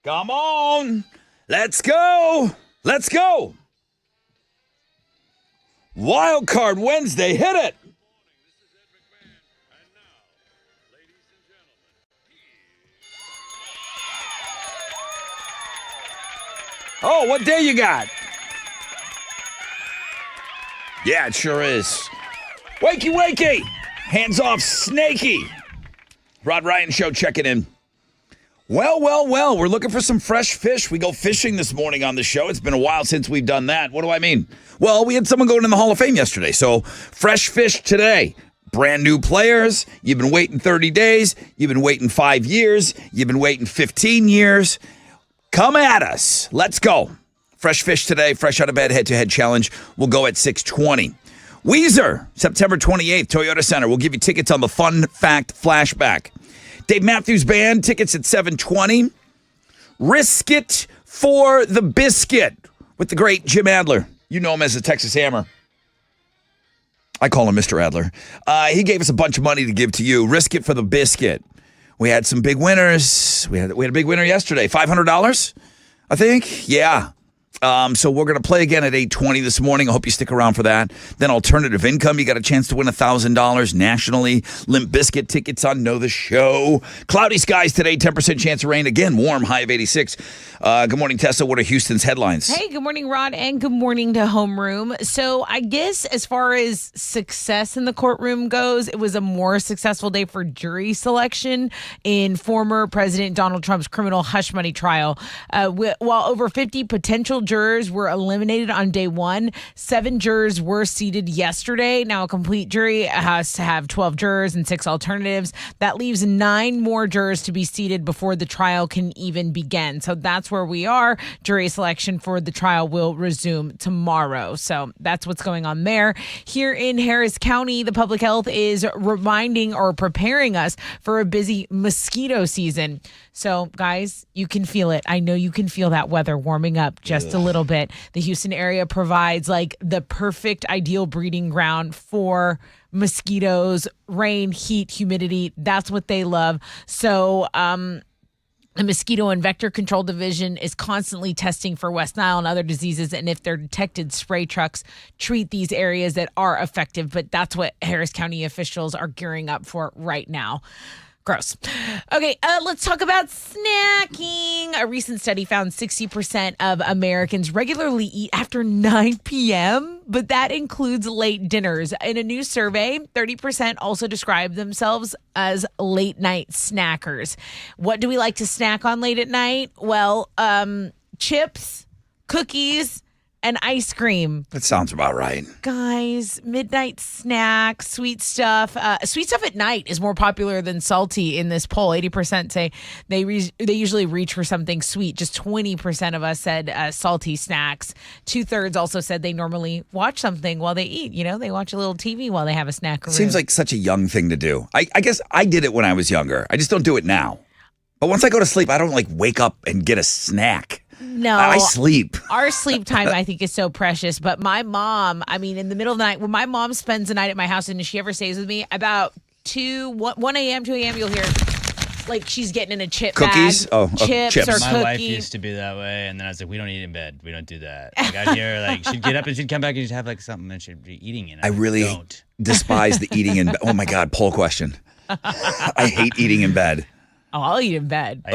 Come on. Let's go. Let's go. Wild Card Wednesday. Hit it. Oh, what day you got? Yeah, it sure is. Wakey, wakey. Hands off, Snakey. Rod Ryan Show checking in. Well. We're looking for some fresh fish. We go fishing this morning on the show. It's been a while since we've done that. What do I mean? Well, we had someone going in the Hall of Fame yesterday. So fresh fish today. Brand new players. You've been waiting 30 days. You've been waiting 5 years. You've been waiting 15 years. Come at us. Let's go. Fresh fish today. Fresh out of bed head-to-head challenge. We'll go at 6:20. Weezer, September 28th, Toyota Center. We'll give you tickets on the Fun Fact Flashback. Dave Matthews Band, tickets at 7:20. Risk It for the Biscuit with the great Jim Adler. You know him as the Texas Hammer. I call him Mr. Adler. He gave us a bunch of money to give to you. Risk It for the Biscuit. We had some big winners. We had a big winner yesterday. $500, I think. Yeah. So we're going to play again at 8:20 this morning. I hope you stick around for that. Then alternative income. You got a chance to win $1,000 nationally. Limp Bizkit tickets on Know the Show. Cloudy skies today. 10% chance of rain. Again, warm. High of 86. Good morning, Tessa. What are Houston's headlines? Hey, good morning, Rod, and good morning to Homeroom. So I guess as far as success in the courtroom goes, it was a more successful day for jury selection in former President Donald Trump's criminal hush money trial. While over 50 potential jurors were eliminated on day one, 7 jurors were seated yesterday. Now, a complete jury has to have 12 jurors and 6 alternatives. That leaves 9 more jurors to be seated before the trial can even begin. So that's where we are. Jury selection for the trial will resume tomorrow. So that's what's going on there. Here in Harris County, the public health is reminding or preparing us for a busy mosquito season. So, guys, you can feel it. I know you can feel that weather warming up just a little bit. The Houston area provides like the perfect ideal breeding ground for mosquitoes. Rain, heat, humidity. That's what they love. So, the Mosquito and Vector Control Division is constantly testing for West Nile and other diseases. And if they're detected, spray trucks treat these areas that are effective. But that's what Harris County officials are gearing up for right now. Gross. Okay, let's talk about snacking. A recent study found 60% of Americans regularly eat after 9 p.m., but that includes late dinners. In a new survey, 30% also describe themselves as late night snackers. What do we like to snack on late at night? Well, chips, cookies, and ice cream. That sounds about right. Guys, midnight snacks, sweet stuff. Sweet stuff at night is more popular than salty in this poll. 80% say they usually reach for something sweet. Just 20% of us said salty snacks. 2/3 also said they normally watch something while they eat. You know, they watch a little TV while they have a snack. Seems like such a young thing to do. I guess I did it when I was younger. I just don't do it now. But once I go to sleep, I don't like wake up and get a snack. No, I sleep. Our sleep time, I think, is so precious. But my mom, I mean, in the middle of the night, when my mom spends the night at my house and she ever stays with me, about 1 a.m., 2 a.m., you'll hear like she's getting in a chip cookies? bag. Chips or My cookies. wife used to be that way, and then I was like, we don't eat in bed. We don't do that. Like I'd hear like she'd get up and she'd come back and she'd have like something and she'd be eating it. I really despise the eating in bed. Oh my God, poll question. I hate eating in bed. Oh, I'll eat in bed. I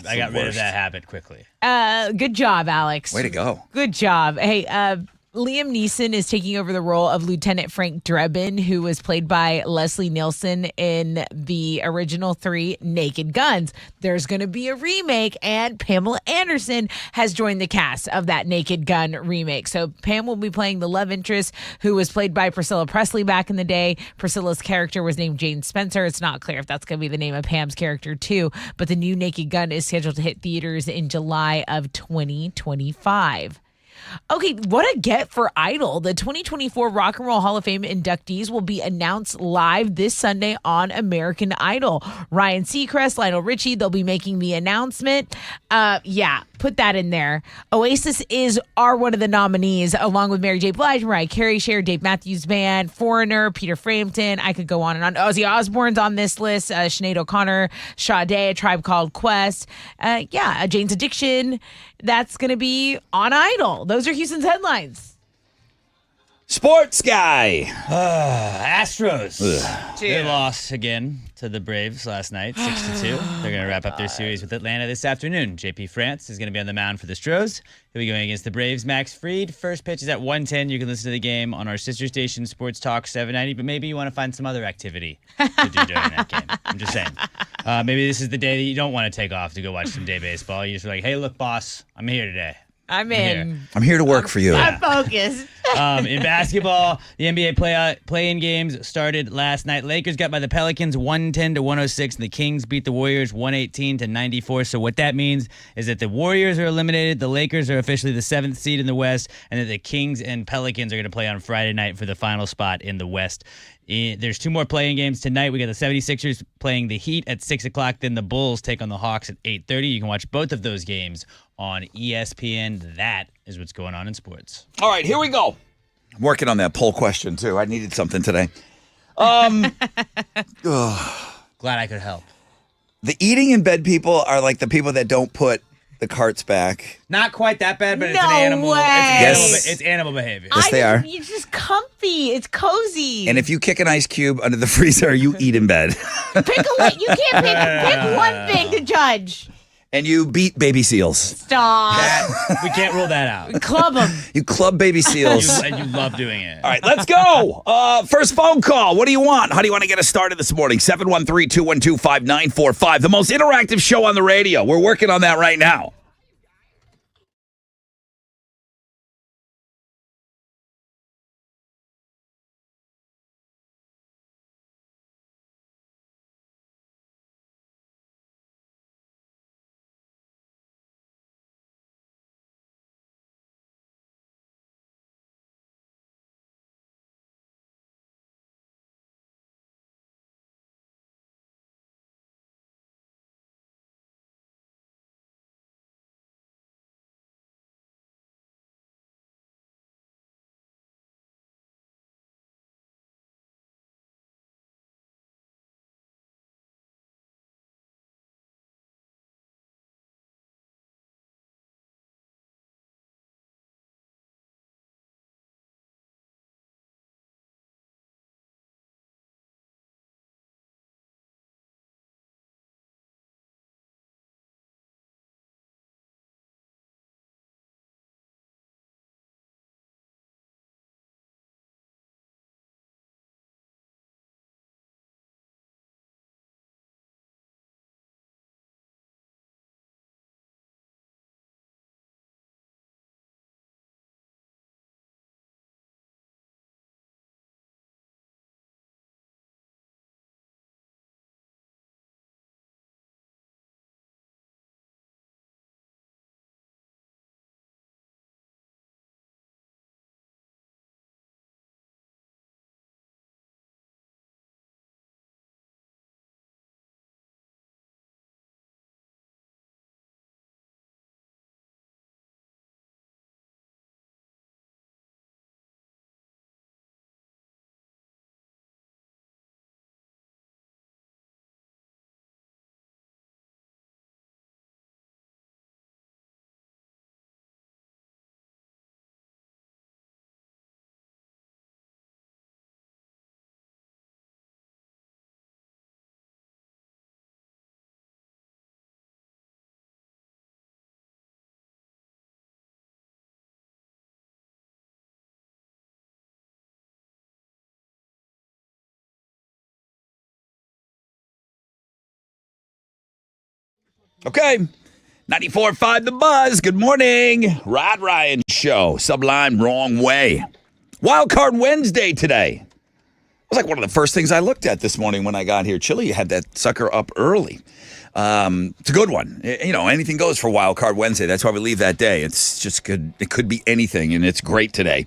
got rid of that habit quickly. Good job, Alex. Way to go. Good job. Hey, Liam Neeson is taking over the role of Lieutenant Frank Drebin, who was played by Leslie Nielsen in the original 3 Naked Guns. There's going to be a remake, and Pamela Anderson has joined the cast of that Naked Gun remake. So Pam will be playing the love interest, who was played by Priscilla Presley back in the day. Priscilla's character was named Jane Spencer. It's not clear if that's going to be the name of Pam's character, too. But the new Naked Gun is scheduled to hit theaters in July of 2025. Okay, what a get for Idol. The 2024 Rock and Roll Hall of Fame inductees will be announced live this Sunday on American Idol. Ryan Seacrest, Lionel Richie, they'll be making the announcement. Yeah, put that in there. Oasis are one of the nominees, along with Mary J. Blige, Mariah Carey, Cher, Dave Matthews Band, Foreigner, Peter Frampton. I could go on and on. Ozzy Osbourne's on this list. Sinead O'Connor, Sade, A Tribe Called Quest. Jane's Addiction. That's going to be on Idol. Those are Houston's headlines. Sports guy. Astros. They lost again to the Braves last night, 6-2. They're going to wrap up their series with Atlanta this afternoon. JP France is going to be on the mound for the Stros. He'll be going against the Braves. Max Fried. First pitch is at 1:10. You can listen to the game on our sister station, Sports Talk 790, but maybe you want to find some other activity to do during that game. I'm just saying. Maybe this is the day that you don't want to take off to go watch some day baseball. You're just like, hey, look, boss, I'm here today. I'm in. I'm here to work for you. I'm focused. In basketball, the NBA play-in games started last night. Lakers got by the Pelicans 110-106, and the Kings beat the Warriors 118-94. So what that means is that the Warriors are eliminated, the Lakers are officially the 7th seed in the West, and that the Kings and Pelicans are going to play on Friday night for the final spot in the West. There's 2 more play-in games tonight. We got the 76ers playing the Heat at 6 o'clock. Then the Bulls take on the Hawks at 8:30. You can watch both of those games on ESPN. That is what's going on in sports. All right, here we go. I'm working on that poll question, too. I needed something today. The Glad I could help. eating in bed people are like the people that don't put the carts back. Not quite that bad, but it's No an animal. way. It's animal behavior. Yes, they are. It's just comfy. It's cozy. And if you kick an ice cube under the freezer, you eat in bed. You can't pick one thing to judge. And you beat baby seals. Stop. We can't rule that out. Club them. You club baby seals. And you love doing it. All right, let's go. First phone call. What do you want? How do you want to get us started this morning? 713-212-5945. The most interactive show on the radio. We're working on that right now. Okay. 94.5 The Buzz. Good morning. Rod Ryan Show. Sublime Wrong Way. Wild Card Wednesday today. It was like one of the first things I looked at this morning when I got here. Chili had that sucker up early. It's a good one. You know, anything goes for Wild Card Wednesday. That's why we leave that day. It's just good. It could be anything, and it's great today.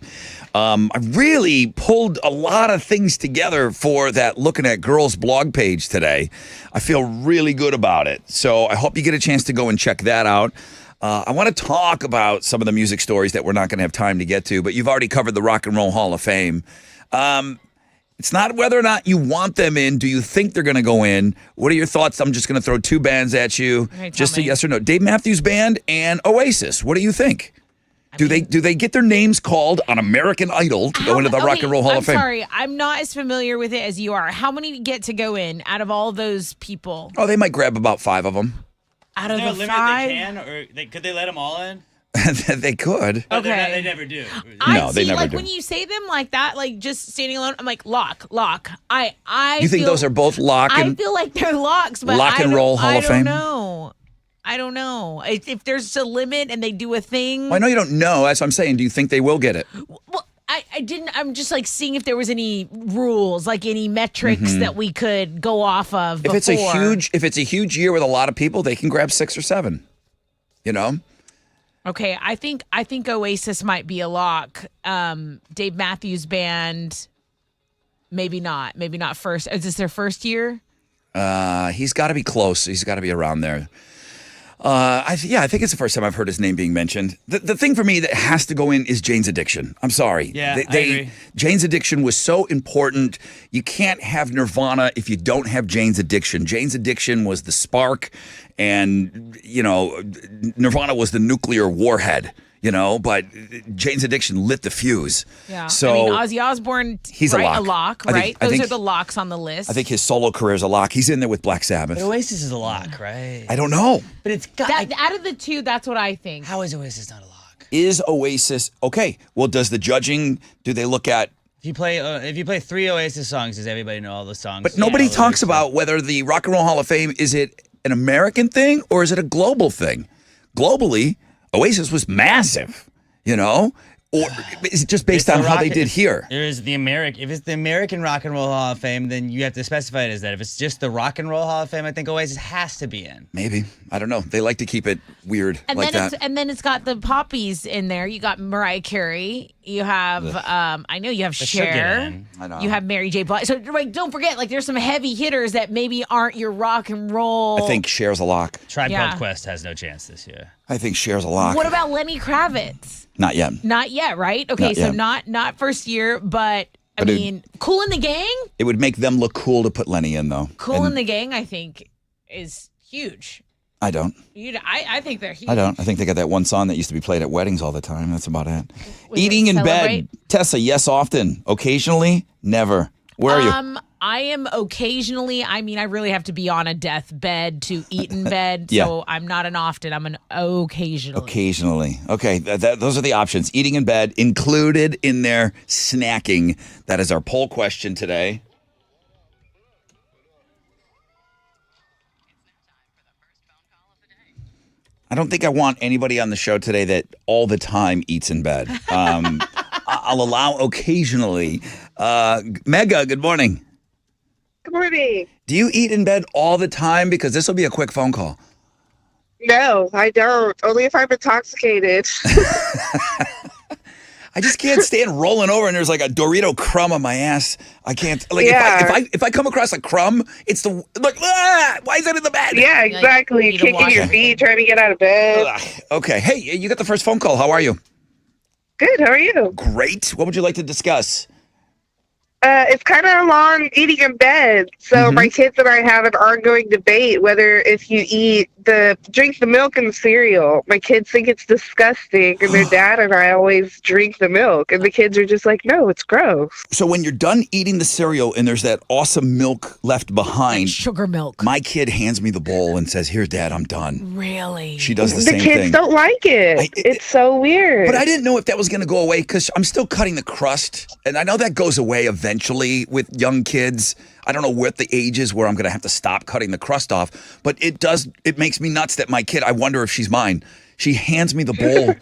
I really pulled a lot of things together for that Looking at Girls blog page today. I feel really good about it. So I hope you get a chance to go and check that out. I want to talk about some of the music stories that we're not going to have time to get to, but you've already covered the Rock and Roll Hall of Fame. It's not whether or not you want them in. Do you think they're going to go in? What are your thoughts? I'm just going to throw two bands at you. Okay, Just tell a me. yes or no. Dave Matthews Band and Oasis. What do you think? Do they get their names called on American Idol to go into the Rock and Roll Hall I'm of Fame? sorry, I'm not as familiar with it as you are. How many get to go in out of all those people? Oh, they might grab about 5 of them. Out Is of there a the limit 5? they can, or could they let them all in? They could. But they're not- Okay. they never do. No, they see, never like do. when you say them like that, like just standing alone, I'm like lock. I You think feel, those are both lock I and feel like they're locks, but Lock and Roll Hall of Fame? I don't know. If there's a limit and they do a thing. Well, I know you don't know. That's what I'm saying. Do you think they will get it? Well, I didn't. I'm just like seeing if there was any rules, like any metrics that we could go off of. If it's a before. huge year with a lot of people, they can grab 6 or 7. You know? Okay, I think Oasis might be a lock. Dave Matthews Band, maybe not. Maybe not first. Is this their first year? He's got to be close. He's got to be around there. I think it's the first time I've heard his name being mentioned. The thing for me that has to go in is Jane's Addiction. I'm sorry. Yeah, I agree. Jane's Addiction was so important. You can't have Nirvana if you don't have Jane's Addiction. Jane's Addiction was the spark, and Nirvana was the nuclear warhead. But Jane's Addiction lit the fuse. Yeah. So I mean, Ozzy Osbourne, he's a right? lock. A lock, I think- right? I Those think- are the locks on the list. I think his solo career is a lock. He's in there with Black Sabbath. But Oasis is a lock, right? I don't know. But it's got. out of the two, that's what I think. How is Oasis not a lock? Is Oasis okay? Well, does the judging? Do they look at? If you play 3 Oasis songs, does everybody know all the songs? But nobody all the talks lyrics? about whether the Rock and Roll Hall of Fame is it an American thing or is it a global thing? Globally, Oasis was massive. Or is it just based It's on the how rock- they did here? There is the American. If it's the American Rock and Roll Hall of Fame, then you have to specify it as that. If it's just the Rock and Roll Hall of Fame, I think Oasis has to be in. Maybe. I don't know. They like to keep it weird And like then that. it's got the poppies in there. You got Mariah Carey. You have I know you have she'll get Cher. in. I know. You have Mary J. Blige. So like, don't forget, like there's some heavy hitters that maybe aren't your rock and roll. I think Cher's a lock. Tribe Yeah. Called Quest has no chance this year. I think Cher's a lock. What about Lenny Kravitz? Not yet. Not yet, right? Okay, Not so yet. not first year, but I But it- mean, Cool in the Gang. It would make them look cool to put Lenny in, though. Cool And in the Gang, I think, is huge. I don't. I think they're huge. I don't. I think they got that one song that used to be played at weddings all the time. That's about it. Was Eating it in bed. Celebrate? Tessa, yes, often. Occasionally, never. Where are you? I am occasionally. I mean, I really have to be on a deathbed to eat in bed. Yeah. So I'm not an often. I'm an occasionally. Occasionally. Okay, those are the options. Eating in bed, included in their snacking. That is our poll question today. I don't think I want anybody on the show today that all the time eats in bed. I'll allow occasionally. Mega, good morning. Good morning. Do you eat in bed all the time? Because this will be a quick phone call. No, I don't. Only if I'm intoxicated. I just can't stand rolling over and there's like a Dorito crumb on my ass. I can't. Like Yeah. if I come across a crumb, it's the like. Why is that in the bed? Yeah, exactly. you need to Kicking wash your it. feet, trying to get out of bed. Ugh. Okay. Hey, you got the first phone call. How are you? Good. How are you? Great. What would you like to discuss? It's kind of along eating in bed. So my kids and I have an ongoing debate whether if you drink the milk and the cereal. My kids think it's disgusting, and their dad and I always drink the milk, and the kids are just like, no, it's gross. So when you're done eating the cereal and there's that awesome milk left behind, Sugar milk. my kid hands me the bowl and says, "Here, Dad, I'm done." Really? She does the The same kids thing. don't like it. It's so weird. But I didn't know if that was going to go away because I'm still cutting the crust. And I know that goes away eventually with young kids. I don't know what the age is where I'm going to have to stop cutting the crust off. But it makes me nuts that my kid, I wonder if she's mine. She hands me the bowl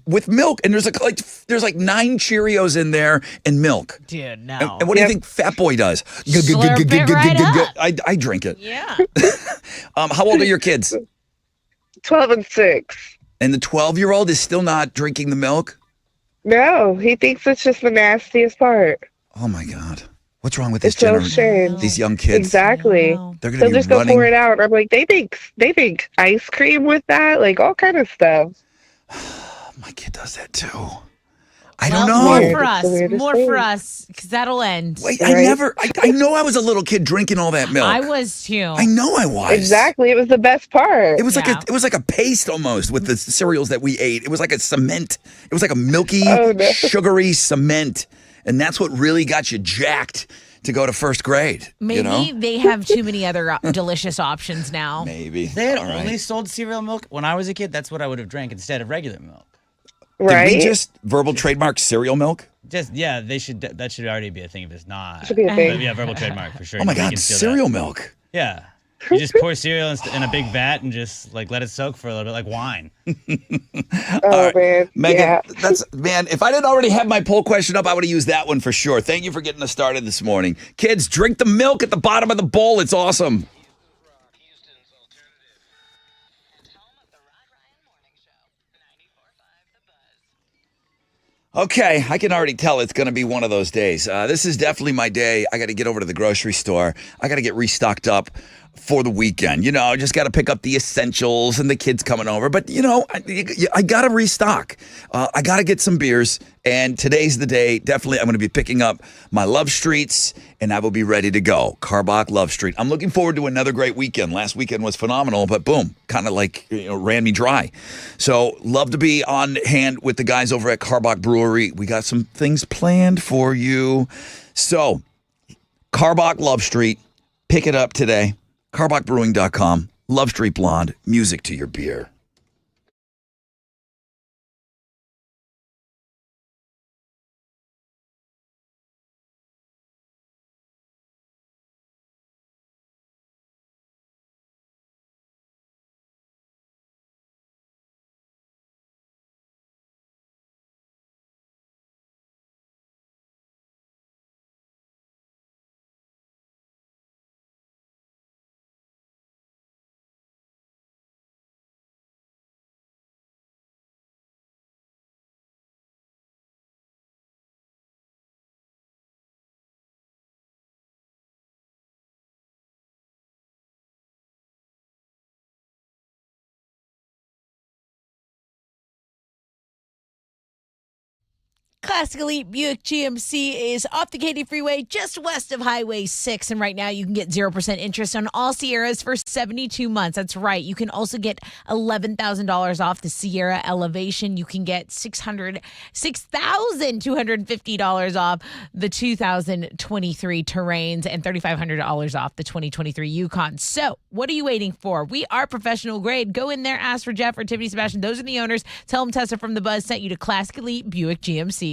with milk. And there's like 9 Cheerios in there and milk. Dude, no. And what do you think Fat Boy does? Slurp it right up. I drink it. Yeah. How old are your kids? 12 and 6. And the 12-year-old is still not drinking the milk? No, he thinks it's just the nastiest part. Oh, my God. What's wrong with this It's so generation? strange. These young kids. Exactly. Wow. They're going They'll to be just go running. pour it out. I'm like, they think ice cream with that, like all kind of stuff. My kid does that too. I Well, don't more know. Weird. for It's the us. weirdest More thing. for us, because that'll end. Wait, Right. I know I was a little kid drinking all that milk. I was too. I know I was. Exactly. It was the best part. It was Yeah. it was like a paste almost with the cereals that we ate. It was like a cement. It was like a milky, Oh, no. sugary cement. And that's what really got you jacked to go to first grade. Maybe you know? they have too many other delicious options now. Maybe. If they had All right. only sold cereal milk when I was a kid, that's what I would have drank instead of regular milk. Right? Did we just verbal trademark cereal milk? Just yeah, they should. That should already be a thing if it's not. Should be a But thing. yeah, verbal trademark for sure. Oh my You God, can steal that. cereal milk. Yeah, you just pour cereal in a big vat and just like let it soak for a little bit, like wine. Oh man. Megan, Yeah. man, if I didn't already have my poll question up, I would have used that one for sure. Thank you for getting us started this morning. Kids, drink the milk at the bottom of the bowl. It's awesome. Okay, I can already tell it's going to be one of those days. This is definitely my day. I got to get over to the grocery store. I got to get restocked up for the weekend. You know, I just got to pick up the essentials and the kids coming over. But, you know, I got to restock. I got to get some beers. And today's the day. Definitely, I'm going to be picking up my Love Streets, and I will be ready to go. Karbach Love Street. I'm looking forward to another great weekend. Last weekend was phenomenal, but boom, kind of like, ran me dry. So love to be on hand with the guys over at Karbach Brewery. We got some things planned for you. So Karbach Love Street, pick it up today. KarbachBrewing.com. Love Street Blonde. Music to your beer. Classic Elite Buick GMC is off the Katy Freeway just west of Highway 6. And right now you can get 0% interest on all Sierras for 72 months. That's right. You can also get $11,000 off the Sierra Elevation. You can get $6,250 off the 2023 Terrains and $3,500 off the 2023 Yukon. So what are you waiting for? We are professional grade. Go in there, ask for Jeff or Tiffany Sebastian. Those are the owners. Tell them Tessa from the Buzz sent you to Classic Elite Buick GMC.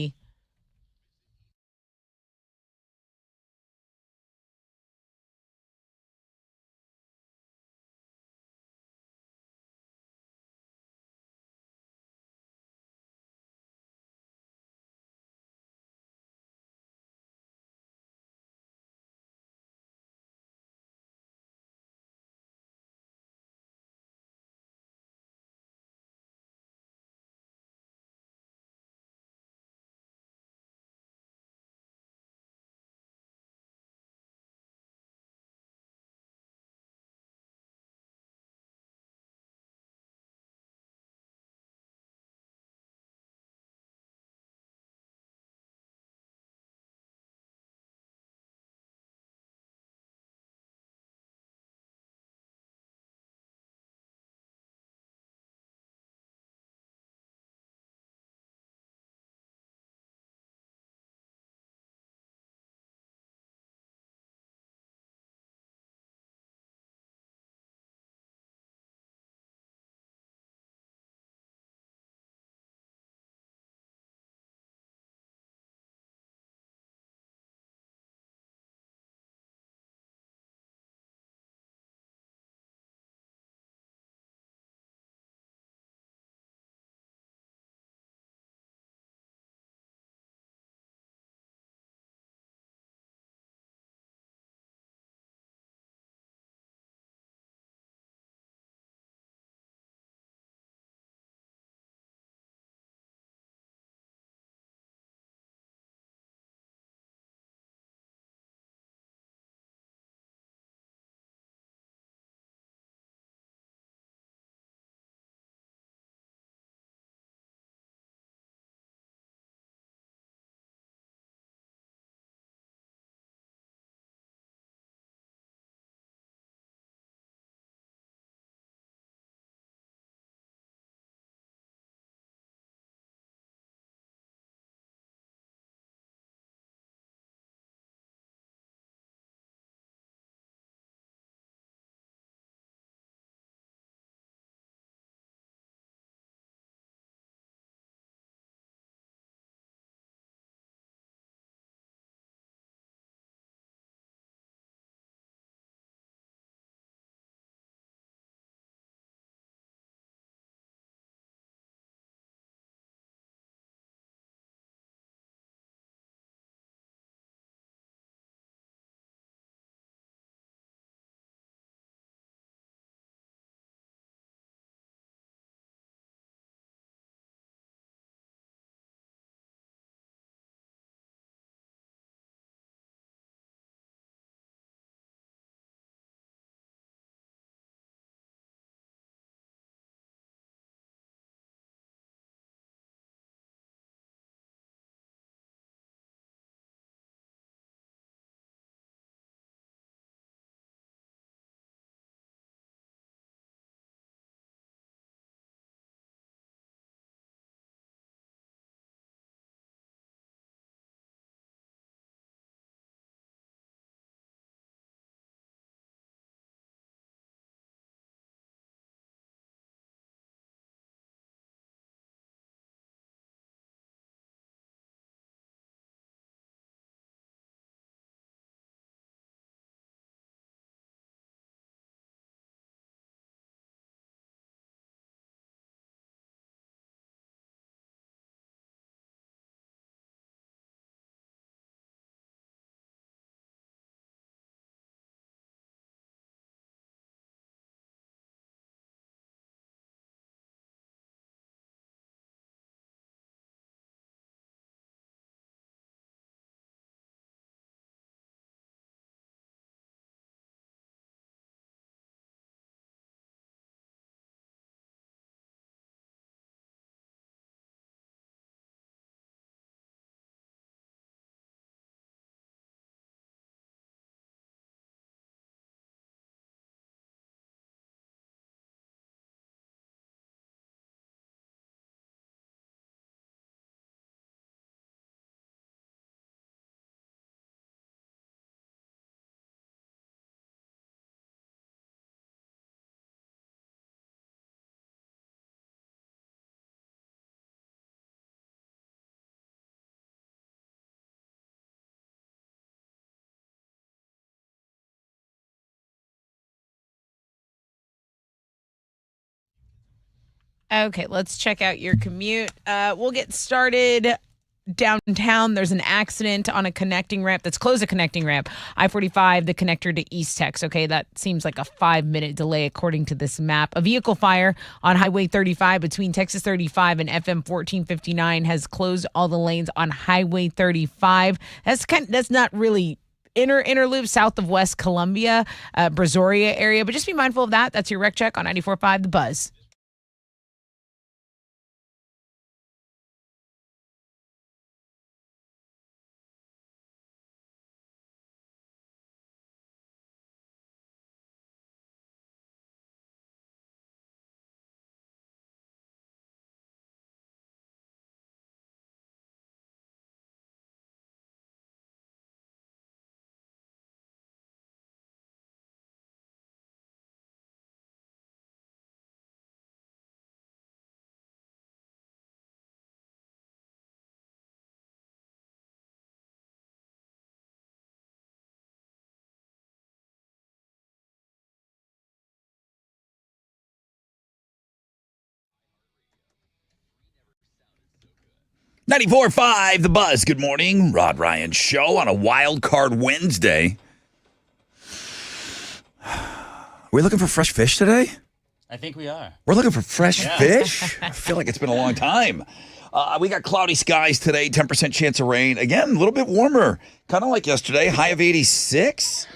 Okay, let's check out your commute. We'll get started downtown. There's an accident on a connecting ramp that's closed, a connecting ramp. I-45, the connector to East Tex. Okay, that seems like a 5-minute delay according to this map. A vehicle fire on Highway 35 between Texas 35 and FM 1459 has closed all the lanes on Highway 35. That's not really inner loop south of West Columbia, Brazoria area, but just be mindful of that. That's your wreck check on 94.5 The Buzz. Ninety-four five, The Buzz. Good morning. Rod Ryan Show on a wild card Wednesday. We're looking for fresh fish today? I think we are. We're looking for fresh fish? I feel like it's been a long time. We got cloudy skies today, 10% chance of rain. Again, a little bit warmer, kind of like yesterday, high of 86.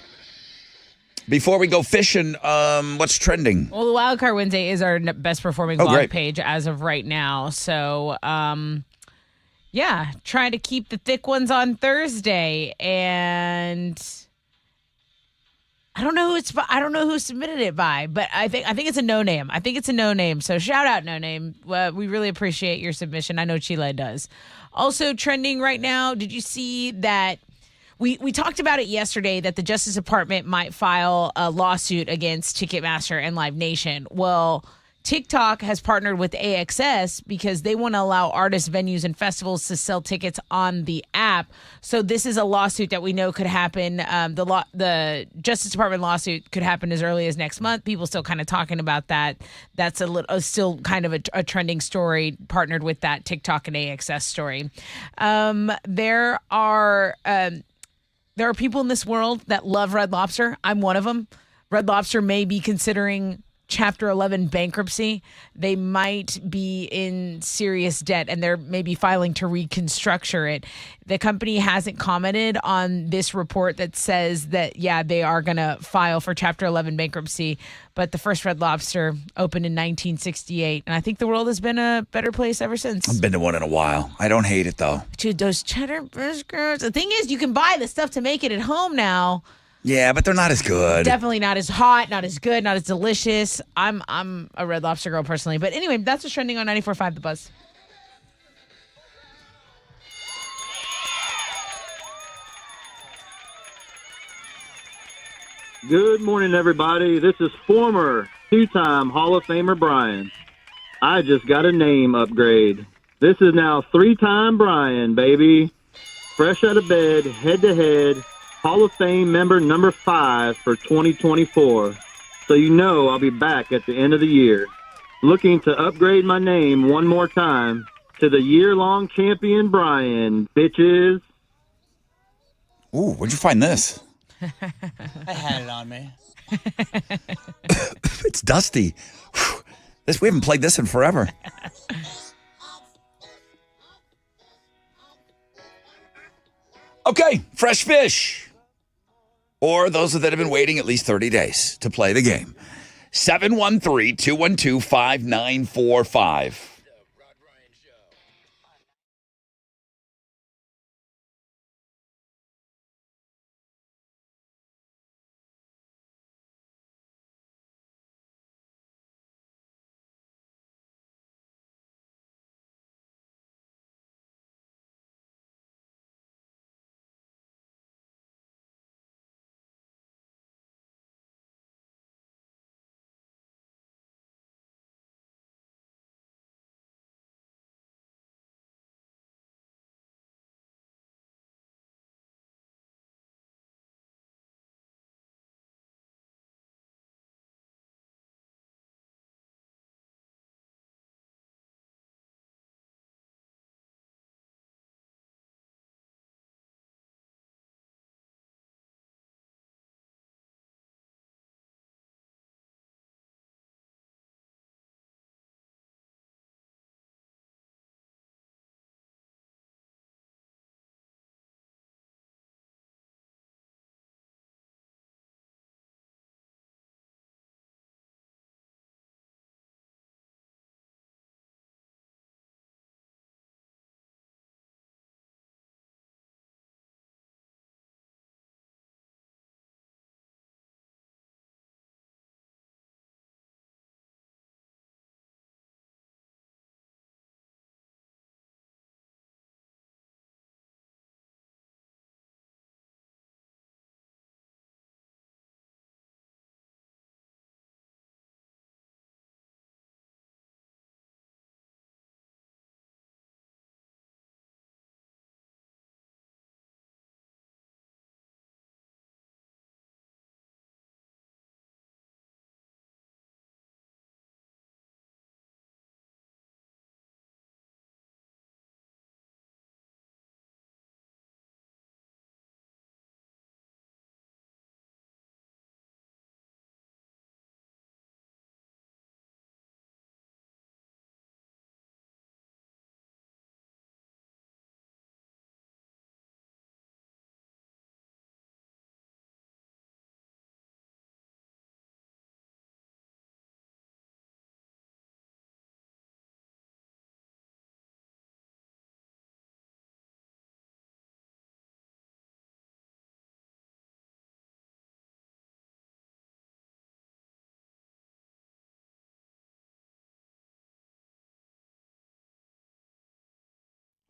Before we go fishing, what's trending? Well, the Wildcard Wednesday is our best performing Oh, blog great. page as of right now. So, yeah, try to keep the thick ones on Thursday. And I don't know who submitted it by, but I think it's a no name. I think it's a no name. So shout out no name. We really appreciate your submission. I know Chile does. Also trending right now. Did you see that? We talked about it yesterday that the Justice Department might file a lawsuit against Ticketmaster and Live Nation. Well, TikTok has partnered with AXS because they want to allow artists, venues, and festivals to sell tickets on the app. So this is a lawsuit that we know could happen. The Justice Department lawsuit could happen as early as next month. People still kind of talking about that. That's still kind of a trending story partnered with that TikTok and AXS story. There are people in this world that love Red Lobster. I'm one of them. Red Lobster may be considering Chapter 11 bankruptcy. They might be in serious debt and they're maybe filing to reconstructure it. The company hasn't commented on this report that says that, yeah, they are going to file for Chapter 11 bankruptcy. But the first Red Lobster opened in 1968. And I think the world has been a better place ever since. I've been to one in a while. I don't hate it, though. Dude, those cheddar biscuits. The thing is, you can buy the stuff to make it at home now. Yeah, but they're not as good. Definitely not as hot, not as good, not as delicious. I'm a Red Lobster girl personally. But anyway, that's what's trending on 94.5 The Buzz. Good morning, everybody. This is former two-time Hall of Famer Brian. I just got a name upgrade. This is now three-time Brian, baby. Fresh out of bed, head-to-head, Hall of Fame member number 5 for 2024. So you know I'll be back at the end of the year. Looking to upgrade my name one more time to the year-long champion Brian, bitches. Ooh, where'd you find this? I had it on me. It's dusty. Whew. We haven't played this in forever. Okay, fresh fish. Or those that have been waiting at least 30 days to play the game. 713-212-5945.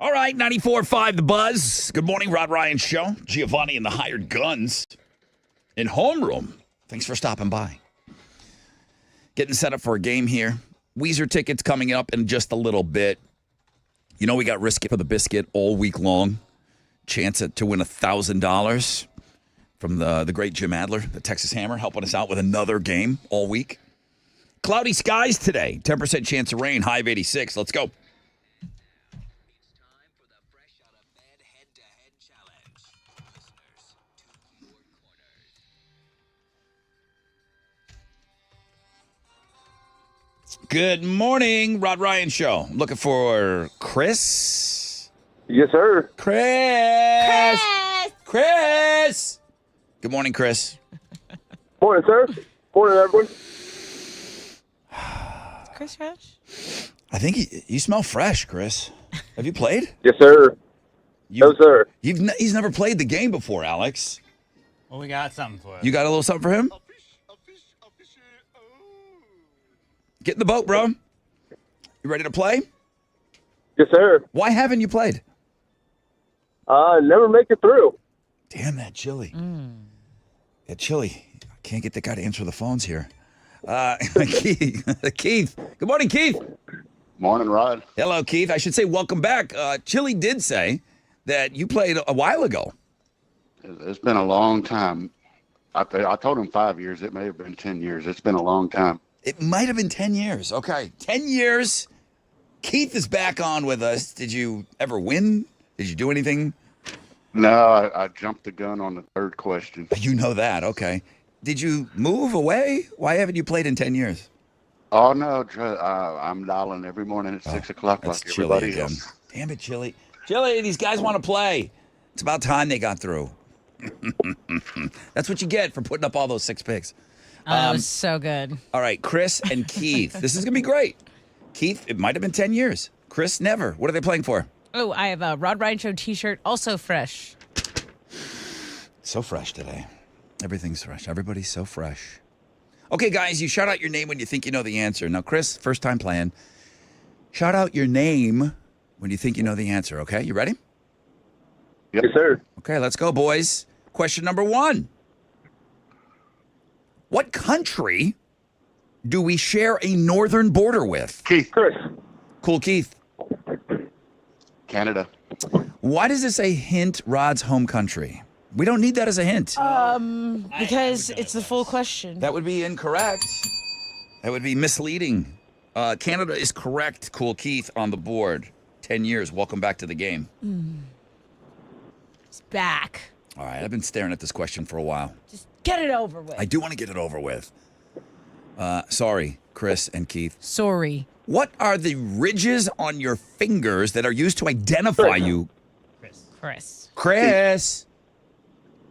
All right, 94.5 The Buzz. Good morning, Rod Ryan Show. Giovanni and the Hired Guns in homeroom. Thanks for stopping by. Getting set up for a game here. Weezer tickets coming up in just a little bit. You know we got Risk It for the Biscuit all week long. Chance to win $1,000 from the great Jim Adler, the Texas Hammer, helping us out with another game all week. Cloudy skies today. 10% chance of rain. High of 86. Let's go. Good morning, Rod Ryan Show. I'm looking for Chris. Yes, sir. Chris. Good morning, Chris. Morning, sir. Morning, everyone. Chris Rush? I think you smell fresh, Chris. Have you played? Yes, sir. No, sir. He's never played the game before, Alex. Well, we got something for him. You got a little something for him? Get in the boat, bro. You ready to play? Yes, sir. Why haven't you played? Never make it through. Damn that chili. That chili. I can't get the guy to answer the phones here. Keith. Good morning, Keith. Morning, Rod. Hello, Keith. I should say welcome back. Chili did say that you played a while ago. It's been a long time. I told him 5 years. It may have been 10 years. It's been a long time. It might have been 10 years. Okay, 10 years. Keith is back on with us. Did you ever win? Did you do anything? No, I jumped the gun on the third question. You know that. Okay. Did you move away? Why haven't you played in 10 years? Oh, no. I'm dialing every morning at 6 o'clock like That's everybody Chili again. else. Damn it, Chili. Chili, these guys want to play. It's about time they got through. That's what you get for putting up all those 6 picks. That was so good. All right, Chris and Keith. This is going to be great. Keith, it might have been 10 years. Chris, never. What are they playing for? Oh, I have a Rod Ryan Show t-shirt, also fresh. So fresh today. Everything's fresh. Everybody's so fresh. Okay, guys, you shout out your name when you think you know the answer. Now, Chris, first time playing. Shout out your name when you think you know the answer, okay? You ready? Yep. Yes, sir. Okay, let's go, boys. Question number 1. What country do we share a northern border with? Keith, Chris. Cool, Keith. Canada. Why does it say hint Rod's home country? We don't need that as a hint. Because it's the full question. That would be incorrect. That would be misleading. Canada is correct, Cool Keith, on the board. 10 years. Welcome back to the game. It's back. All right, I've been staring at this question for a while. Just get it over with. I do want to get it over with. Sorry, Chris and Keith. Sorry. What are the ridges on your fingers that are used to identify you? Chris. Chris.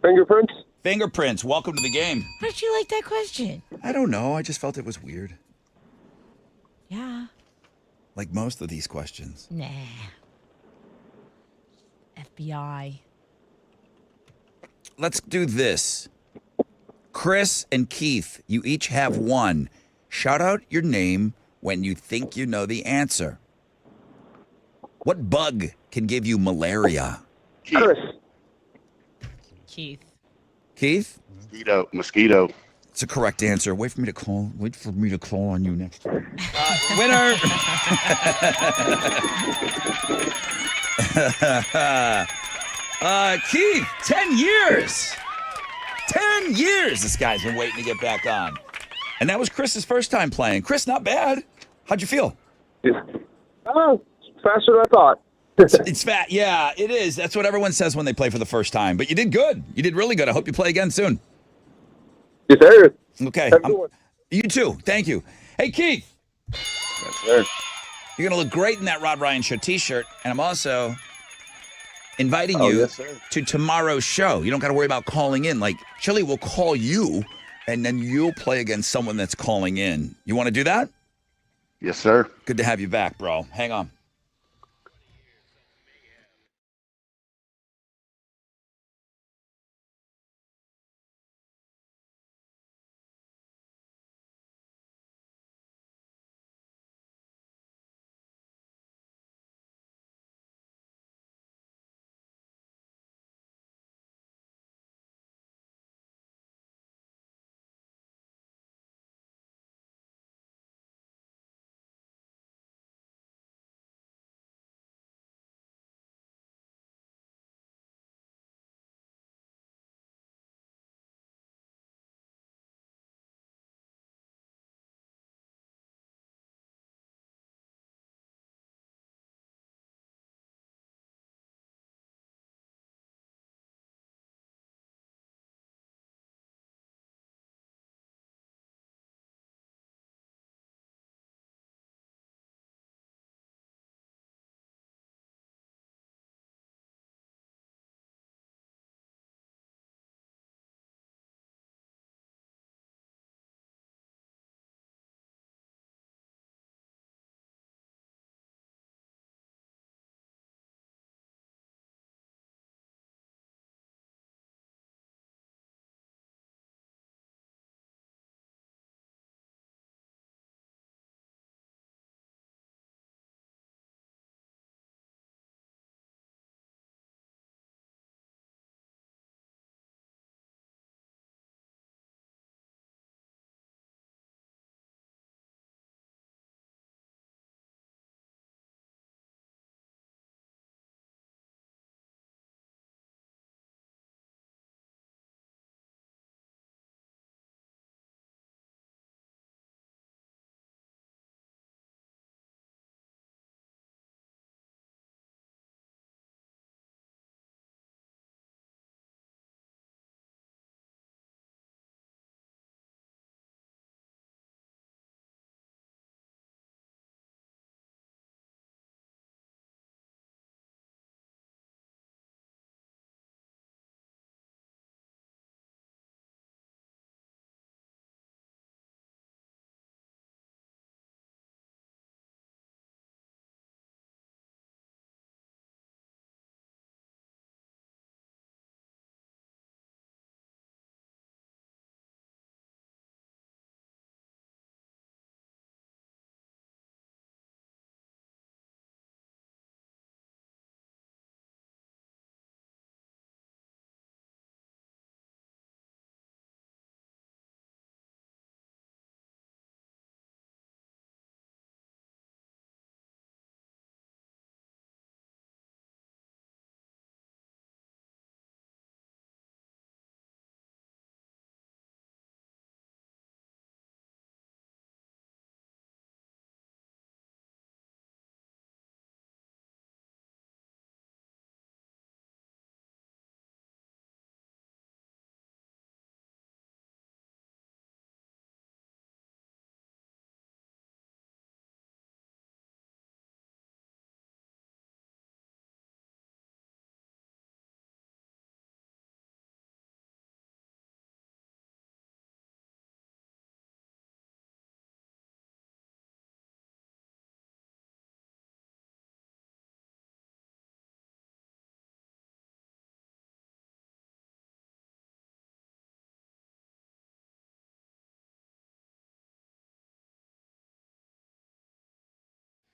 Fingerprints. Fingerprints. Welcome to the game. How did you like that question? I don't know. I just felt it was weird. Yeah. Like most of these questions. Nah. FBI. Let's do this. Chris and Keith, you each have one. Shout out your name when you think you know the answer. What bug can give you malaria? Chris. Keith. Keith? Mosquito. It's a correct answer. Wait for me to call on you next time. Winner. Keith, 10 years. 10 years this guy's been waiting to get back on. And that was Chris's first time playing. Chris, not bad. How'd you feel? Oh, faster than I thought. It's fat. Yeah, it is. That's what everyone says when they play for the first time. But you did good. You did really good. I hope you play again soon. Yes, sir. Okay. Have a good one. You too. Thank you. Hey, Keith. Yes, sir. You're going to look great in that Rod Ryan Show t-shirt. And I'm also inviting Oh, you yes, sir. to tomorrow's show. You don't got to worry about calling in. Like, Chili will call you, and then you'll play against someone that's calling in. You want to do that? Yes, sir. Good to have you back, bro. Hang on.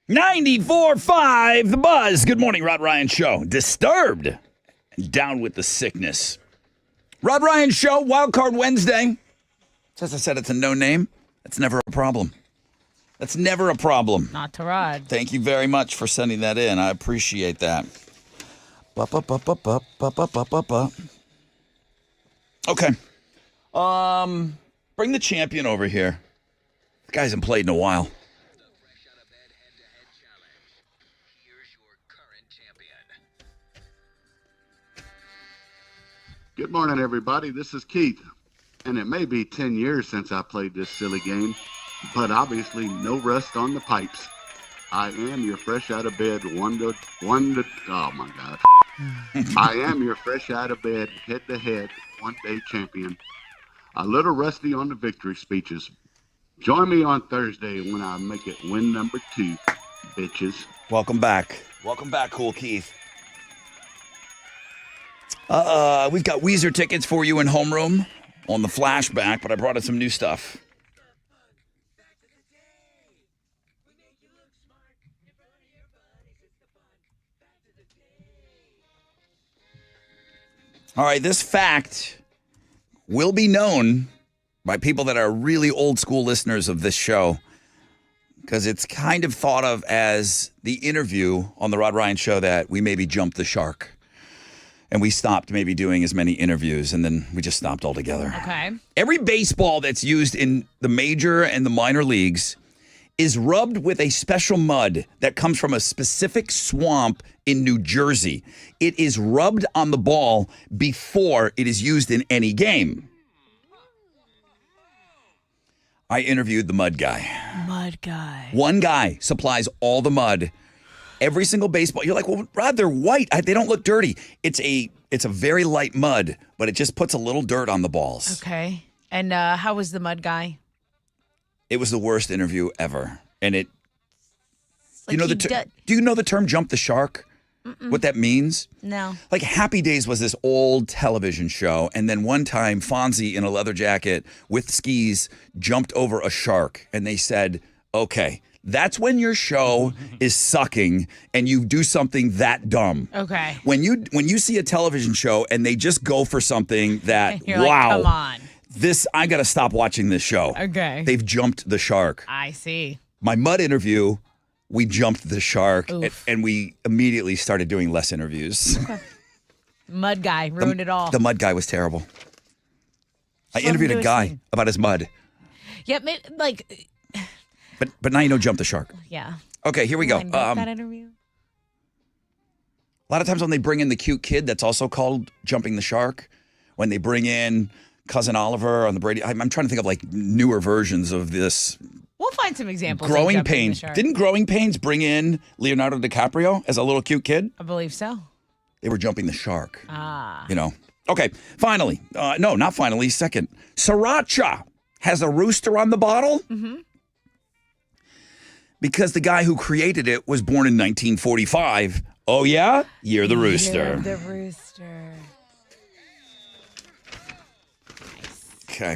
94.5 The Buzz. Good morning, Rod Ryan Show. Disturbed. Down with the sickness. Rod Ryan Show, Wild Card Wednesday. As I said, it's a no name. That's never a problem. That's never a problem. Not to Rod. Thank you very much for sending that in. I appreciate that. Okay. Bring the champion over here. The guy hasn't played in a while. Good morning, everybody. This is Keith. And it may be 10 years since I played this silly game, but obviously no rust on the pipes. I am your fresh out of bed oh my God. I am your fresh out of bed, head-to-head, one-day champion. A little rusty on the victory speeches. Join me on Thursday when I make it win number 2, bitches. Welcome back. Welcome back, Cool Keith. We've got Weezer tickets for you in homeroom on the flashback, but I brought in some new stuff. All right, this fact will be known by people that are really old school listeners of this show because it's kind of thought of as the interview on the Rod Ryan Show that we maybe jumped the shark. And we stopped maybe doing as many interviews, and then we just stopped altogether. Okay. Every baseball that's used in the major and the minor leagues is rubbed with a special mud that comes from a specific swamp in New Jersey. It is rubbed on the ball before it is used in any game. I interviewed the mud guy. Mud guy. One guy supplies all the mud. Every single baseball, you're like, well, Rod, they're white. They don't look dirty. It's a very light mud, but it just puts a little dirt on the balls. Okay. And how was the mud guy? It was the worst interview ever. And it, Like you know, do you know the term jump the shark? What that means? No. Like Happy Days was this old television show. And then one time Fonzie in a leather jacket with skis jumped over a shark. And they said, okay, that's when your show is sucking and you do something that dumb. Okay. When you see a television show and they just go for something that, You're wow, like, come on. I got to stop watching this show. Okay. They've jumped the shark. I see. My mud interview, we jumped the shark Oof. and we immediately started doing less interviews. Mud guy ruined it all. The mud guy was terrible. I Just let him interviewed do a his guy thing. about his mud. Yeah, like, But now you know jump the shark. yeah. Okay, here we go. Lined up that interview. A lot of times when they bring in the cute kid, that's also called jumping the shark. When they bring in Cousin Oliver on the Brady, I'm trying to think of like newer versions of this. We'll find some examples. of Growing jumping the Pains. shark. Didn't Growing Pains bring in Leonardo DiCaprio as a little cute kid? I believe so. They were jumping the shark. Ah. You know. Okay, finally. No, not finally. Second. Sriracha has a rooster on the bottle. Mm-hmm. Because the guy who created it was born in 1945. Oh, yeah? You're the rooster. You're the rooster. Okay.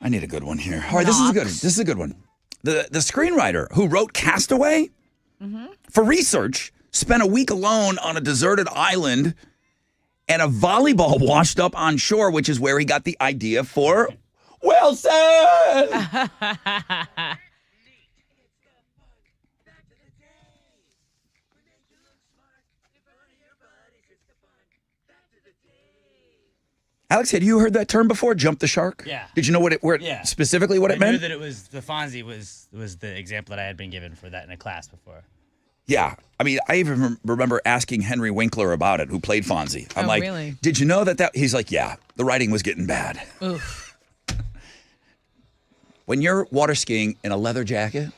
I need a good one here. All right, this is good. This is a good one. The screenwriter who wrote Castaway, for research, spent a week alone on a deserted island and a volleyball washed up on shore, which is where he got the idea for Wilson. Alex, had you heard that term before? Jump the shark? Yeah. Did you know Yeah. specifically what I it knew meant? that it was the Fonzie was the example that I had been given for that in a class before. Yeah. I mean, I even remember asking Henry Winkler about it, who played Fonzie. I'm Oh, like, really? did you know that? He's like, yeah, the writing was getting bad. Oof. When you're water skiing in a leather jacket.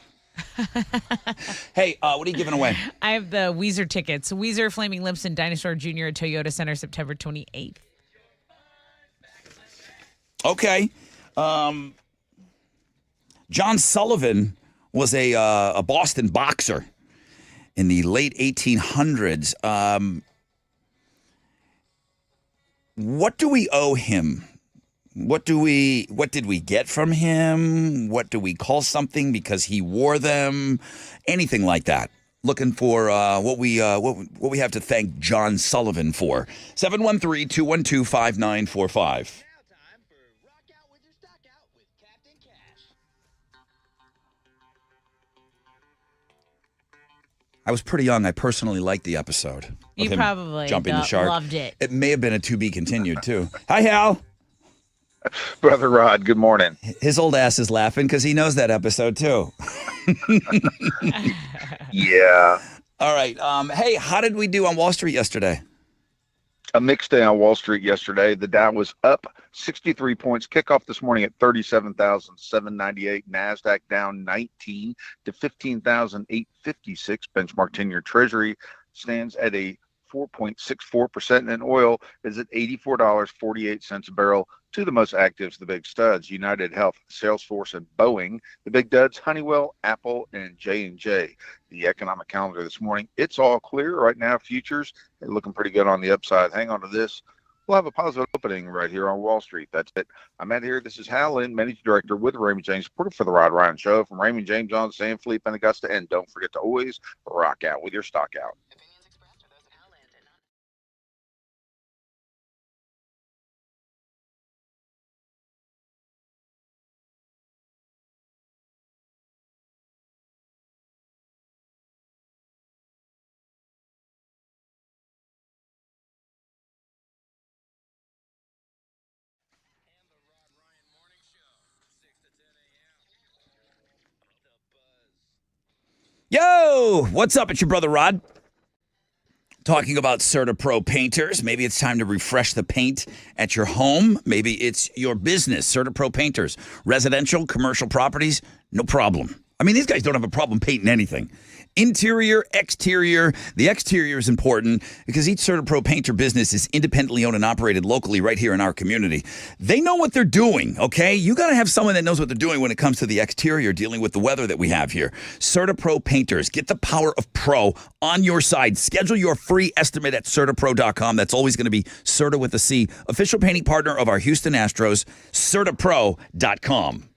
Hey, what are you giving away? I have the Weezer tickets. Weezer, Flaming Lips, and Dinosaur Jr. at Toyota Center, September 28th. Okay. John Sullivan was a Boston boxer in the late 1800s. What do we owe him? What did we get from him? What do we call something because he wore them? Anything like that. Looking for what we have to thank John Sullivan for. 713-212-5945. I was pretty young. I personally liked the episode. Of You him probably jumping the shark. loved it. It may have been a to be continued too. Hi, Hal. Brother Rod, good morning. His old ass is laughing because he knows that episode too. Yeah. All right. Hey, how did we do on Wall Street yesterday? A mixed day on Wall Street yesterday. The Dow was up 63 points. Kickoff this morning at 37,798. NASDAQ down 19 to 15,856. Benchmark 10-year Treasury stands at a 4.64%, and oil is at $84.48 a barrel. Two of the most actives, the big studs, United Health, Salesforce, and Boeing. The big duds, Honeywell, Apple, and J&J. The economic calendar this morning, it's all clear right now. Futures are looking pretty good on the upside. Hang on to this. We'll have a positive opening right here on Wall Street. That's it. I'm Matt here. This is Hal Lynn, Managing Director with Raymond James, reporter for the Rod Ryan Show from Raymond James on San Felipe and Augusta. And don't forget to always rock out with your stock out. Yo, what's up? It's your brother Rod. Talking about CertaPro painters. Maybe it's time to refresh the paint at your home. Maybe it's your business. CertaPro painters. Residential, commercial properties, no problem. I mean, these guys don't have a problem painting anything. Interior, exterior. The exterior is important because each CertaPro painter business is independently owned and operated locally right here in our community. They know what they're doing, okay? You got to have someone that knows what they're doing when it comes to the exterior, dealing with the weather that we have here. CertaPro painters. Get the power of pro on your side. Schedule your free estimate at CertaPro.com. That's always going to be Certa with a C. Official painting partner of our Houston Astros, CertaPro.com.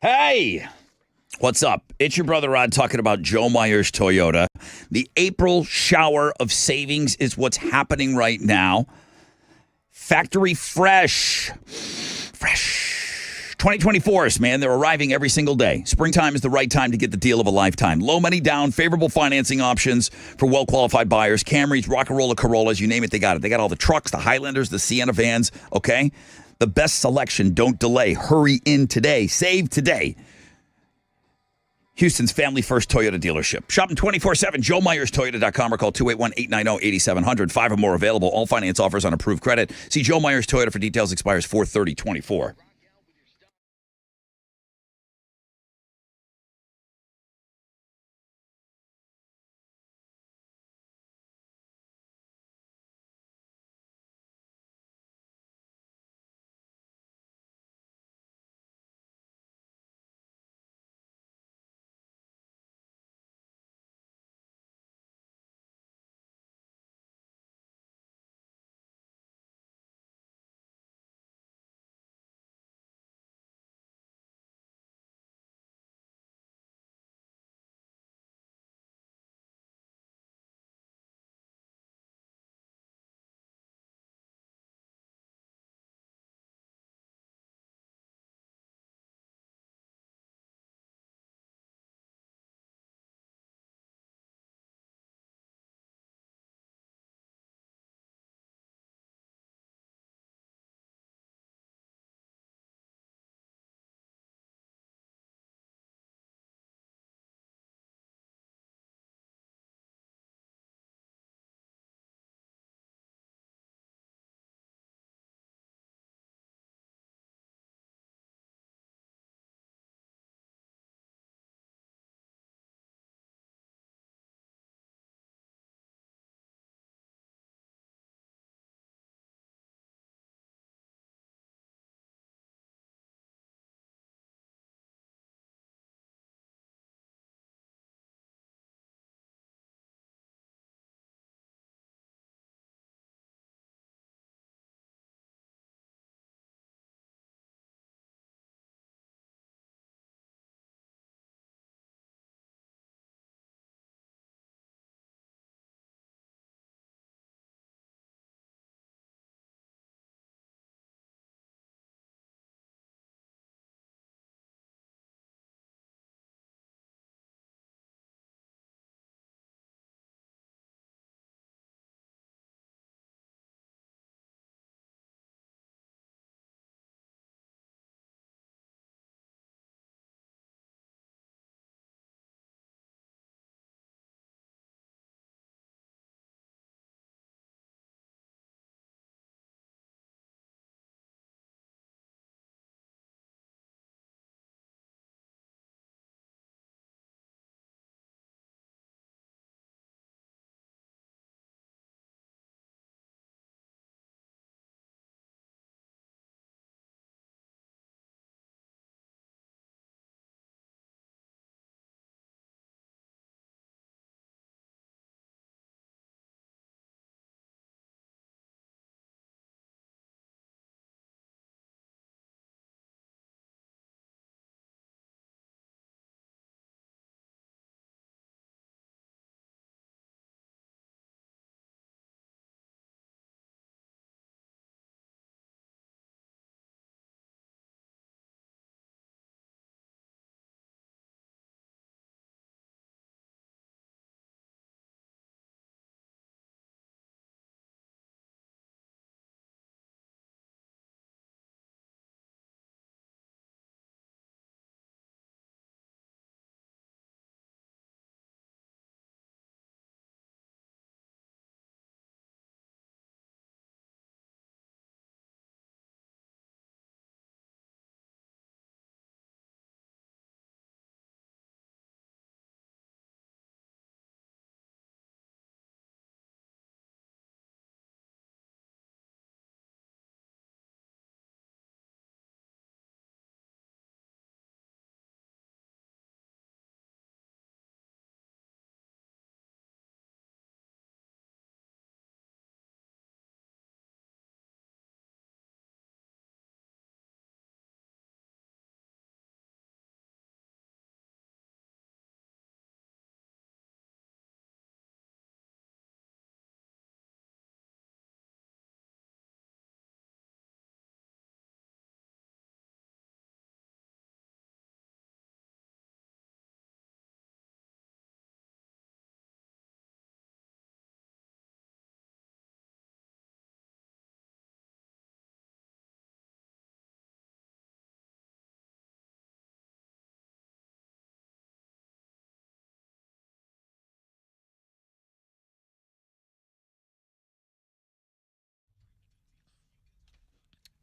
Hey, what's up? It's your brother Rod talking about Joe Myers Toyota. The April shower of savings is what's happening right now. Factory fresh. 2024s, man, they're arriving every single day. Springtime is the right time to get the deal of a lifetime. Low money down, favorable financing options for well-qualified buyers. Camrys, Rock-A-Rolla, Corollas, you name it, they got it. They got all the trucks, the Highlanders, the Sienna vans, okay? The best selection. Don't delay. Hurry in today. Save today. Houston's family first Toyota dealership. Shopping 24/7. JoeMyersToyota.com or call 281-890-8700. 5 or more available. All finance offers on approved credit. See Joe Myers Toyota for details. Expires 4/30/24.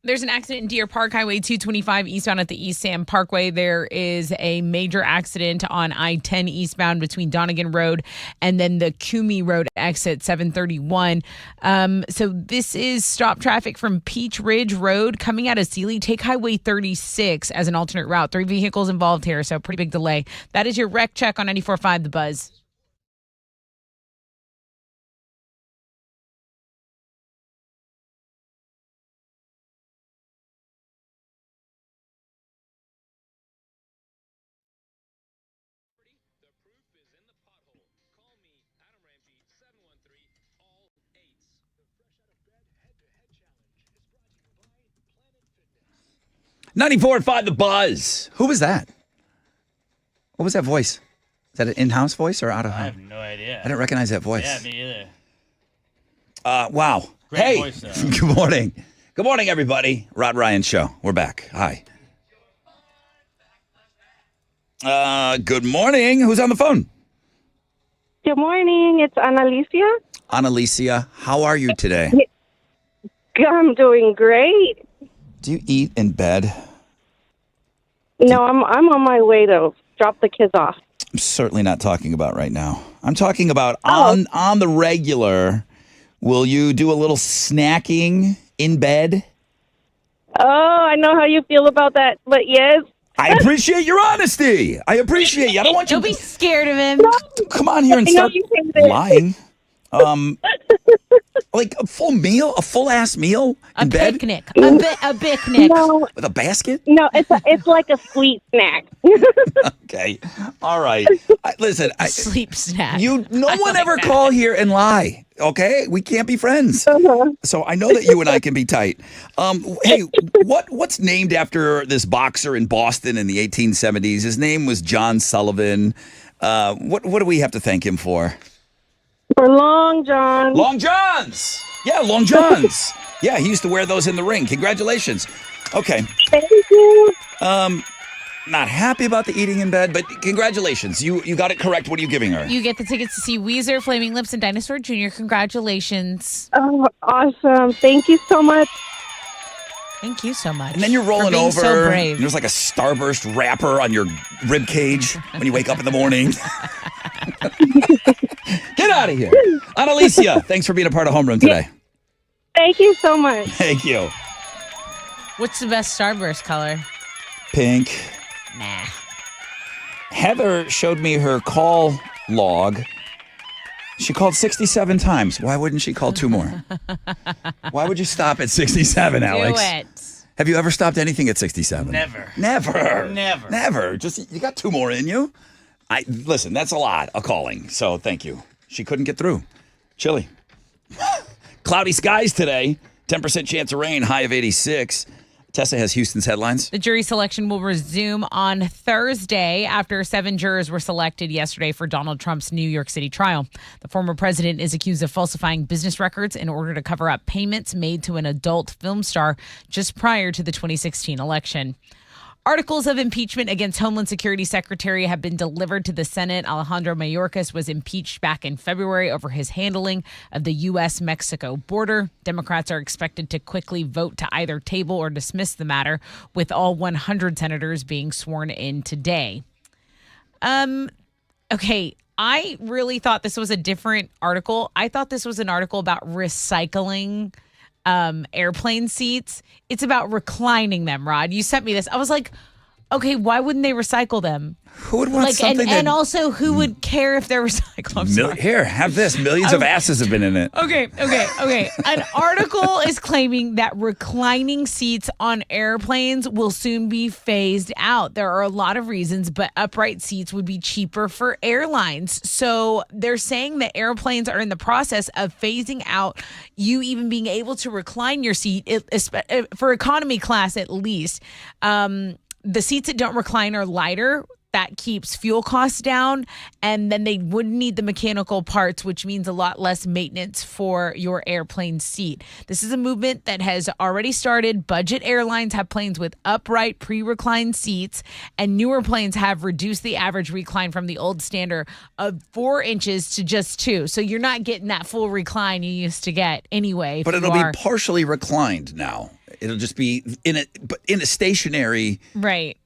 There's an accident in Deer Park, Highway 225 eastbound at the East Sam Parkway. There is a major accident on I-10 eastbound between Donegan Road and then the Cumie Road exit 731. So this is stop traffic from Peach Ridge Road coming out of Sealy. Take Highway 36 as an alternate route. 3 vehicles involved here, so pretty big delay. That is your wreck check on 94.5 The Buzz. Call me, Adam Ramsey, 94.5 The Buzz. Who was that? What was that voice? Is that an in-house voice or out of I house? have no idea. I didn't recognize that voice. Yeah, me either. Wow. Great Hey, voice, though. good morning. Good morning, everybody. Rod Ryan Show. We're back. Hi. Good morning. Who's on the phone? Good morning. It's Annalicia. Annalicia, how are you today? I'm doing great. Do you eat in bed? No, I'm on my way to drop the kids off. I'm certainly not talking about right now. I'm talking about on the regular. Will you do a little snacking in bed? Oh, I know how you feel about that, but yes. I appreciate your honesty. I appreciate you. I don't want you Don't be scared of him. to come on here and I know start you hate it. lying. Like a full meal, a full ass meal A in bed picnic. A picnic. No, with a basket. no, it's like a sweet snack. Okay, all right. Listen, Sleep snack. no I one like ever that. call here and lie. Okay, we can't be friends. Uh-huh. So I know that you and I can be tight. Hey, what's named after this boxer in Boston in the 1870s? His name was John Sullivan. What do we have to thank him for? For Long John. Long Johns. Yeah, Long Johns. Yeah, he used to wear those in the ring. Congratulations. Okay. Thank you. Not happy about the eating in bed, but congratulations. You got it correct. What are you giving her? You get the tickets to see Weezer, Flaming Lips, and Dinosaur Jr. Congratulations. Oh, awesome. Thank you so much. Thank you so much. And then you're for rolling being over. So and brave. there's like a Starburst wrapper on your rib cage when you wake up in the morning. Get out of here. Annalicia, thanks for being a part of Homeroom today. Thank you so much. Thank you. What's the best Starburst color? Pink. Nah. Heather showed me her call log. She called 67 times. Why wouldn't she call 2 more? Why would you stop at 67, Alex? Do it. Have you ever stopped anything at 67? Never. Never. Never. Never. Just you got 2 more in you. Listen, that's a lot of calling. So thank you. She couldn't get through. Chilly. Cloudy skies today. 10% chance of rain, high of 86. Tessa has Houston's headlines. The jury selection will resume on Thursday after 7 jurors were selected yesterday for Donald Trump's New York City trial. The former president is accused of falsifying business records in order to cover up payments made to an adult film star just prior to the 2016 election. Articles of impeachment against Homeland Security Secretary have been delivered to the Senate. Alejandro Mayorkas was impeached back in February over his handling of the U.S.-Mexico border. Democrats are expected to quickly vote to either table or dismiss the matter, with all 100 senators being sworn in today. Okay, I really thought this was a different article. I thought this was an article about recycling airplane seats. It's about reclining them, Rod. You sent me this. I was like, okay, why wouldn't they recycle them? Who would want something and also, who would care if they're recycled? I'm sorry. Here, have this. Millions of asses have been in it. Okay. An article is claiming that reclining seats on airplanes will soon be phased out. There are a lot of reasons, but upright seats would be cheaper for airlines. So they're saying that airplanes are in the process of phasing out you even being able to recline your seat, for economy class at least. The seats that don't recline are lighter. That keeps fuel costs down, and then they wouldn't need the mechanical parts, which means a lot less maintenance for your airplane seat. This is a movement that has already started. Budget airlines have planes with upright pre-reclined seats, and newer planes have reduced the average recline from the old standard of 4 inches to just 2. So you're not getting that full recline you used to get anyway. But it'll be partially reclined now. It'll just be in a stationary Right.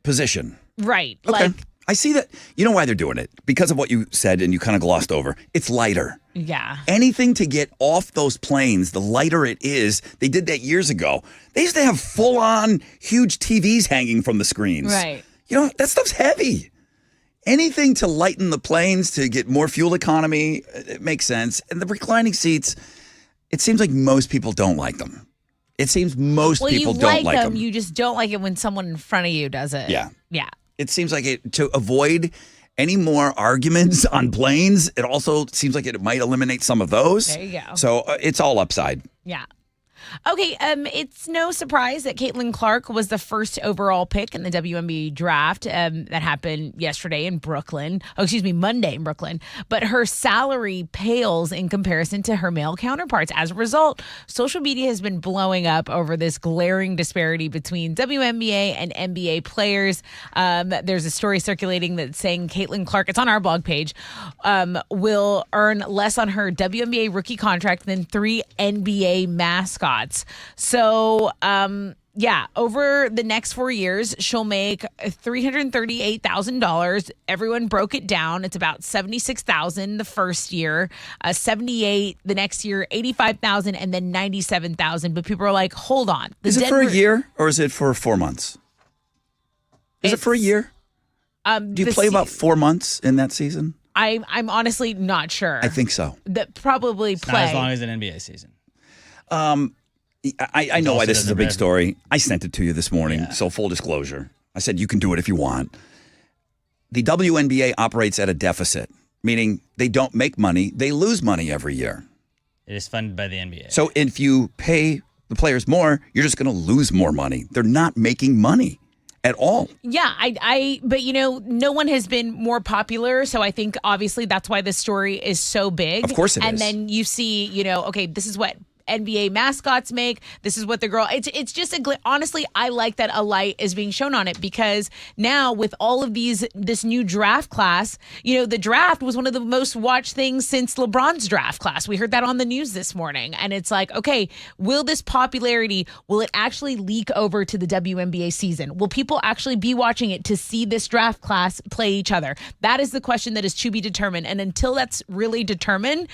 position. Right. Okay. Like, I see that. You know why they're doing it? Because of what you said and you kind of glossed over. It's lighter. yeah. Anything to get off those planes, the lighter it is. They did that years ago. They used to have full-on huge TVs hanging from the screens. Right. You know, that stuff's heavy. Anything to lighten the planes, to get more fuel economy, it makes sense. And the reclining seats, it seems like most people don't like them. It seems most Well, people you don't like them. them. You just don't like it when someone in front of you does it. Yeah. Yeah. It seems like to avoid any more arguments on planes, it also seems like it might eliminate some of those. There you go. So it's all upside. Yeah. Okay, it's no surprise that Caitlin Clark was the first overall pick in the WNBA draft that happened yesterday in Brooklyn. Monday in Brooklyn. But her salary pales in comparison to her male counterparts. As a result, social media has been blowing up over this glaring disparity between WNBA and NBA players. There's a story circulating that's saying Caitlin Clark, it's on our blog page, will earn less on her WNBA rookie contract than 3 NBA mascots. So, over the next 4 years, she'll make $338,000. Everyone broke it down. It's about $76,000 the first year, $78,000 the next year, $85,000, and then $97,000. But people are like, hold on. Is it for a year or is it for 4 months? Is it for a year? Do you play about 4 months in that season? I'm honestly not sure. I think so. That probably It's play. not as long as an NBA season. I know why also this is a doesn't big matter. story. I sent it to you this morning, Yeah. so full disclosure. I said you can do it if you want. The WNBA operates at a deficit, meaning they don't make money, they lose money every year. It is funded by the NBA. So if you pay the players more, you're just going to lose more money. They're not making money at all. Yeah, but no one has been more popular. So I think obviously that's why this story is so big. Of course it and is. then you see, okay, this is what NBA mascots make. This is what the girl. It's just honestly, I like that a light is being shown on it because now with all of this new draft class, the draft was one of the most watched things since LeBron's draft class. We heard that on the news this morning, and it's like, okay, will this popularity will it actually leak over to the WNBA season? Will people actually be watching it to see this draft class play each other? That is the question that is to be determined, and until that's really determined,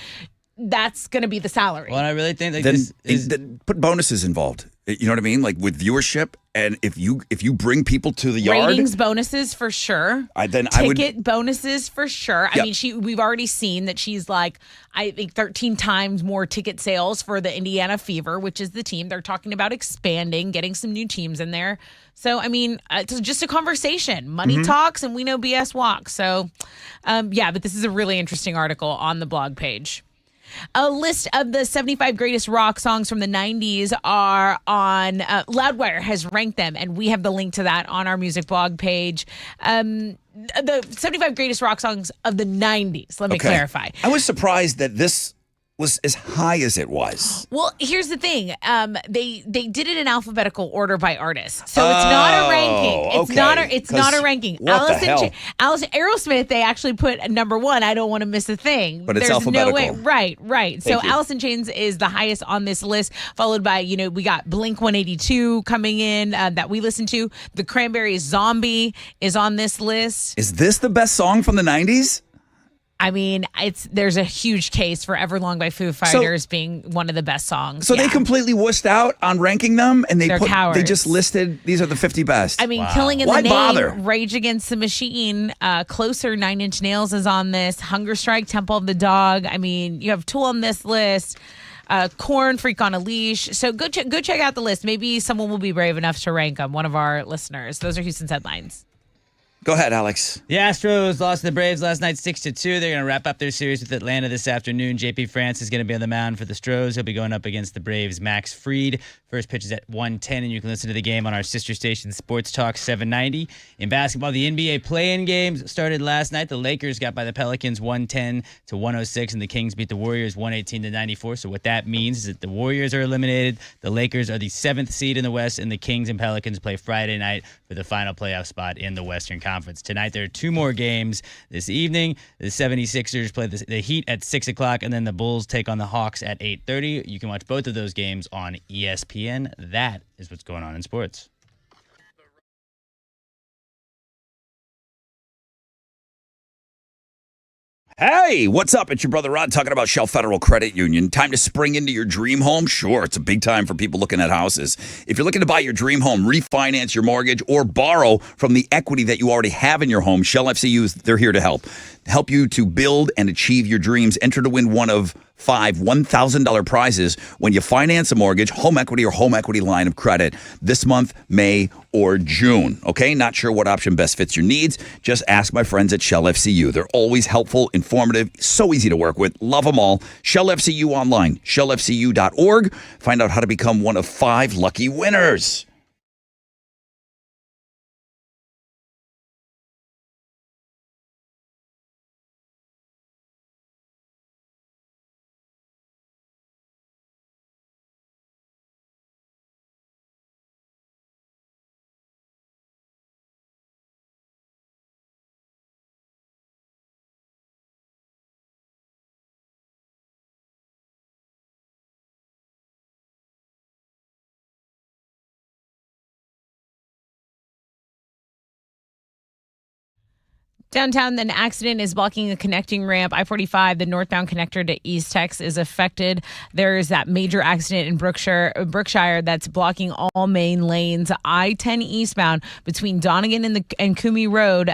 that's going to be the salary. Well, and I really think like Then this is put bonuses involved. You know what I mean? Like with viewership, and if you bring people to the yard, Ratings bonuses for sure. I would Ticket bonuses for sure. Yep. I mean, we've already seen that she's like, I think 13 times more ticket sales for the Indiana Fever, which is the team. They're talking about expanding, getting some new teams in there. So, I mean, it's just a conversation. Money talks and we know BS walks. So, but this is a really interesting article on the blog page. A list of the 75 greatest rock songs from the 90s are on Loudwire has ranked them, and we have the link to that on our music blog page. The 75 greatest rock songs of the 90s. Let me clarify. I was surprised that this was as high as it was. Well, here's the thing. They did it in alphabetical order by artist, so it's not a ranking. It's okay. not a ranking. What the hell? Allison Aerosmith, they actually put number 1. I don't want to miss a thing. But it's There's no way. alphabetical. Right. So Thank you. Alice in Chains is the highest on this list, followed by we got Blink 182 coming in that we listened to. The Cranberries' Zombie is on this list. Is this the best song from the 90s? I mean, there's a huge case for Everlong by Foo Fighters being one of the best songs. So they completely wussed out on ranking them, and They're cowards. they just listed these are the 50 best. I mean, Killing in Why the Name, bother? Rage Against the Machine, Closer, 9 Inch Nails is on this, Hunger Strike, Temple of the Dog. I mean, you have Tool on this list, Korn, Freak on a Leash. So go check out the list. Maybe someone will be brave enough to rank them, one of our listeners. Those are Houston's headlines. Go ahead, Alex. The Astros lost to the Braves last night 6-2. They're going to wrap up their series with Atlanta this afternoon. JP France is going to be on the mound for the Stros. He'll be going up against the Braves' Max Fried. First pitch is at 1:10, and you can listen to the game on our sister station, Sports Talk 790. In basketball, the NBA play-in games started last night. The Lakers got by the Pelicans 110-106, and the Kings beat the Warriors 118-94. So what that means is that the Warriors are eliminated. The Lakers are the 7th seed in the West, and the Kings and Pelicans play Friday night for the final playoff spot in the Western Conference. Conference. Tonight, there are two more games this evening. The 76ers play the Heat at 6 o'clock, and then the Bulls take on the Hawks at 8:30. You can watch both of those games on ESPN. That is what's going on in sports. Hey, what's up? It's your brother Rod talking about Shell Federal Credit Union. Time to spring into your dream home? Sure, it's a big time for people looking at houses. If you're looking to buy your dream home, refinance your mortgage, or borrow from the equity that you already have in your home, Shell FCUs, they're here to help you to build and achieve your dreams. Enter to win one of 5 $1,000 prizes when you finance a mortgage, home equity, or home equity line of credit this month, May, or June. Okay, not sure what option best fits your needs? Just ask my friends at Shell FCU. They're always helpful, informative, so easy to work with. Love them all. Shell FCU online, shellfcu.org. Find out how to become one of 5 lucky winners. Downtown, an accident is blocking a connecting ramp. I-45, the northbound connector to East Tex, is affected. There is that major accident in Brookshire that's blocking all main lanes. I-10 eastbound between Donegan and Kumi Road.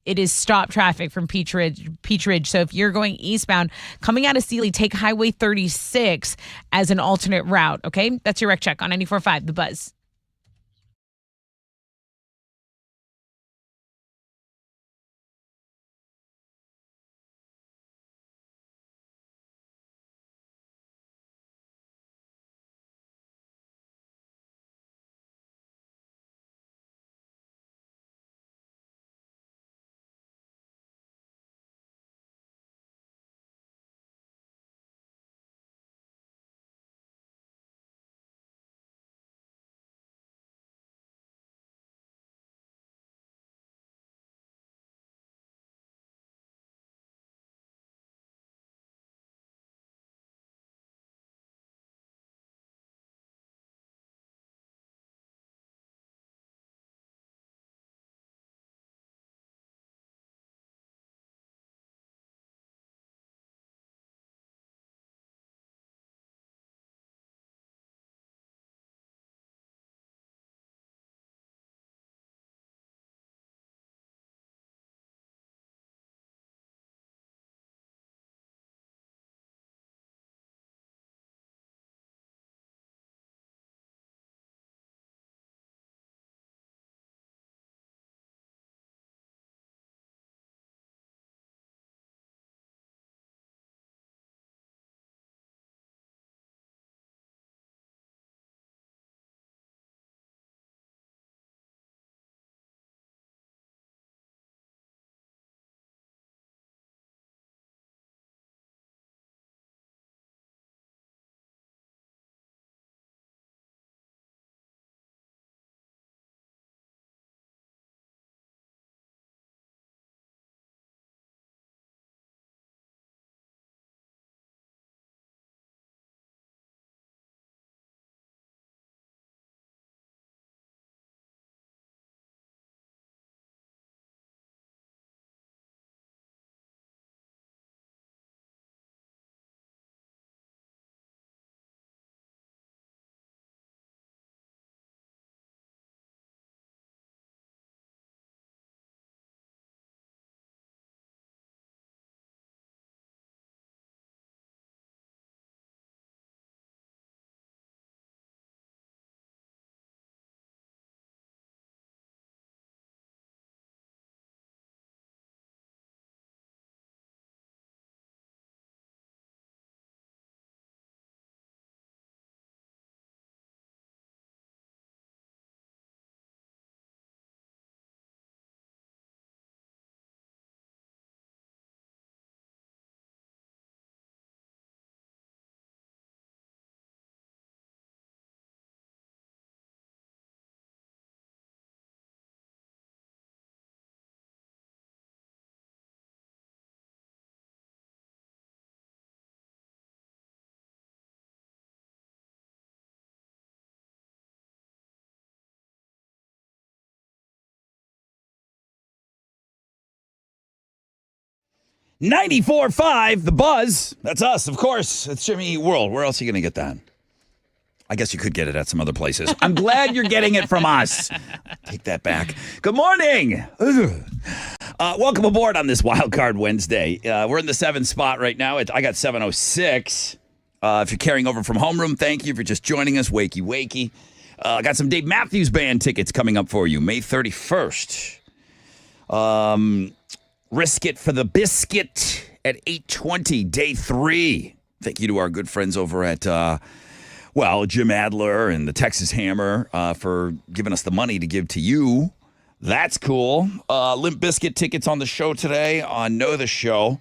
It is stop traffic from Peach Ridge. So if you're going eastbound, coming out of Sealy, take Highway 36 as an alternate route. Okay, that's your wreck check on 94.5 The Buzz. 94.5, The Buzz. That's us, of course. It's Jimmy Eat World. Where else are you going to get that? I guess you could get it at some other places. I'm glad you're getting it from us. Take that back. Good morning. Welcome aboard on this Wild Card Wednesday. We're in the 7th spot right now. I got 706. If you're carrying over from homeroom, thank you for just joining us. Wakey, wakey. I got some Dave Matthews Band tickets coming up for you, May 31st. Risk It for the Biscuit at 8:20, day 3. Thank you to our good friends over at, Jim Adler and the Texas Hammer for giving us the money to give to you. That's cool. Limp Bizkit tickets on the show today on Know the Show.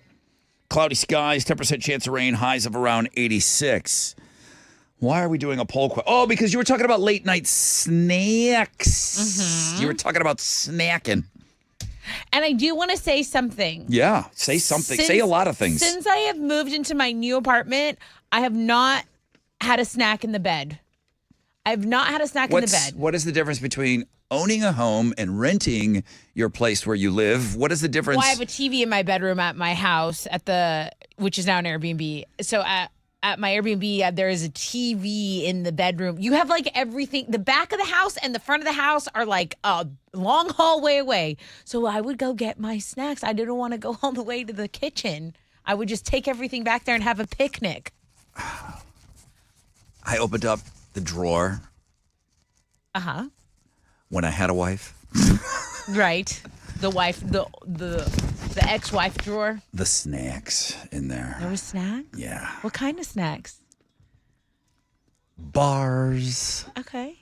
Cloudy skies, 10% chance of rain, highs of around 86. Why are we doing a poll question? Oh, because you were talking about late night snacks. Mm-hmm. You were talking about snacking. And I do want to say something. Yeah, say something. Say a lot of things. Since I have moved into my new apartment, I have not had a snack in the bed. I have not had a snack in the bed. What is the difference between owning a home and renting your place where you live? What is the difference? Well, I have a TV in my bedroom at my house which is now an Airbnb. So at my Airbnb, there is a TV in the bedroom. You have like everything. The back of the house and the front of the house are like a long hallway away. So I would go get my snacks. I didn't want to go all the way to the kitchen. I would just take everything back there and have a picnic. I opened up the drawer. Uh-huh. When I had a wife. Right. The wife, the ex-wife drawer. The snacks in there. There was snacks? Yeah. What kind of snacks? Bars. Okay.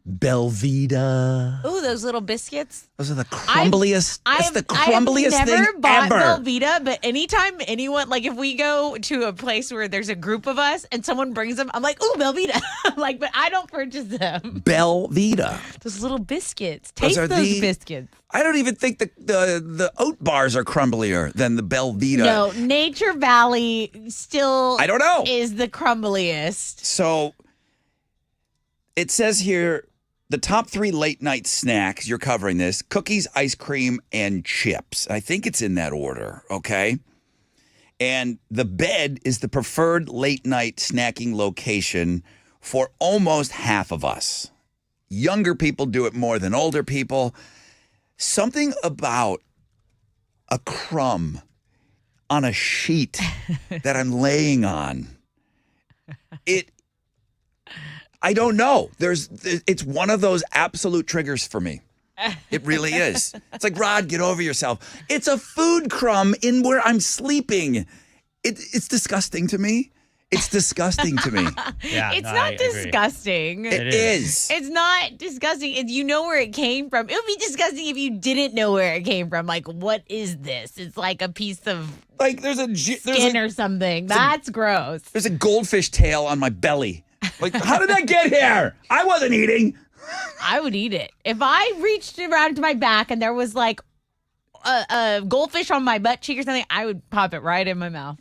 Belvita. Ooh, those little biscuits. Those are the crumbliest. That's the crumbliest I've thing never bought ever. Belvita, but anytime anyone, like if we go to a place where there's a group of us and someone brings them, I'm like, ooh, Belvita. Like, but I don't purchase them. Belvita. Those little biscuits. Taste those biscuits. I don't even think the oat bars are crumblier than the Belvita. No, Nature Valley still I don't know. Is the crumbliest. So it says here the top 3 late night snacks, you're covering this, cookies, ice cream, and chips. I think it's in that order, okay? And the bed is the preferred late night snacking location for almost half of us. Younger people do it more than older people. Something about a crumb on a sheet that I'm laying on. I don't know. It's one of those absolute triggers for me. It really is. It's like, Rod, get over yourself. It's a food crumb in where I'm sleeping. It's disgusting to me. It's disgusting to me. Yeah, It's no, not I agree. disgusting. It is. It's not disgusting. You know where it came from. It would be disgusting if you didn't know where it came from. Like, what is this? It's like a piece of Like there's skin or something. That's gross. a goldfish tail on my belly. Like, how did that get here? I wasn't eating. I would eat it. If I reached around to my back and there was like a goldfish on my butt cheek or something, I would pop it right in my mouth.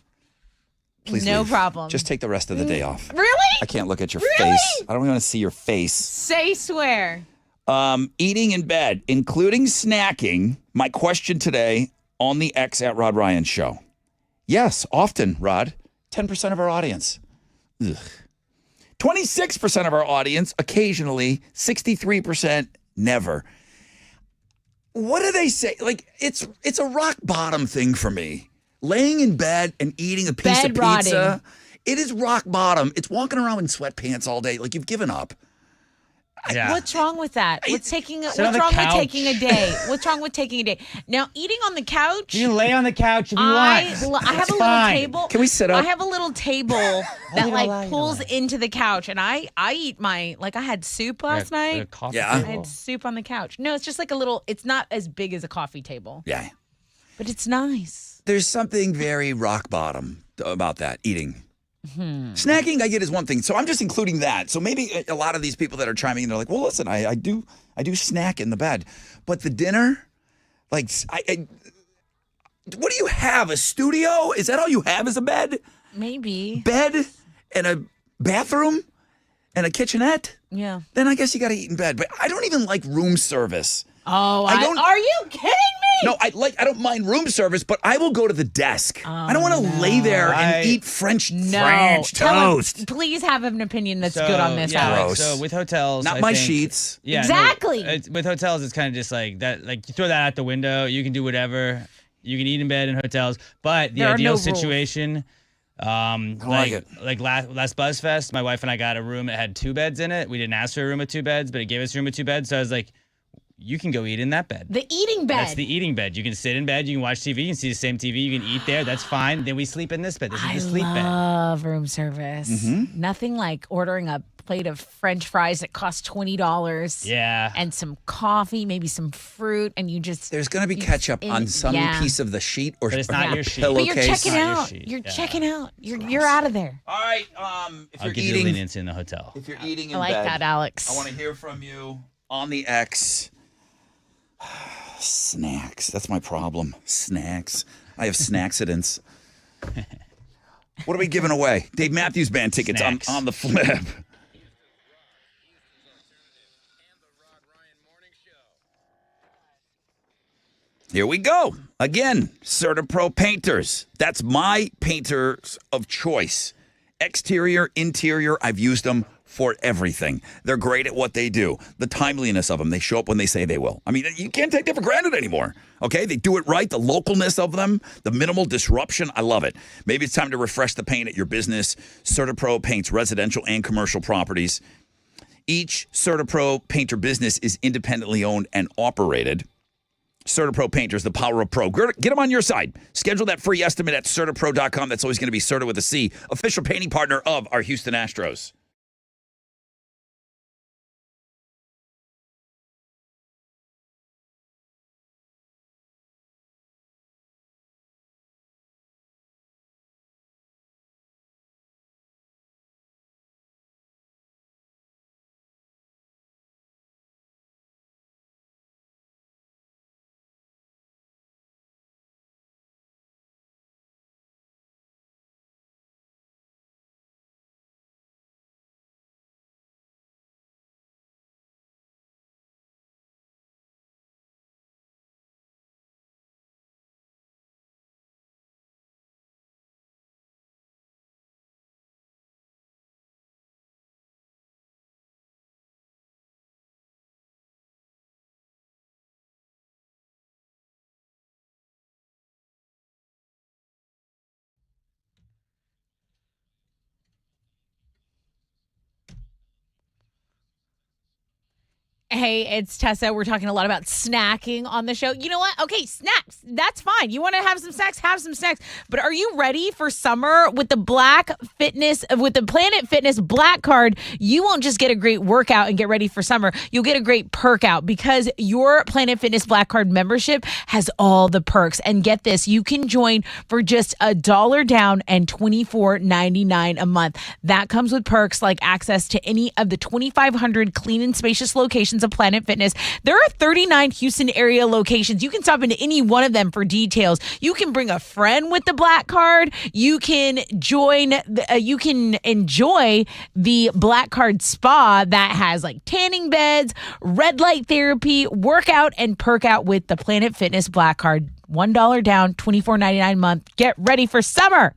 Please no leave. problem. Just take the rest of the day off. Really? I can't look at your Really? face. I don't want to see your face. Say swear. Eating in bed, including snacking. My question today on the X at Rod Ryan Show. Yes, often, Rod. 10% of our audience. Ugh. 26% of our audience, occasionally. 63%, never. What do they say? Like, it's a rock bottom thing for me. Laying in bed and eating a piece Bed of rotting. pizza. It is rock bottom. It's walking around in sweatpants all day. Like, you've given up. Yeah. What's wrong with that? What's Sit wrong on the with couch. taking a day? What's wrong with taking a day? Now, eating on the couch. You can lay on the couch if you I want. have It's a little fine. table. Can we sit up? I have a little table that even allow like you to pulls lay. into the couch, and I eat my I had soup last night. Yeah. I had soup on the couch. No, it's just like a little. It's not as big as a coffee table, Yeah. but it's nice. There's something very rock bottom about that, eating. Snacking, I get, is one thing. So I'm just including that. So maybe a lot of these people that are chiming in, they're like, well, listen, I do snack in the bed. But the dinner, like, what do you have? A studio? Is that all you have is a bed? Maybe. Bed and a bathroom and a kitchenette? Yeah. Then I guess you got to eat in bed. But I don't even like room service. Oh, I don't. are you kidding me? No, I don't mind room service, but I will go to the desk. I don't want to lay there and eat French Tell him, toast. please have an opinion that's good on this, yeah, Alex. Gross. So with hotels, Not I my think- sheets. Yeah, Exactly. With hotels, it's kind of just like that. Like you throw that out the window. You can do whatever. You can eat in bed in hotels, but the There are ideal no rules. situation. like it. Like last BuzzFest, my wife and I got a room that had 2 beds in it. We didn't ask for a room with 2 beds, but it gave us a room with 2 beds. So I was like, you can go eat in that bed. The eating bed. That's the eating bed. You can sit in bed. You can watch TV. You can see the same TV. You can eat there. That's fine. Then we sleep in this bed. This is the sleep bed. I love room service. Mm-hmm. Nothing like ordering a plate of French fries that cost $20. Yeah. And some coffee, maybe some fruit, and you just. There's going to be ketchup on some piece of the sheet or But it's not your sheet. But you're pillowcase. checking Not your out. sheet. You're Yeah. checking out. You're out of there. All right. If I'll you're give you eating, leniency in the hotel. if you're eating in I like bed, that, Alex. I want to hear from you on the X. Snacks. That's my problem. Snacks. I have snacksidents. What are we giving away? Dave Matthews Band tickets Snacks. on the flip. Here we go. Again, CertaPro painters. That's my painters of choice. Exterior, interior, I've used them for everything. They're great at what they do. The timeliness of them, they show up when they say they will. I mean, you can't take them for granted anymore. Okay, they do it right. The localness of them, the minimal disruption, I love it. Maybe it's time to refresh the paint at your business. CertaPro paints residential and commercial properties. Each CertaPro painter business is independently owned and operated. CertaPro Painters, the power of pro. Get them on your side. Schedule that free estimate at CertaPro.com. That's always going to be Certa with a C, official painting partner of our Houston Astros. Hey, it's Tessa. We're talking a lot about snacking on the show. You know what? Okay, snacks. That's fine. You want to have some snacks? Have some snacks. But are you ready for summer with the Planet Fitness Black Card? You won't just get a great workout and get ready for summer. You'll get a great perk out because your Planet Fitness Black Card membership has all the perks. And get this, you can join for just $1 down and $24.99 a month. That comes with perks like access to any of the 2,500 clean and spacious locations of Planet Fitness. There are 39 Houston area locations. You can stop into any one of them for details. You can bring a friend with the Black Card. You can you can enjoy the Black Card Spa that has like tanning beds, red light therapy, workout, and perk out with the Planet Fitness Black Card. $1 down, $24.99 a month. Get ready for summer.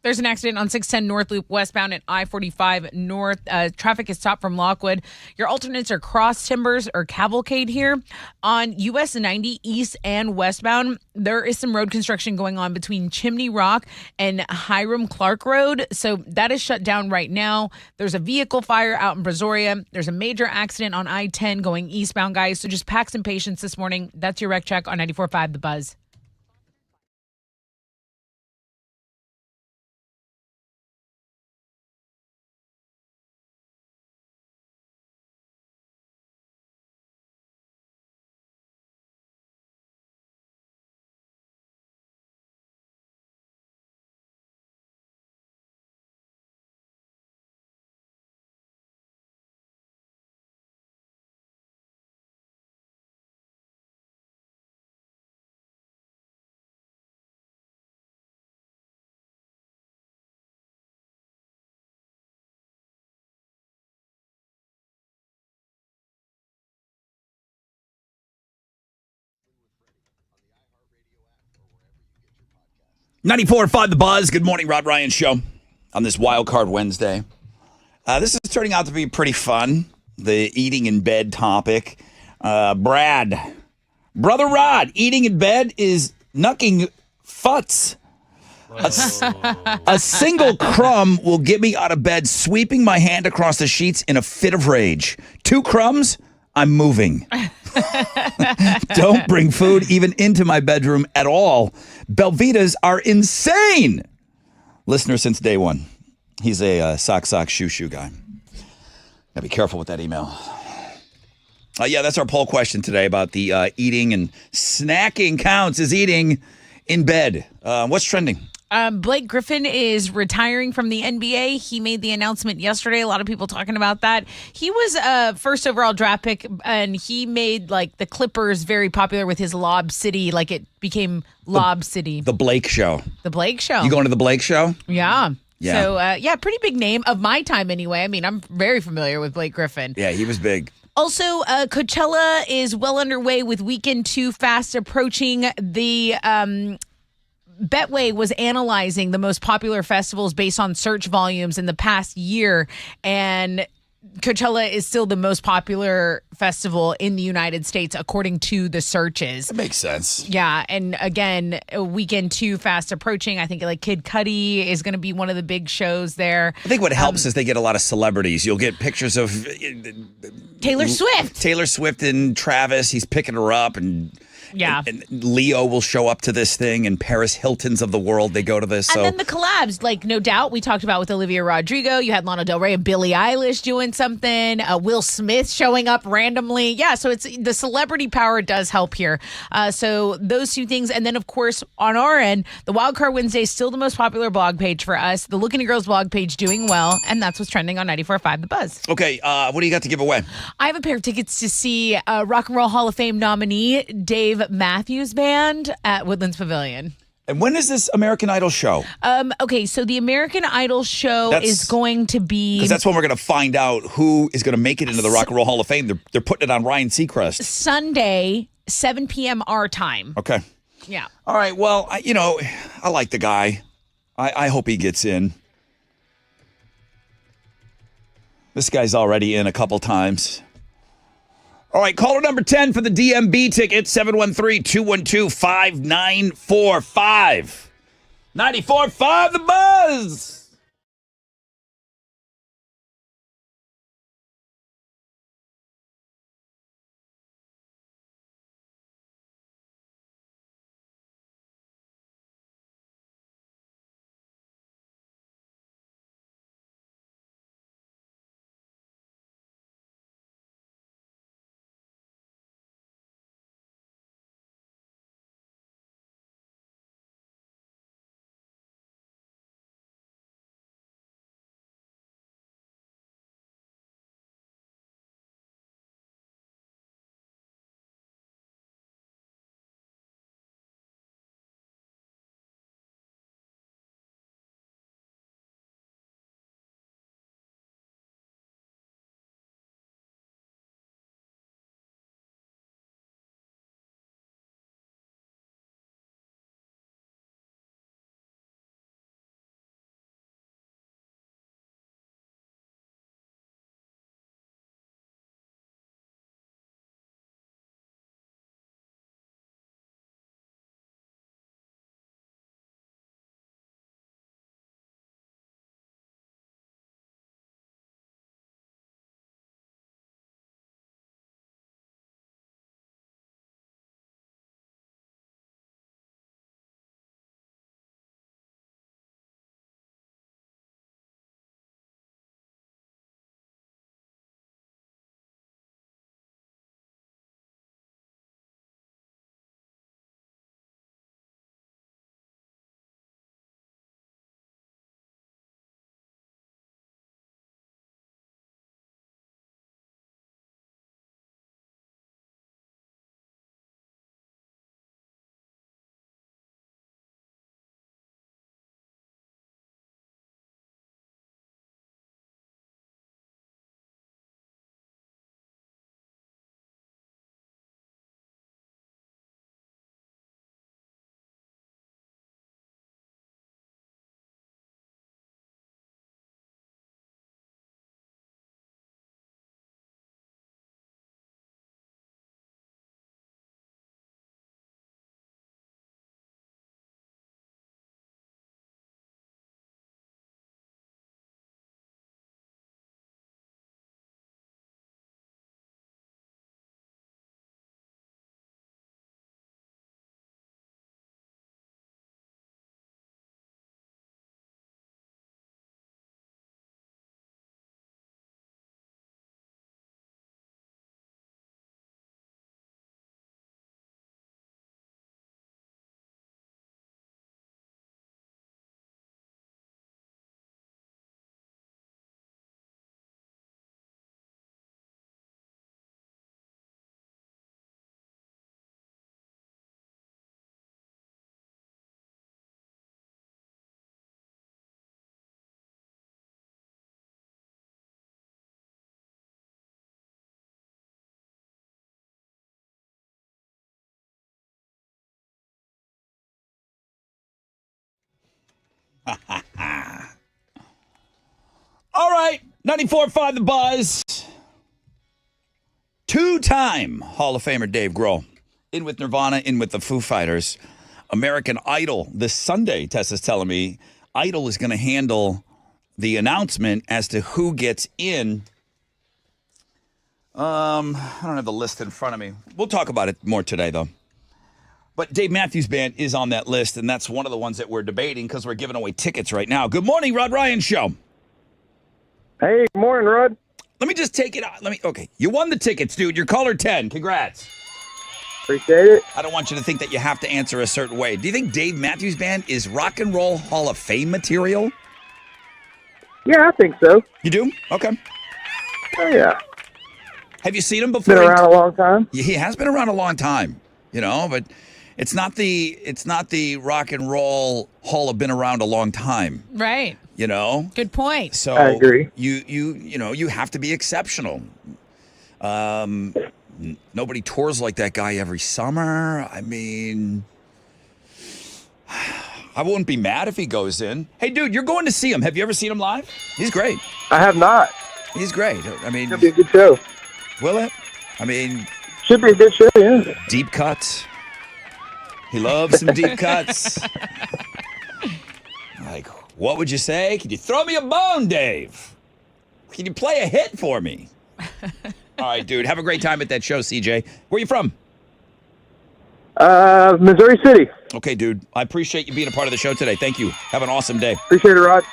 There's an accident on 610 North Loop westbound at I-45 North. Traffic is stopped from Lockwood. Your alternates are Cross Timbers or Cavalcade here. On US 90 east and westbound, there is some road construction going on between Chimney Rock and Hiram Clark Road. So that is shut down right now. There's a vehicle fire out in Brazoria. There's a major accident on I-10 going eastbound, guys. So just pack some patience this morning. That's your wreck check on 94.5 The Buzz. Ninety-four point 5 The Buzz. Good morning, Rod Ryan Show on this Wild Card Wednesday. This is turning out to be pretty fun, the eating in bed topic. Brother Rod, eating in bed is knucking futs. A single crumb will get me out of bed, sweeping my hand across the sheets in a fit of rage. 2 crumbs, I'm moving. Don't bring food even into my bedroom at all. Belvitas are insane. Listener since day one. He's a sock, shoe guy. Gotta be careful with that email. Yeah, that's our poll question today about the eating and snacking counts as eating in bed. What's trending? Blake Griffin is retiring from the NBA. He made the announcement yesterday. A lot of people talking about that. He was a first overall draft pick, and he made like the Clippers very popular with his Lob City. Like it became Lob City. The Blake Show. The Blake Show. You going to the Blake Show? Yeah. Yeah. So, pretty big name of my time anyway. I mean, I'm very familiar with Blake Griffin. Yeah, he was big. Also, Coachella is well underway with Weekend 2 fast approaching. The Betway was analyzing the most popular festivals based on search volumes in the past year, and Coachella is still the most popular festival in the United States according to the searches. That makes sense. Yeah, and again, Weekend 2 fast approaching. I think like Kid Cudi is going to be one of the big shows there. I think what helps is they get a lot of celebrities. You'll get pictures of Taylor Swift and Travis. He's picking her up, and Leo will show up to this thing, and Paris Hiltons of the world, they go to this. And then the collabs, like No Doubt, we talked about with Olivia Rodrigo. You had Lana Del Rey and Billie Eilish doing something. Will Smith showing up randomly. Yeah, so it's the celebrity power does help here. So those 2 things. And then, of course, on our end, the Wild Card Wednesday is still the most popular blog page for us. The Looking at Girls blog page doing well, and that's what's trending on 94.5 The Buzz. Okay, what do you got to give away? I have a pair of tickets to see Rock and Roll Hall of Fame nominee Dave Matthews Band at Woodlands Pavilion. And when is this American Idol show? Okay, so the American Idol show is going to be... Because that's when we're going to find out who is going to make it into the Rock and Roll Hall of Fame. They're putting it on Ryan Seacrest. Sunday, 7 p.m. our time. Okay. Yeah. All right, well, I like the guy. I hope he gets in. This guy's already in a couple times. All right, caller number 10 for the DMB ticket, 713-212-5945. 94.5 The Buzz. All right, 94.5 The Buzz. Two-time Hall of Famer Dave Grohl. In with Nirvana, in with the Foo Fighters. American Idol this Sunday, Tessa's telling me. Idol is going to handle the announcement as to who gets in. I don't have the list in front of me. We'll talk about it more today, though. But Dave Matthews Band is on that list, and that's one of the ones that we're debating because we're giving away tickets right now. Good morning, Rod Ryan Show. Hey, good morning, Rod. Let me just take it out. Okay, you won the tickets, dude. You're caller 10. Congrats. Appreciate it. I don't want you to think that you have to answer a certain way. Do you think Dave Matthews Band is Rock and Roll Hall of Fame material? Yeah, I think so. You do? Okay. Oh, yeah. Have you seen him before? Been around a long time. He has been around a long time, but it's not the Rock and Roll Hall of been around a long time, Right. Good point. So I agree. You have to be exceptional. Nobody tours like that guy every summer. I mean, I wouldn't be mad if he goes in. Hey, dude, you're going to see him. Have you ever seen him live? He's great. I have not. He's great. I mean, It'll be a good show. will it? I mean, Should be a good show, yeah. deep cuts. He loves some deep cuts. Like, what would you say? Can you throw me a bone, Dave? Can you play a hit for me? All right, dude. Have a great time at that show, CJ. Where are you from? Missouri City. Okay, dude. I appreciate you being a part of the show today. Thank you. Have an awesome day. Appreciate it, Rod.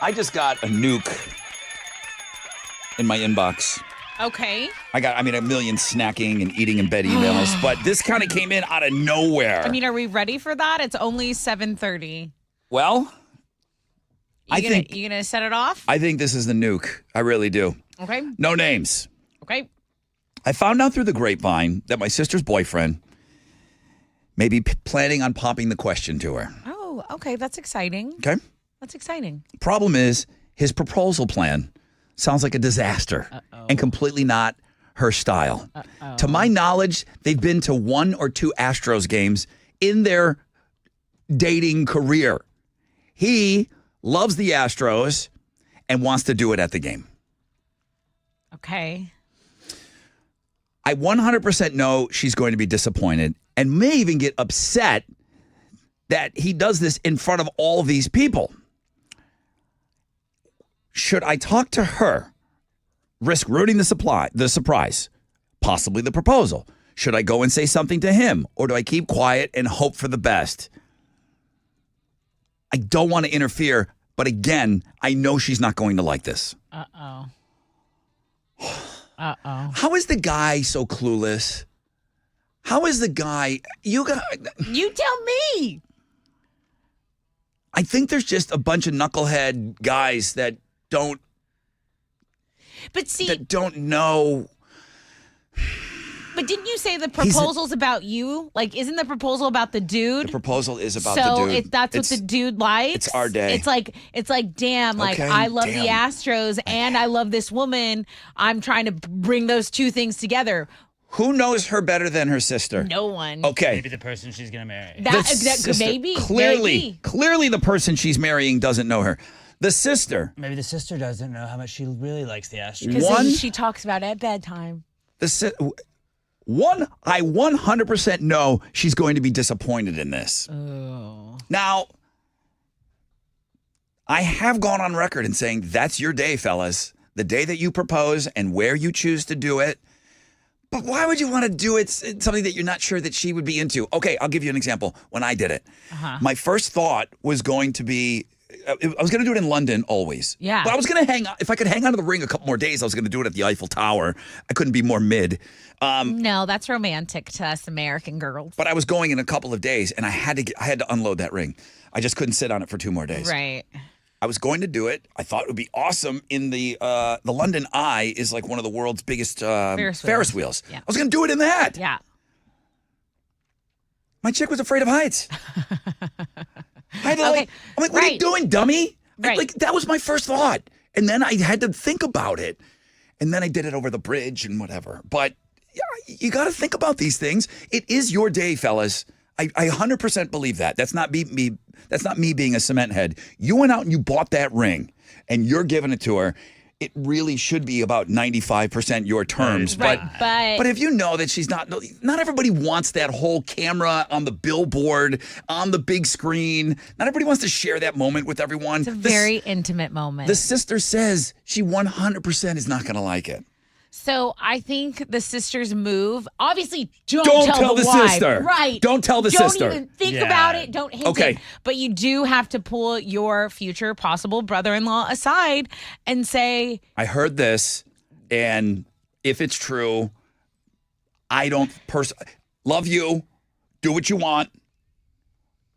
I just got a nuke in my inbox. Okay. I got a million snacking and eating in bed emails, but this kind of came in out of nowhere. I mean, are we ready for that? It's only 7:30. Well, You gonna set it off? I think this is the nuke. I really do. Okay. No names. Okay. I found out through the grapevine that my sister's boyfriend may be planning on popping the question to her. Oh, okay. That's exciting. Okay? That's exciting. Problem is, his proposal plan sounds like a disaster and completely not her style. To my knowledge, they've been to 1 or 2 Astros games in their dating career. He loves the Astros and wants to do it at the game. Okay. I 100% know she's going to be disappointed and may even get upset that he does this in front of all these people. Should I talk to her, risk ruining the surprise, possibly the proposal? Should I go and say something to him, or do I keep quiet and hope for the best? I don't want to interfere, but again, I know she's not going to like this. Uh-oh. How is the guy so clueless? How is the guy? You tell me. I think there's just a bunch of knucklehead guys that don't know. But didn't you say the proposal's about you? Like, isn't the proposal about the dude? The proposal is about the dude. So that's what the dude likes. It's our day. It's like, damn, like Okay, I love damn. the Astros and I love this woman. I'm trying to bring those two things together. Who knows her better than her sister? No one. Okay. Maybe the person she's gonna marry. That sister. maybe. Clearly the person she's marrying doesn't know her. The sister. Maybe the sister doesn't know how much she really likes the Astros. Because she talks about it at bedtime. I 100% know she's going to be disappointed in this. Oh. Now, I have gone on record in saying that's your day, fellas. The day that you propose and where you choose to do it. But why would you want to do it something that you're not sure that she would be into? Okay, I'll give you an example. When I did it, my first thought was going to be, I was going to do it in London always. Yeah. But I was going to if I could hang on to the ring a couple more days, I was going to do it at the Eiffel Tower. I couldn't be more mid. No, that's romantic to us American girls. But I was going in a couple of days, and I had to unload that ring. I just couldn't sit on it for 2 more days. Right. I was going to do it. I thought it would be awesome. In the London Eye is like one of the world's biggest Ferris wheels. Yeah. I was going to do it in that. Yeah. My chick was afraid of heights. I had to Okay, I'm like, what are you doing, dummy? Right. Like, that was my first thought. And then I had to think about it. And then I did it over the bridge and whatever. But yeah, you got to think about these things. It is your day, fellas. I 100% believe that. That's not me. That's not me being a cement head. You went out and you bought that ring, and you're giving it to her. It really should be about 95% your terms. Right, But if you know that she's not everybody wants that whole camera on the billboard, on the big screen. Not everybody wants to share that moment with everyone. It's a very intimate moment. The sister says she 100% is not going to like it. So I think the sister's move, obviously, don't tell the wife. sister. Right. Don't tell the sister. Don't even think Yeah. about it. Don't hint Okay. it. But you do have to pull your future possible brother-in-law aside and say, I heard this, and if it's true, I don't love you, do what you want,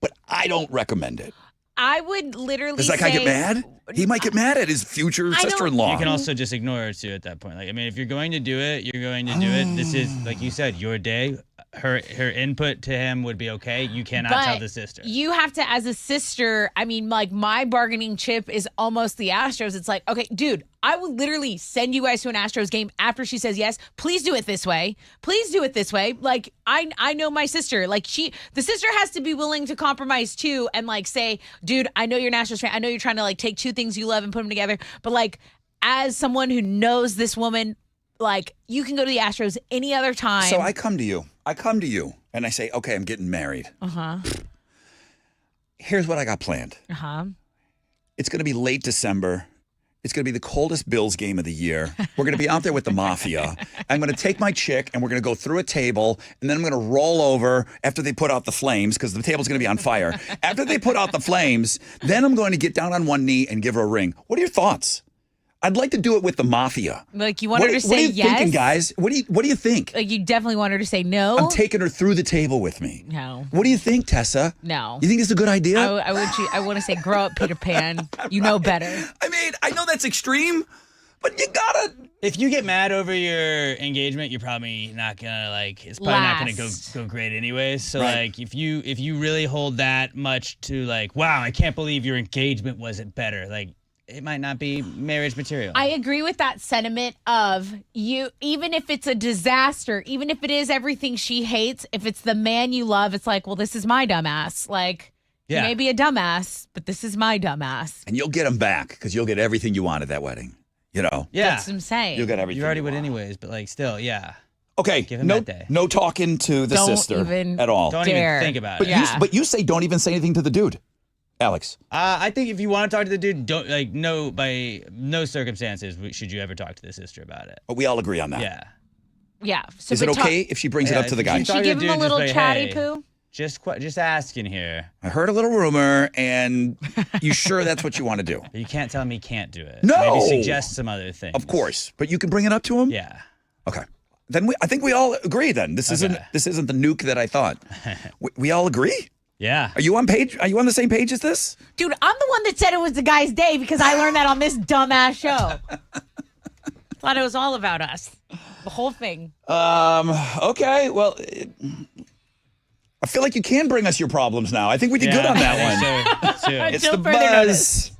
but I don't recommend it. I would literally Does that say, guy get mad? He might get mad at his future I don't- sister-in-law. You can also just ignore her too at that point. Like, I mean, if you're going to do it, you're going to do it. This is, like you said, your day. Her input to him would be okay. You cannot tell But the sister. you have to, as a sister, I mean, like my bargaining chip is almost the Astros. It's like, okay, dude, I will literally send you guys to an Astros game after she says yes. Please do it this way. Please do it this way. Like I know my sister. Like the sister has to be willing to compromise too and like say, dude, I know you're an Astros fan. I know you're trying to like take two things you love and put them together. But like as someone who knows this woman, like you can go to the Astros any other time. So I come to you. And I say, okay, I'm getting married. Here's what I got planned. It's going to be late December. It's going to be the coldest Bills game of the year. We're going to be out there with the mafia. I'm going to take my chick and we're going to go through a table and then I'm going to roll over after they put out the flames because the table's going to be on fire. After they put out the flames, then I'm going to get down on one knee and give her a ring. What are your thoughts? I'd like to do it with the mafia. Like you want her to What say are you yes? thinking, guys? What do you think? Like you definitely want her to say no. I'm taking her through the table with me. No. What do you think, Tessa? No. You think it's a good idea? I want to say grow up, Peter Pan. You know better. I mean, I know that's extreme, but you gotta. If you get mad over your engagement, you're probably not gonna it's probably not gonna go great anyways. So Right. like if you really hold that much to like, wow, I can't believe your engagement wasn't better. Like it might not be marriage material. I agree with that sentiment of you, even if it's a disaster, even if it is everything she hates, if it's the man you love, it's like, well, this is my dumbass. Like, Yeah. you may be a dumbass, but this is my dumbass. And you'll get him back because you'll get everything you want at that wedding. You know. yeah. That's what I'm saying. You'll get everything. You already would want. anyways, but like still, yeah. Okay. Give him no, that day. no talking to the Don't sister even at all. Don't Dare. even think about But it. Yeah. you say don't even say anything to the dude, Alex. I think if you want to talk to the dude, don't by no circumstances should you ever talk to the sister about it. But we all agree on that. Yeah. Yeah. So Is it but okay if she brings it Yeah, up to the if guy? you She talk to give the him a dude, little just chatty hey, poo. Just asking here. I heard a little rumor, and you sure that's what you want to do? You can't tell me can't do it. No! Maybe suggest some other things. Of course, but you can bring it up to him. Yeah. Okay. Then I think we all agree. Then this isn't the nuke that I thought. we all agree. Yeah. Are you on page? Are you on the same page as this? Dude, I'm the one that said it was the guy's day because I learned that on this dumbass show. Thought it was all about us. The whole thing. Okay. Well, I feel like you can bring us your problems now. I think we did good on that one. Let's do it. It's Until the further notice. buzz.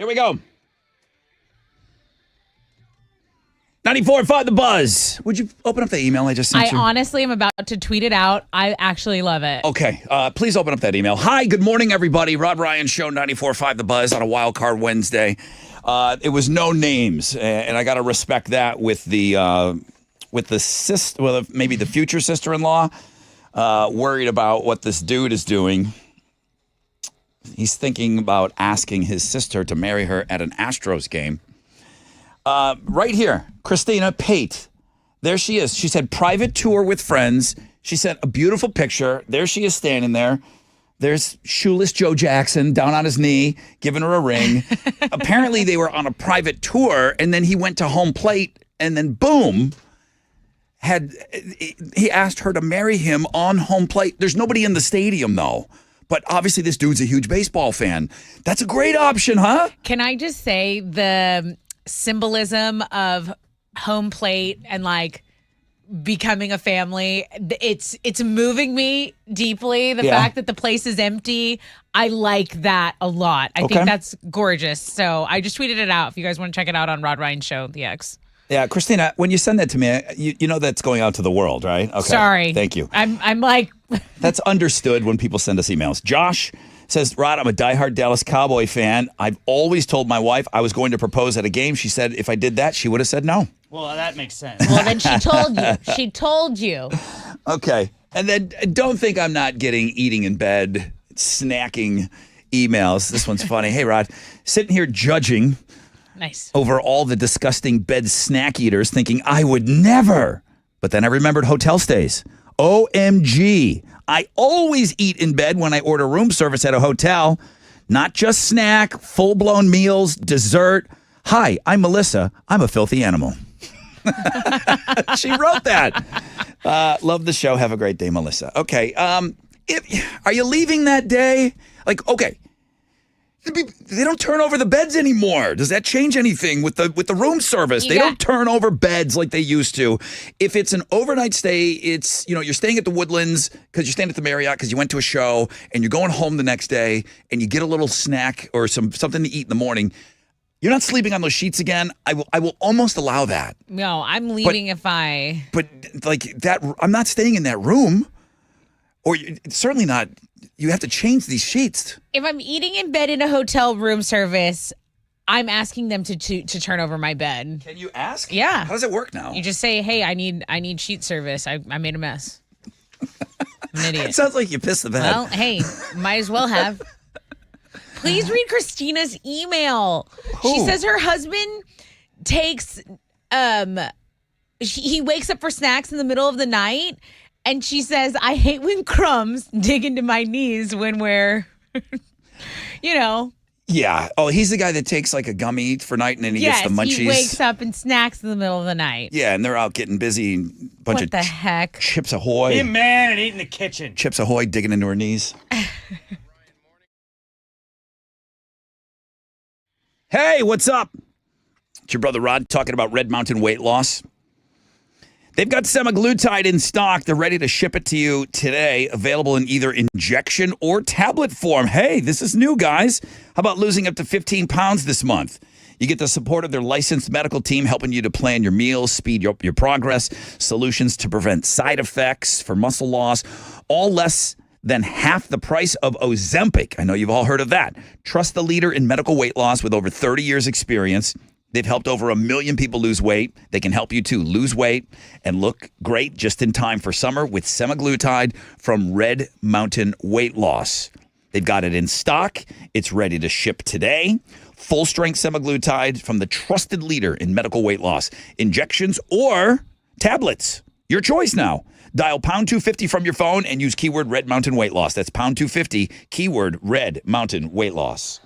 Here we go. 94.5 The Buzz. Would you open up the email I just sent I you? honestly am about to tweet it out. I actually love it. Okay, please open up that email. Hi, good morning, everybody. Rod Ryan Show, 94.5 The Buzz on a Wild Card Wednesday. It was no names, and I got to respect that with the sister, well, maybe the future sister-in-law, worried about what this dude is doing. He's thinking about asking his sister to marry her at an Astros game. Right here, Christina Pate. There she is. She said, private tour with friends. She sent a beautiful picture. There she is standing there. There's shoeless Joe Jackson down on his knee, giving her a ring. Apparently, they were on a private tour, and then he went to home plate, and then boom, he asked her to marry him on home plate. There's nobody in the stadium, though. But obviously, this dude's a huge baseball fan. That's a great option, huh? Can I just say the symbolism of home plate and like becoming a family, it's moving me deeply. The fact that the place is empty, I like that a lot. I think that's gorgeous. So I just tweeted it out. If you guys want to check it out on Rod Ryan Show, the X. Yeah, Christina, when you send that to me, you know that's going out to the world, right? Okay. Sorry. Thank you. I'm like That's understood when people send us emails. Josh says, Rod, I'm a diehard Dallas Cowboy fan. I've always told my wife I was going to propose at a game. She said if I did that, she would have said no. Well, that makes sense. well, then she told you. She told you. Okay. And then don't think I'm not getting eating in bed, snacking emails. This one's funny. Hey, Rod, sitting here judging over all the disgusting bed snack eaters, thinking I would never. But then I remembered hotel stays. OMG. I always eat in bed when I order room service at a hotel. Not just snack, full-blown meals, dessert. Hi, I'm Melissa. I'm a filthy animal. She wrote that. Love the show. Have a great day, Melissa. Okay. Are you leaving that day? Like, okay. They don't turn over the beds anymore. Does that change anything with the room service? They don't turn over beds like they used to. If it's an overnight stay, it's, you're staying at the Woodlands because you're staying at the Marriott because you went to a show and you're going home the next day and you get a little snack or something to eat in the morning. You're not sleeping on those sheets again. I will almost allow that. No, I'm leaving But like that, I'm not staying in that room. Or certainly not. You have to change these sheets. If I'm eating in bed in a hotel room service, I'm asking them to turn over my bed. Can you ask? Yeah. How does it work now? You just say, "Hey, I need sheet service. I made a mess." I'm an idiot. It sounds like you pissed the bed. Well, hey, might as well have. Please read Christina's email. She says her husband takes he wakes up for snacks in the middle of the night. And she says, I hate when crumbs dig into my knees when we're, Yeah. Oh, he's the guy that takes like a gummy for night and then he gets the munchies. He wakes up and snacks in the middle of the night. Yeah, and they're out getting busy. Bunch What of the heck? Chips Ahoy. Be a man and eat in the kitchen. Chips Ahoy digging into her knees. Hey, what's up? It's your brother Rod talking about Red Mountain weight loss. They've got semaglutide in stock. They're ready to ship it to you today, available in either injection or tablet form. Hey, this is new, guys. How about losing up to 15 pounds this month? You get the support of their licensed medical team helping you to plan your meals, speed up your progress, solutions to prevent side effects for muscle loss, all less than half the price of Ozempic. I know you've all heard of that. Trust the leader in medical weight loss with over 30 years experience. They've helped over 1 million people lose weight. They can help you too lose weight and look great just in time for summer with semaglutide from Red Mountain Weight Loss. They've got it in stock. It's ready to ship today. Full strength semaglutide from the trusted leader in medical weight loss. Injections or tablets. Your choice now. Dial pound 250 from your phone and use keyword Red Mountain Weight Loss. That's pound 250, keyword Red Mountain Weight Loss.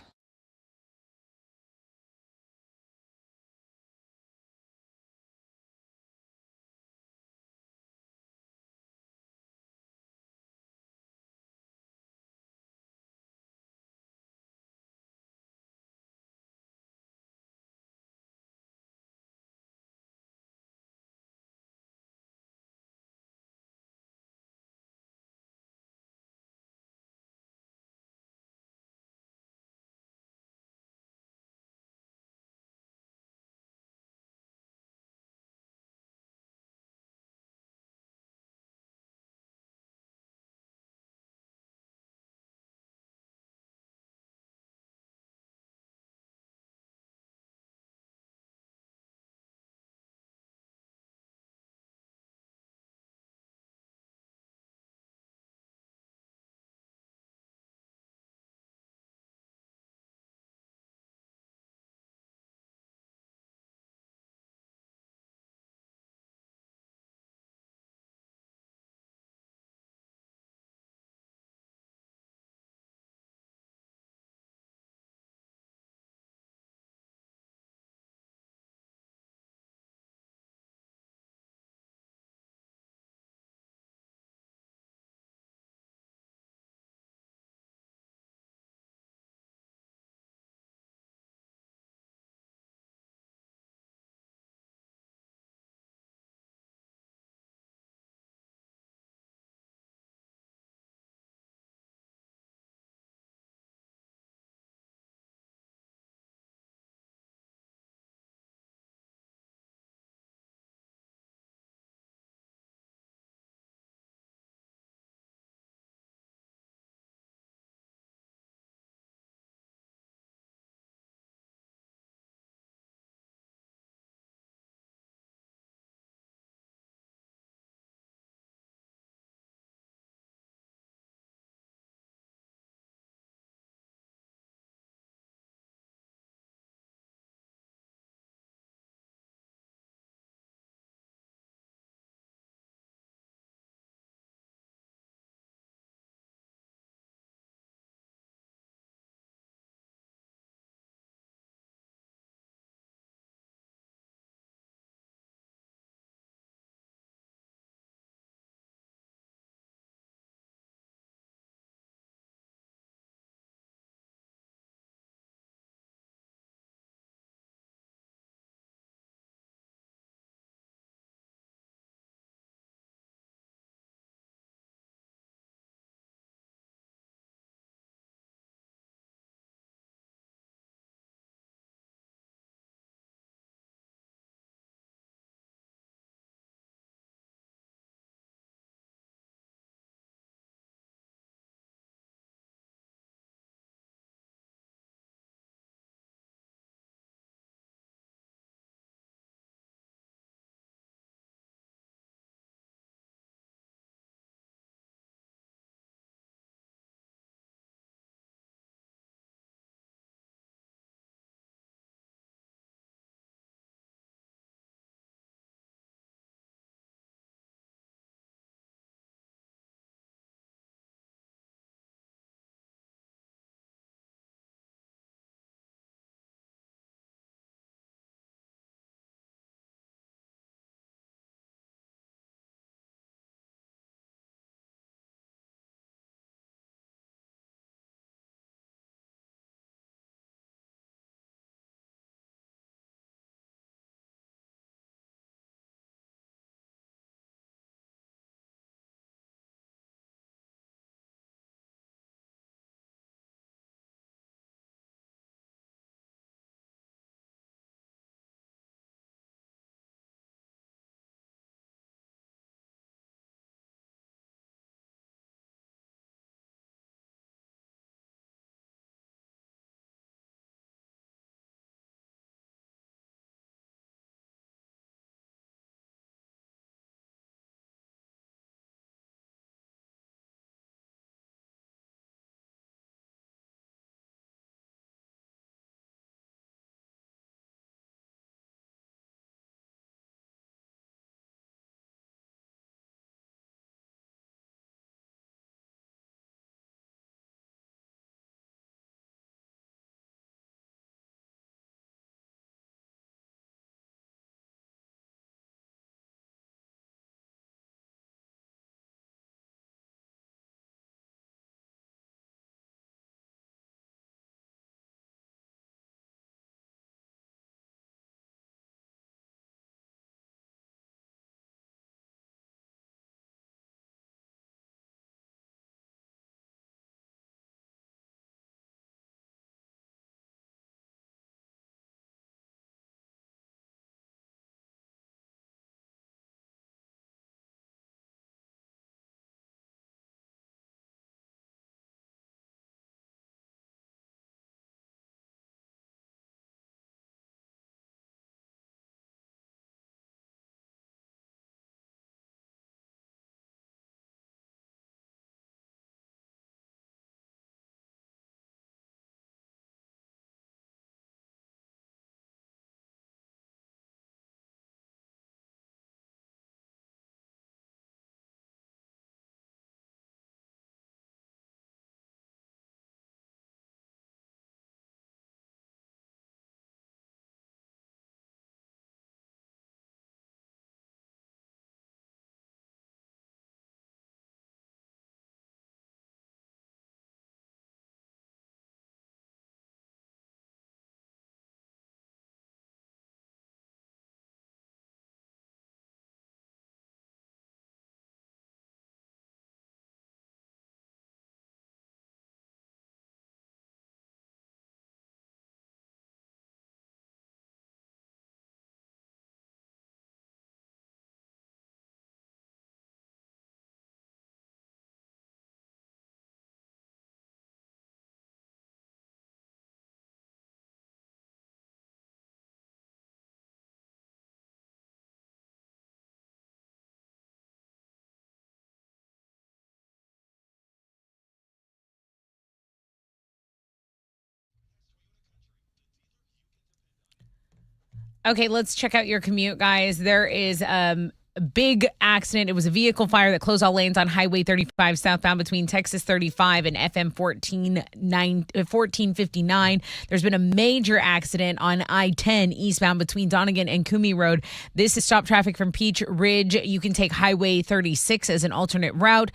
Okay, let's check out your commute, guys. There is a big accident. It was a vehicle fire that closed all lanes on Highway 35 southbound between Texas 35 and FM 1459. There's been a major accident on I-10 eastbound between Donegan and Kumi Road. This is stop traffic from Peach Ridge. You can take Highway 36 as an alternate route.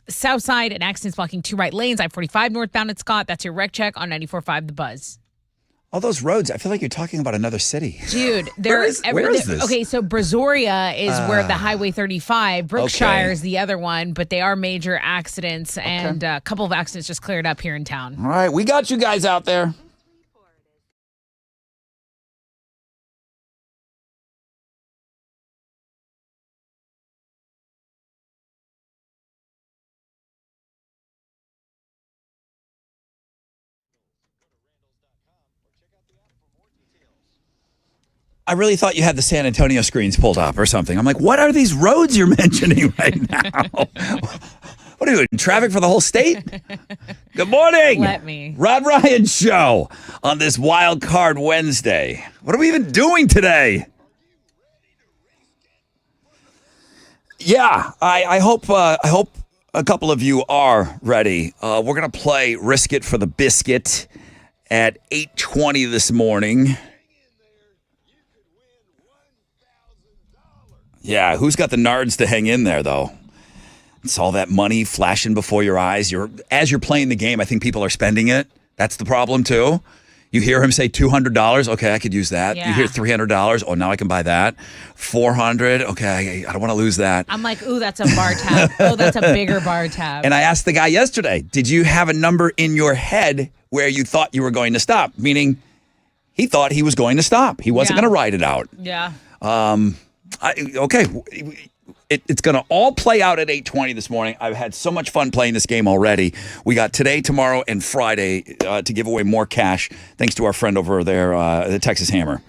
South side, an accident's blocking 2 right lanes. I-45 northbound at Scott. That's your wreck check on 94.5 The Buzz. All those roads, I feel like you're talking about another city. Dude, where is this? Okay, so Brazoria is where the Highway 35, Brookshire is the other one, but they are major accidents, and a couple of accidents just cleared up here in town. All right, we got you guys out there. I really thought you had the San Antonio screens pulled up or something. I'm like, what are these roads you're mentioning right now? What are you in traffic for the whole state? Good morning. Let me. Rod Ryan Show on this Wild Card Wednesday. What are we even doing today? Yeah, I hope a couple of you are ready. We're gonna play Risk It for the Biscuit at 8:20 this morning. Yeah, who's got the nards to hang in there, though? It's all that money flashing before your eyes. As you're playing the game, I think people are spending it. That's the problem, too. You hear him say $200. Okay, I could use that. Yeah. You hear $300. Oh, now I can buy that. $400. Okay, I don't want to lose that. I'm like, ooh, that's a bar tab. Oh, that's a bigger bar tab. And I asked the guy yesterday, did you have a number in your head where you thought you were going to stop? Meaning, he thought he was going to stop. He wasn't going to ride it out. Yeah. Okay, it's going to all play out at 8:20 this morning. I've had so much fun playing this game already. We got today, tomorrow, and Friday to give away more cash, thanks to our friend over there, the Texas Hammer.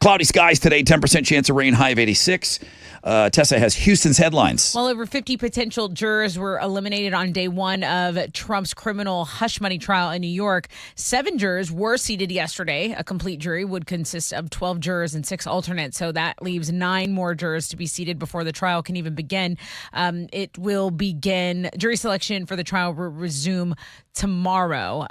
Cloudy skies today, 10% chance of rain, high of 86. Tessa has Houston's headlines. Well, over 50 potential jurors were eliminated on day one of Trump's criminal hush money trial in New York. 7 jurors were seated yesterday. A complete jury would consist of 12 jurors and 6 alternates. So that leaves 9 more jurors to be seated before the trial can even begin. It will begin. Jury selection for the trial will resume tomorrow.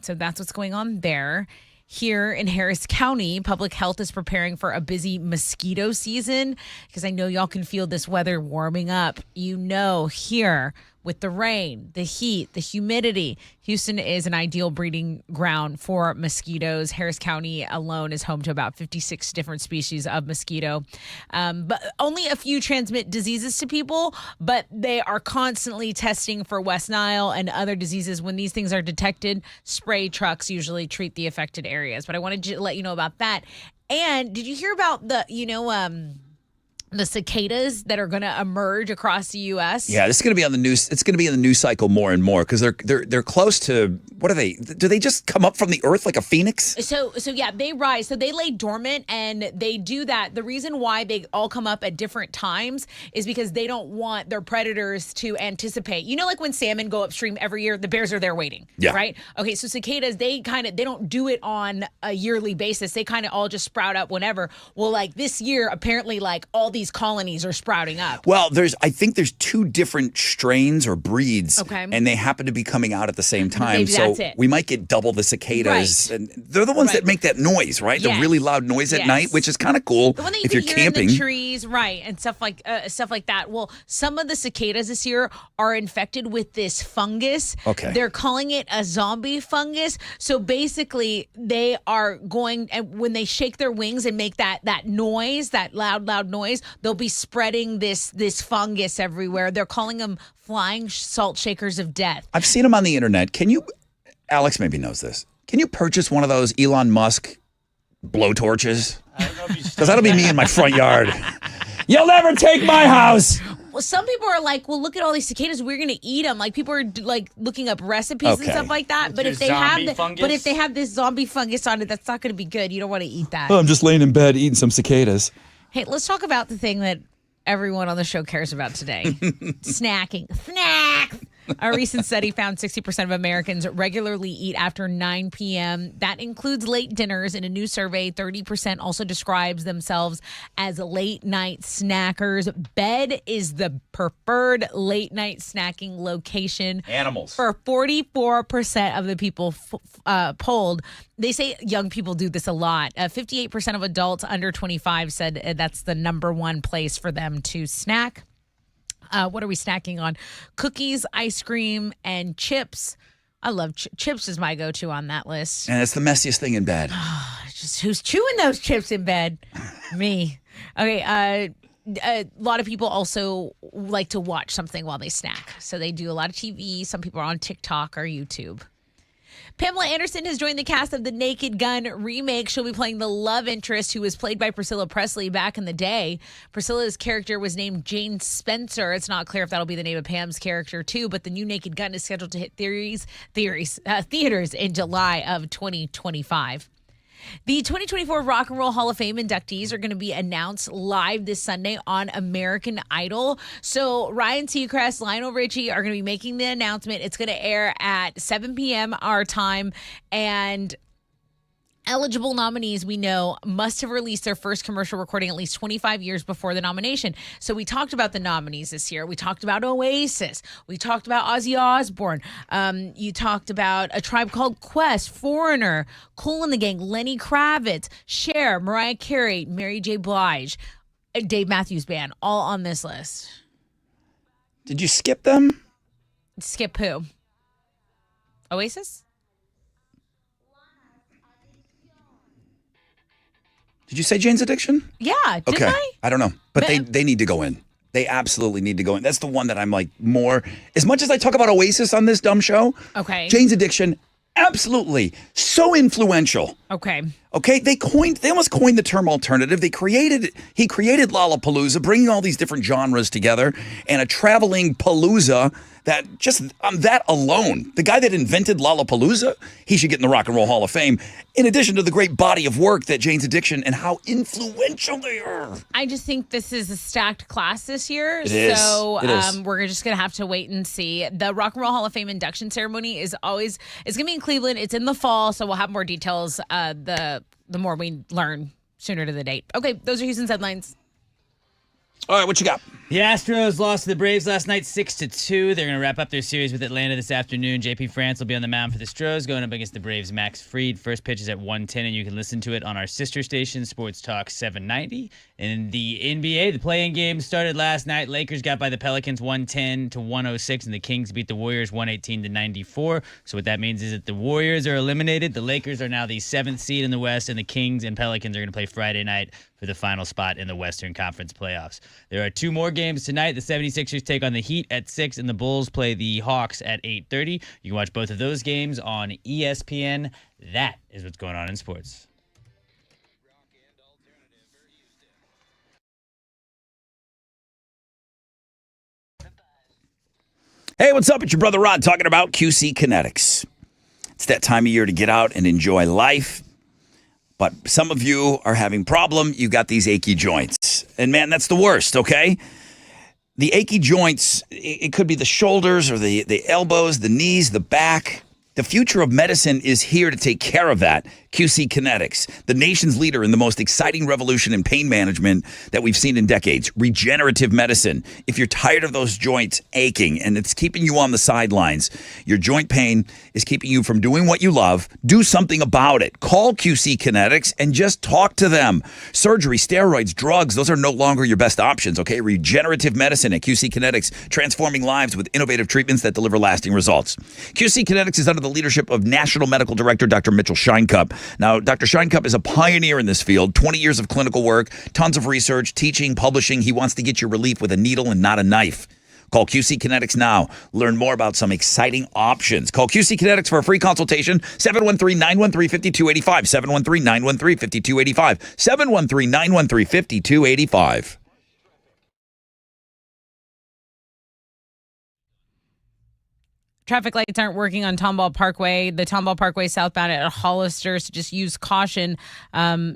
So that's what's going on there. Here in Harris County, public health is preparing for a busy mosquito season because I know y'all can feel this weather warming up. You know, here with the rain, the heat, the humidity, Houston is an ideal breeding ground for mosquitoes. Harris County alone is home to about 56 different species of mosquito. But only a few transmit diseases to people, but they are constantly testing for West Nile and other diseases. When these things are detected, spray trucks usually treat the affected areas. But I wanted to let you know about that. And did you hear about the cicadas that are going to emerge across the U.S.? Yeah, this is going to be on the news. It's going to be in the news cycle more and more because they're close to. What are they? Do they just come up from the earth like a phoenix? So yeah, they rise. So they lay dormant, and they do that. The reason why they all come up at different times is because they don't want their predators to anticipate. You know, like when salmon go upstream every year, the bears are there waiting. Yeah. Right. Okay. So cicadas, they don't do it on a yearly basis. They kind of all just sprout up whenever. Well, like this year, apparently, like all these colonies are sprouting up. Well, I think there's 2 different strains or breeds, okay, and they happen to be coming out at the same time. Maybe so that's it. We might get double the cicadas, right, and they're the ones that make that noise, right? Yes. The really loud noise at night, which is kind of cool the one that you if can you're hear camping. in the trees, right, and stuff like that. Well, some of the cicadas this year are infected with this fungus. Okay, they're calling it a zombie fungus. So basically, they are going, and when they shake their wings and make that noise, that loud noise, they'll be spreading this fungus everywhere. They're calling them flying salt shakers of death. I've seen them on the internet. Can you, Alex maybe knows this, can you purchase one of those Elon Musk blowtorches? Because that'll be me in my front yard. You'll never take my house. Well, some people are like, well, look at all these cicadas. We're going to eat them. Like people are like looking up recipes and stuff like that. But if they have this zombie fungus on it, that's not going to be good. You don't want to eat that. Oh, I'm just laying in bed eating some cicadas. Hey, let's talk about the thing that everyone on the show cares about today. Snacking. Snacks. A recent study found 60% of Americans regularly eat after 9 p.m. That includes late dinners. In a new survey, 30% also describes themselves as late night snackers. Bed is the preferred late night snacking location. Animals. For 44% of the people polled. They say young people do this a lot. 58% of adults under 25 said that's the number one place for them to snack. What are we snacking on? Cookies, ice cream, and chips. I love chips is my go-to on that list. And it's the messiest thing in bed. Just who's chewing those chips in bed? Me. Okay. A lot of people also like to watch something while they snack. So they do a lot of TV. Some people are on TikTok or YouTube. Pamela Anderson has joined the cast of the Naked Gun remake. She'll be playing the love interest who was played by Priscilla Presley back in the day. Priscilla's character was named Jane Spencer. It's not clear if that'll be the name of Pam's character too, but the new Naked Gun is scheduled to hit theaters in July of 2025. The 2024 Rock and Roll Hall of Fame inductees are going to be announced live this Sunday on American Idol. So Ryan Seacrest, Lionel Richie are going to be making the announcement. It's going to air at 7 p.m. our time, and eligible nominees, we know, must have released their first commercial recording at least 25 years before the nomination. So we talked about the nominees this year. We talked about Oasis. We talked about Ozzy Osbourne. You talked about A Tribe Called Quest, Foreigner, Kool and the Gang, Lenny Kravitz, Cher, Mariah Carey, Mary J. Blige, Dave Matthews Band, all on this list. Did you skip them? Skip who? Oasis? Did you say Jane's Addiction? Yeah, didn't Okay. I? I don't know. But they need to go in. They absolutely need to go in. That's the one that I'm like more, as much as I talk about Oasis on this dumb show, Okay. Jane's Addiction, absolutely. So influential. Okay. Okay, they almost coined the term alternative. He created Lollapalooza, bringing all these different genres together, and a traveling palooza that just on that alone, the guy that invented Lollapalooza, he should get in the Rock and Roll Hall of Fame, in addition to the great body of work that Jane's Addiction and how influential they are. I just think this is a stacked class this year. It is. So It is. we're just going to have to wait and see. The Rock and Roll Hall of Fame induction ceremony it's going to be in Cleveland. It's in the fall, so we'll have more details the more we learn sooner to the date. Okay, those are Houston's headlines. All right, what you got? The Astros lost to the Braves last night 6-2. They're going to wrap up their series with Atlanta this afternoon. JP France will be on the mound for the Stros, going up against the Braves' Max Fried. First pitch is at 1:10, and you can listen to it on our sister station, Sports Talk 790. In the NBA, the play-in game started last night. Lakers got by the Pelicans 110-106, and the Kings beat the Warriors 118-94. So what that means is that the Warriors are eliminated. The Lakers are now the 7th seed in the West, and the Kings and Pelicans are going to play Friday night for the final spot in the Western Conference playoffs. There are two more games tonight. The 76ers take on the Heat at 6, and the Bulls play the Hawks at 8:30. You can watch both of those games on ESPN. That is what's going on in sports. Hey, what's up? It's your brother Rod talking about QC Kinetics. It's that time of year to get out and enjoy life. But some of you are having problem. You got these achy joints. And man, that's the worst, okay? The achy joints, it could be the shoulders or the elbows, the knees, the back. The future of medicine is here to take care of that. QC Kinetics, the nation's leader in the most exciting revolution in pain management that we've seen in decades. Regenerative medicine. If you're tired of those joints aching and it's keeping you on the sidelines, your joint pain is keeping you from doing what you love, do something about it. Call QC Kinetics and just talk to them. Surgery, steroids, drugs, those are no longer your best options, okay? Regenerative medicine at QC Kinetics, transforming lives with innovative treatments that deliver lasting results. QC Kinetics is under the leadership of National Medical Director Dr. Mitchell Scheinkup. Now, Dr. Scheinkup is a pioneer in this field, 20 years of clinical work, tons of research, teaching, publishing. He wants to get you relief with a needle and not a knife. Call QC Kinetics now. Learn more about some exciting options. Call QC Kinetics for a free consultation, 713-913-5285, 713-913-5285, 713-913-5285. Traffic lights aren't working on Tomball Parkway. The Tomball Parkway southbound at Hollister, so just use caution.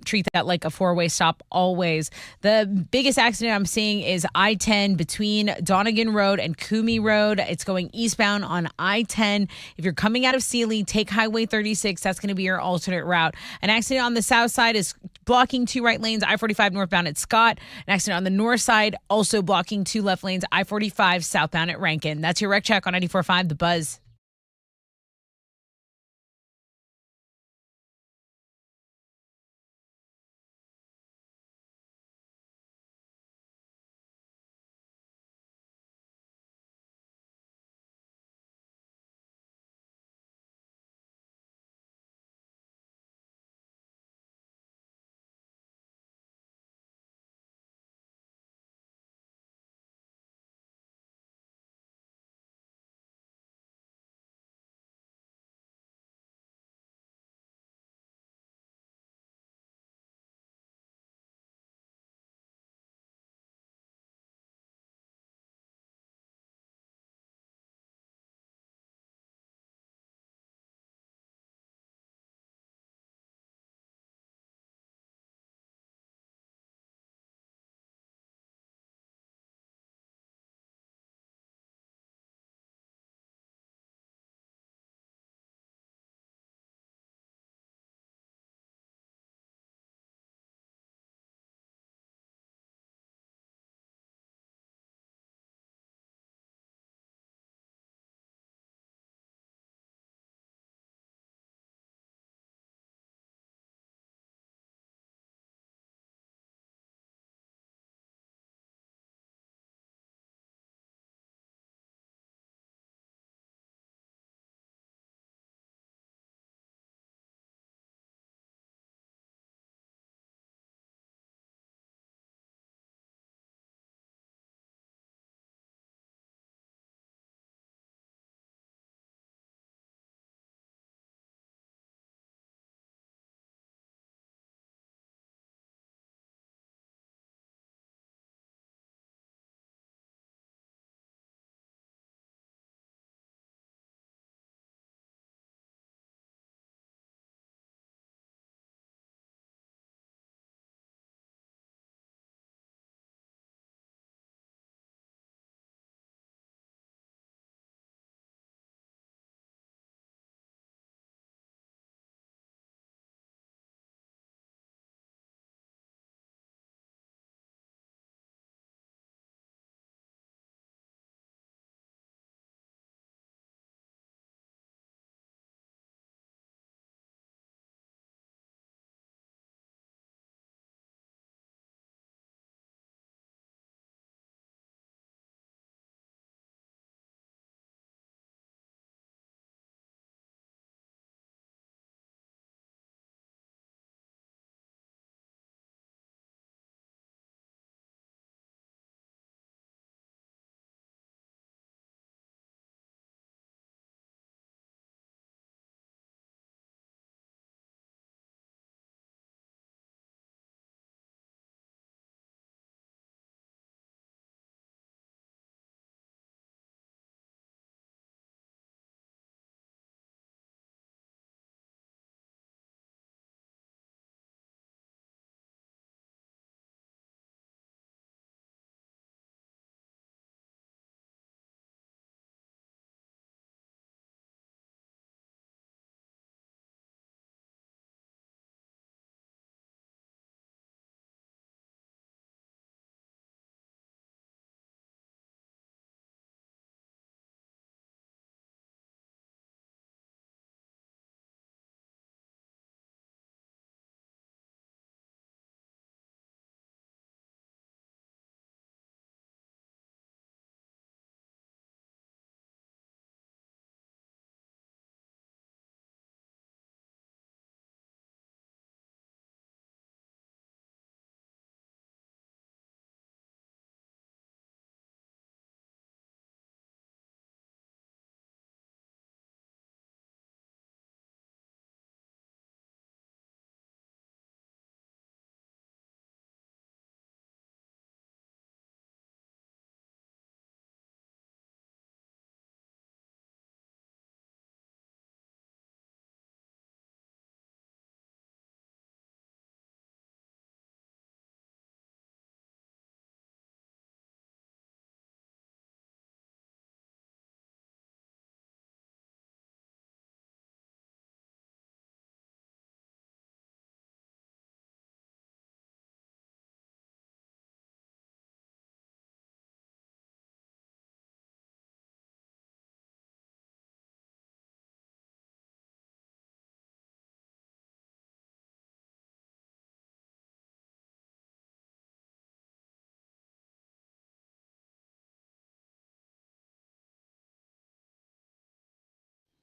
Treat that like a four-way stop always. The biggest accident I'm seeing is I-10 between Donegan Road and Coomey Road. It's going eastbound on I-10. If you're coming out of Sealy, take Highway 36. That's going to be your alternate route. An accident on the south side is blocking 2 right lanes, I-45 northbound at Scott. An accident on the north side, also blocking 2 left lanes, I-45 southbound at Rankin. That's your Wreck Check on 94.5 The Buzz.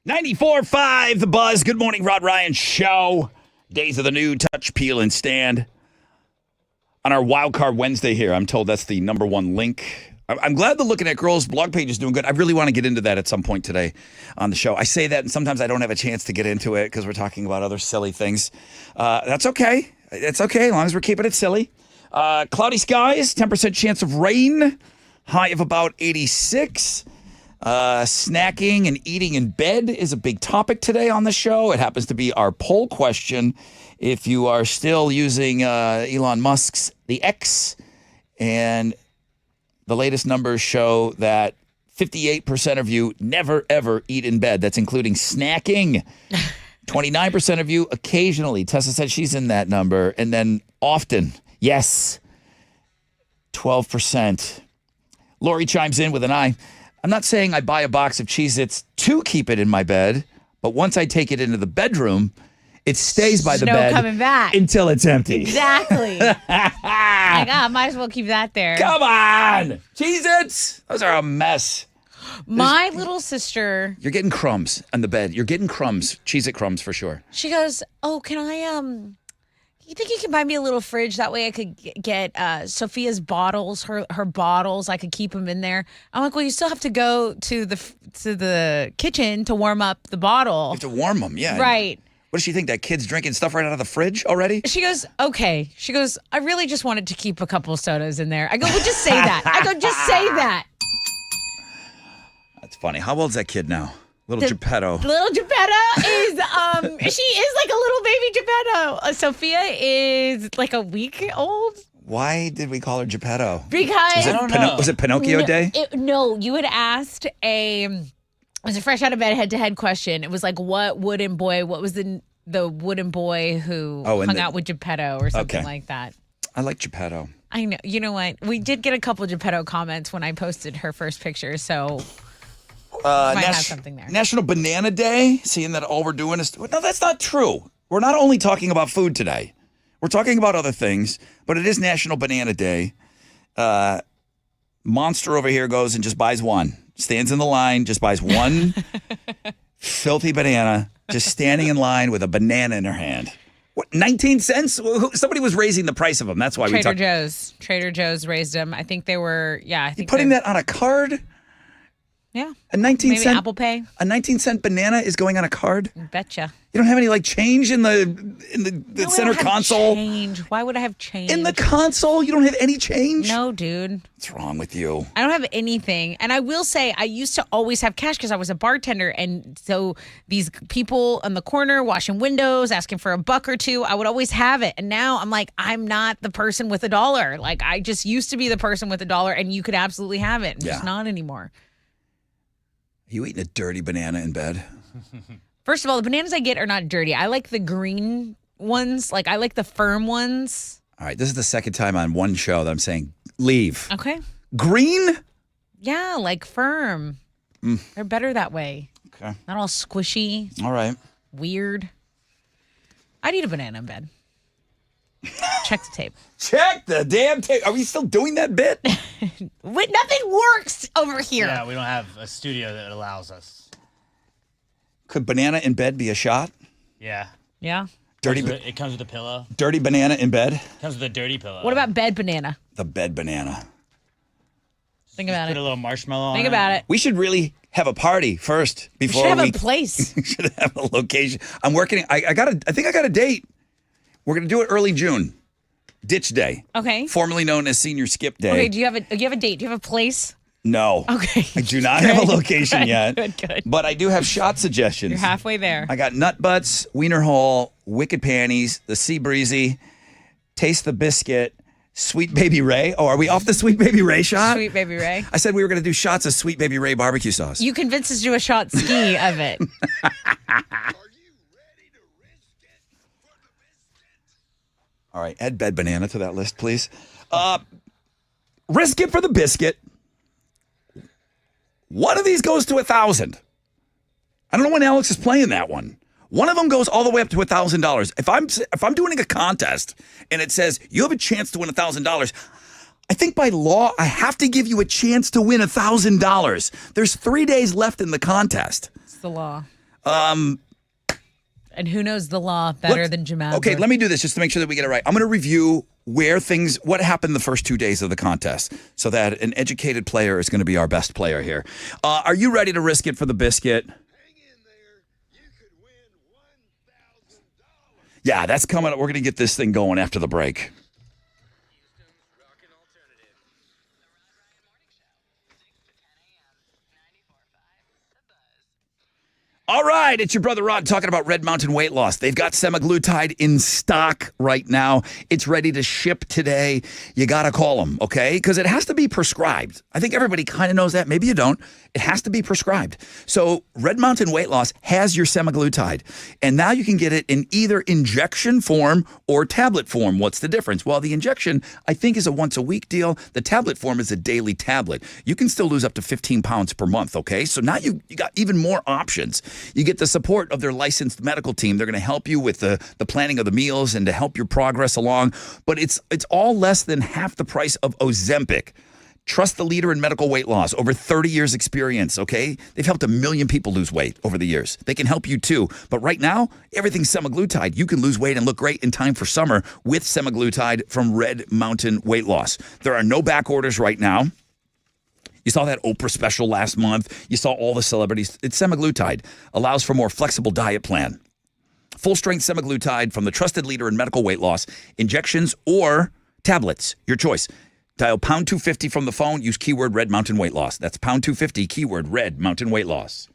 94.5 The Buzz. Good morning, Rod Ryan Show. Days of the new touch, peel, and stand. On our Wild Card Wednesday here, I'm told that's the number one link. I'm glad the Looking at Girls blog page is doing good. I really want to get into that at some point today on the show. I say that, and sometimes I don't have a chance to get into it because we're talking about other silly things. That's okay. It's okay as long as we're keeping it silly. Cloudy skies, 10% chance of rain, high of about 86. Snacking and eating in bed is a big topic today on the show. It happens to be our poll question. If you are still using Elon Musk's The X, and the latest numbers show that 58% of you never, ever eat in bed. That's including snacking. 29% of you occasionally. Tessa said she's in that number. And then often, yes, 12%. Lori chimes in with an eye. I'm not saying I buy a box of Cheez-Its to keep it in my bed, but once I take it into the bedroom, it stays by the No bed coming back. until it's empty. Exactly. Might as well keep that there. Come on! Cheez-Its! Those are a mess. My little sister, You're getting crumbs on the bed. You're getting crumbs. Cheez-It crumbs for sure. she goes, "Oh, can I you think you can buy me a little fridge? That way I could get Sophia's bottles, her bottles. I could keep them in there." I'm like, "Well, you still have to go to the kitchen to warm up the bottle." You have to warm them, yeah. Right. What does she think? That kid's drinking stuff right out of the fridge already? She goes, "Okay." She goes, "I really just wanted to keep a couple of sodas in there." I go, "Well, just say that." I go, "Just say that." That's funny. How old's that kid now? Little Geppetto. Little Geppetto is, she is like a little baby Geppetto. Sophia is like a week old. Why did we call her Geppetto? Because Was it Pinocchio Day? No, you had asked it was a fresh out of bed head-to-head question. It was like, what was the wooden boy who hung out with Geppetto or something like that. I like Geppetto. I know. You know what? We did get a couple Geppetto comments when I posted her first picture, so might have something there. National Banana Day, seeing that all we're doing is... No, that's not true. We're not only talking about food today. We're talking about other things, but it is National Banana Day. Monster over here goes and just buys one. Stands in the line, just buys one filthy banana, just standing in line with a banana in her hand. What, 19 cents? Somebody was raising the price of them. That's why we talked. Trader Joe's raised them. I think they were, I think putting that on a card? Yeah. A 19 Maybe cent Apple Pay. A 19-cent banana is going on a card? Betcha. You don't have any change in the No, center I don't have console? Change. Why would I have change? In the console, you don't have any change? No, dude. What's wrong with you? I don't have anything. And I will say, I used to always have cash because I was a bartender. And so these people on the corner washing windows, asking for $1 or $2, I would always have it. And now I'm like, I'm not the person with $1. Like, I just used to be the person with $1 and you could absolutely have it. I'm just not anymore. Are you eating a dirty banana in bed? First of all, the bananas I get are not dirty. I like the green ones. Like, I like the firm ones. All right, this is the second time on one show that I'm saying leave. Okay. Green? Yeah, like firm. They're better that way. Okay. Not all squishy. All right. Weird. I'd eat a banana in bed. Check the tape. Check the damn tape. Are we still doing that bit? Wait, nothing works over here. Yeah, we don't have a studio that allows us. Could banana in bed be a shot? Yeah. Yeah. It comes with a pillow. Dirty banana in bed? Comes with a dirty pillow. What about bed banana? The bed banana. Think about Put a it. little marshmallow on Think about it. We should really have a party first We before should have a place. We should have a location. I'm working. I think I got a date. We're gonna do it early June. Ditch Day. Okay. Formerly known as Senior Skip Day. Okay, do you have a date? Do you have a place? No. Okay. I do not have a location yet. Good. But I do have shot suggestions. You're halfway there. I got Nut Butts, Wiener Hole, Wicked Panties, The Sea Breezy, Taste the Biscuit, Sweet Baby Ray. Oh, are we off the Sweet Baby Ray shot? Sweet Baby Ray. I said we were going to do shots of Sweet Baby Ray barbecue sauce. You convinced us to do a shot ski of it. All right, add bed banana to that list, please. Risk it for the biscuit. One of these goes to 1,000. I don't know when Alex is playing that one. One of them goes all the way up to $1,000. If I'm doing a contest and it says you have a chance to win $1,000, I think by law I have to give you a chance to win $1,000. There's 3 days left in the contest. It's the law. And who knows the law better than Jim Okay, let me do this just to make sure that we get it right. I'm going to review what happened the first 2 days of the contest so that an educated player is going to be our best player here. Are you ready to risk it for the biscuit? Yeah, that's coming up. We're going to get this thing going after the break. All right, it's your brother Rod talking about Red Mountain Weight Loss. They've got semaglutide in stock right now. It's ready to ship today. You got to call them, okay? Because it has to be prescribed. I think everybody kind of knows that. Maybe you don't. It has to be prescribed. So Red Mountain Weight Loss has your semaglutide. And now you can get it in either injection form or tablet form. What's the difference? Well, the injection, I think, is a once-a-week deal. The tablet form is a daily tablet. You can still lose up to 15 pounds per month, okay? So now you got even more options. You get the support of their licensed medical team. They're going to help you with the planning of the meals and to help your progress along. But it's all less than half the price of Ozempic. Trust the leader in medical weight loss. Over 30 years experience, okay? They've helped 1 million people lose weight over the years. They can help you too. But right now, everything's semaglutide. You can lose weight and look great in time for summer with semaglutide from Red Mountain Weight Loss. There are no back orders right now. You saw that Oprah special last month. You saw all the celebrities. It's semaglutide. Allows for more flexible diet plan. Full-strength semaglutide from the trusted leader in medical weight loss. Injections or tablets. Your choice. Dial pound 250 from the phone. Use keyword Red Mountain Weight Loss. That's pound 250, keyword Red Mountain Weight Loss.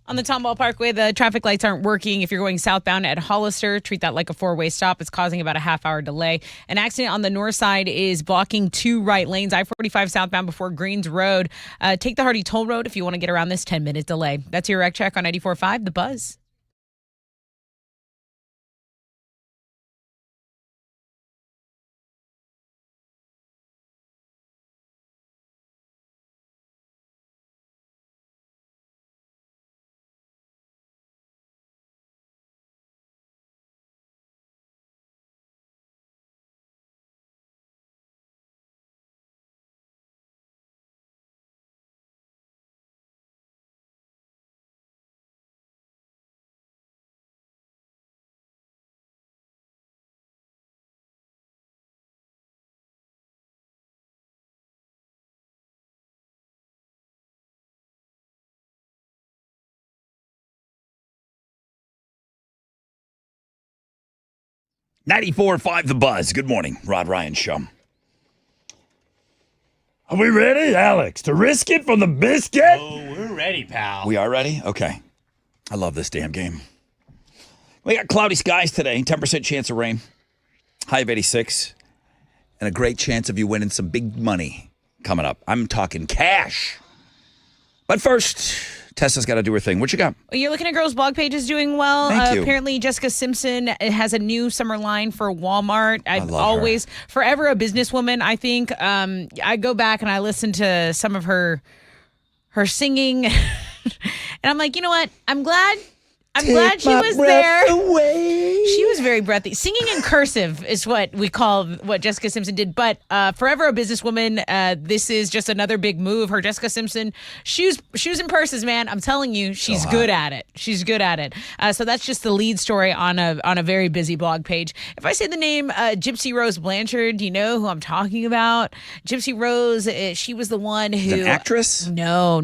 On the Tomball Parkway, the traffic lights aren't working. If you're going southbound at Hollister, treat that like a four-way stop. It's causing about a half-hour delay. An accident on the north side is blocking 2 right lanes. I-45 southbound before Greens Road. Take the Hardy Toll Road if you want to get around this 10-minute delay. That's your Wreck Check on 94.5 The Buzz. .94.5 The Buzz. Good morning, Rod Ryan Show. Are we ready, Alex, to risk it for the biscuit? Oh, we're ready, pal. We are ready? Okay. I love this damn game. We got cloudy skies today, 10% chance of rain, high of 86, and a great chance of you winning some big money coming up. I'm talking cash. But first, Tessa's got to do her thing. What you got? You're looking at Girls Blog Pages doing well. Thank you. Apparently, Jessica Simpson has a new summer line for Walmart. I've love always, forever a businesswoman, I think. I go back and I listen to some of her singing. And I'm like, you know what? I'm glad she was there. She was very breathy. Singing in cursive is what we call what Jessica Simpson did. But forever a businesswoman, this is just another big move. Her Jessica Simpson shoes and purses, man. I'm telling you, she's good at it. She's good at it. So that's just the lead story on a very busy blog page. If I say the name Gypsy Rose Blanchard, do you know who I'm talking about? Gypsy Rose, she was the one who... An actress? No.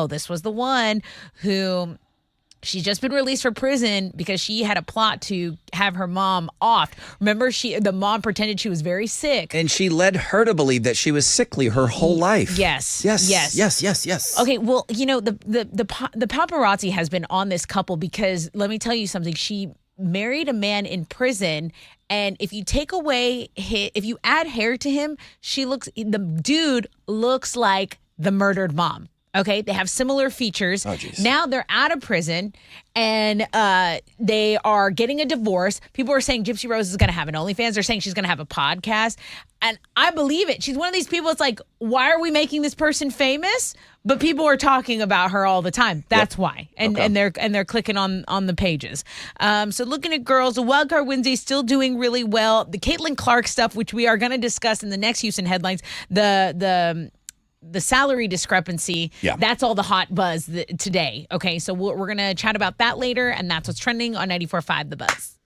This was the one who... She's just been released from prison because she had a plot to have her mom off. Remember, the mom pretended she was very sick. And she led her to believe that she was sickly her whole life. Yes. Okay, well, you know, the paparazzi has been on this couple because, let me tell you something, she married a man in prison, and if you if you add hair to him, the dude looks like the murdered mom. Okay, they have similar features. Oh, geez. Now they're out of prison and they are getting a divorce. People are saying Gypsy Rose is going to have an OnlyFans. They're saying she's going to have a podcast. And I believe it. She's one of these people. It's like, why are we making this person famous? But people are talking about her all the time. That's why. And they're clicking on the pages. So looking at girls, the wild card Wednesday still doing really well. The Caitlin Clark stuff, which we are going to discuss in the next Houston headlines, the salary discrepancy, that's all the hot buzz today. Okay, so we're going to chat about that later, and that's what's trending on 94.5 The Buzz.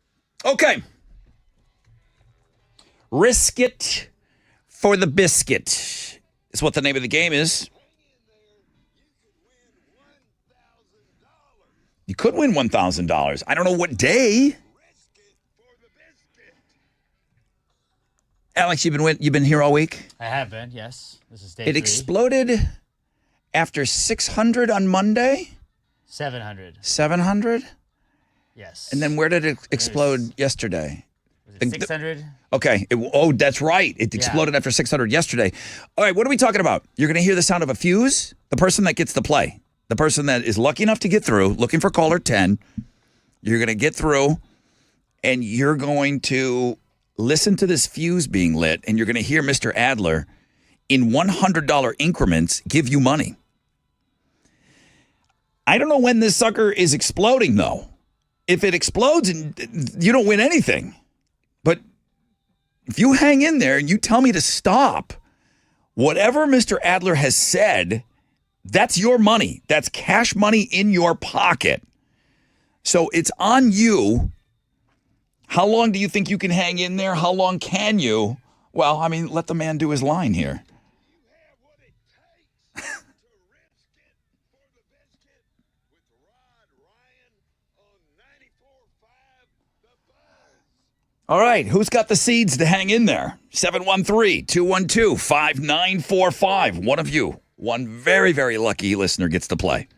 Okay. Risk it for the biscuit is what the name of the game is. You could win $1,000. I don't know what day. Alex, you've been here all week? I have been, yes. This is day It 3. exploded after 600 on Monday? 700. 700? Yes. And then where did it explode yesterday? Was it 600? Okay. That's right. It exploded after 600 yesterday. All right, what are we talking about? You're going to hear the sound of a fuse. The person that gets to play, the person that is lucky enough to get through, looking for caller 10, you're going to get through, and you're going to listen to this fuse being lit, and you're going to hear Mr. Adler in $100 increments give you money. I don't know when this sucker is exploding, though. If it explodes, and you don't win anything. But if you hang in there and you tell me to stop, whatever Mr. Adler has said, that's your money. That's cash money in your pocket. So it's on you. How long do you think you can hang in there? How long can you? Well, I mean, let the man do his line here. All right, who's got the seeds to hang in there? 713-212-5945. One of you, one very, very lucky listener gets to play.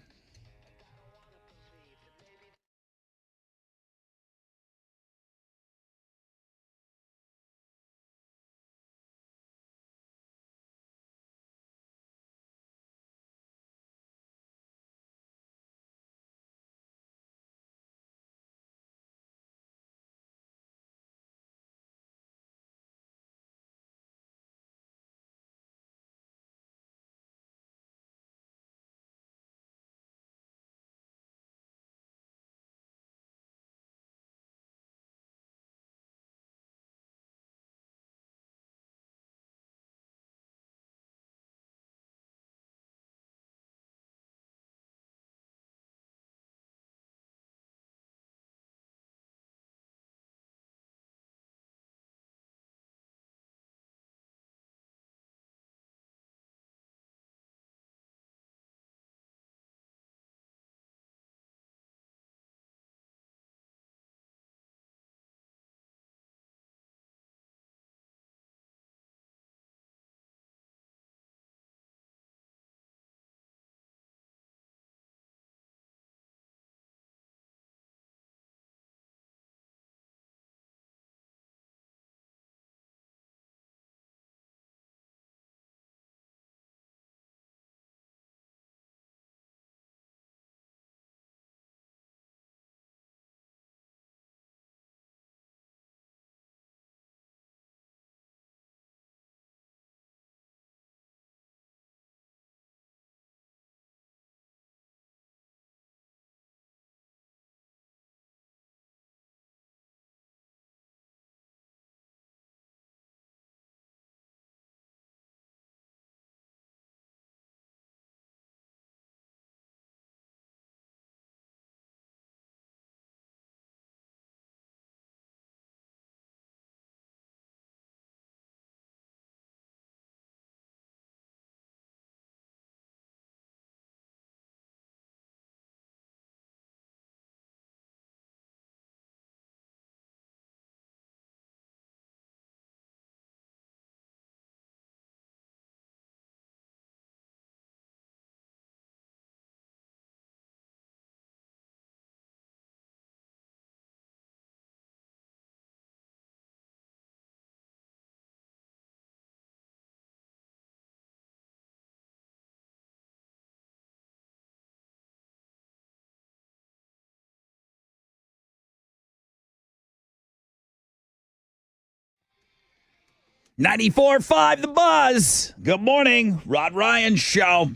94.5 The Buzz. Good morning. Rod Ryan Show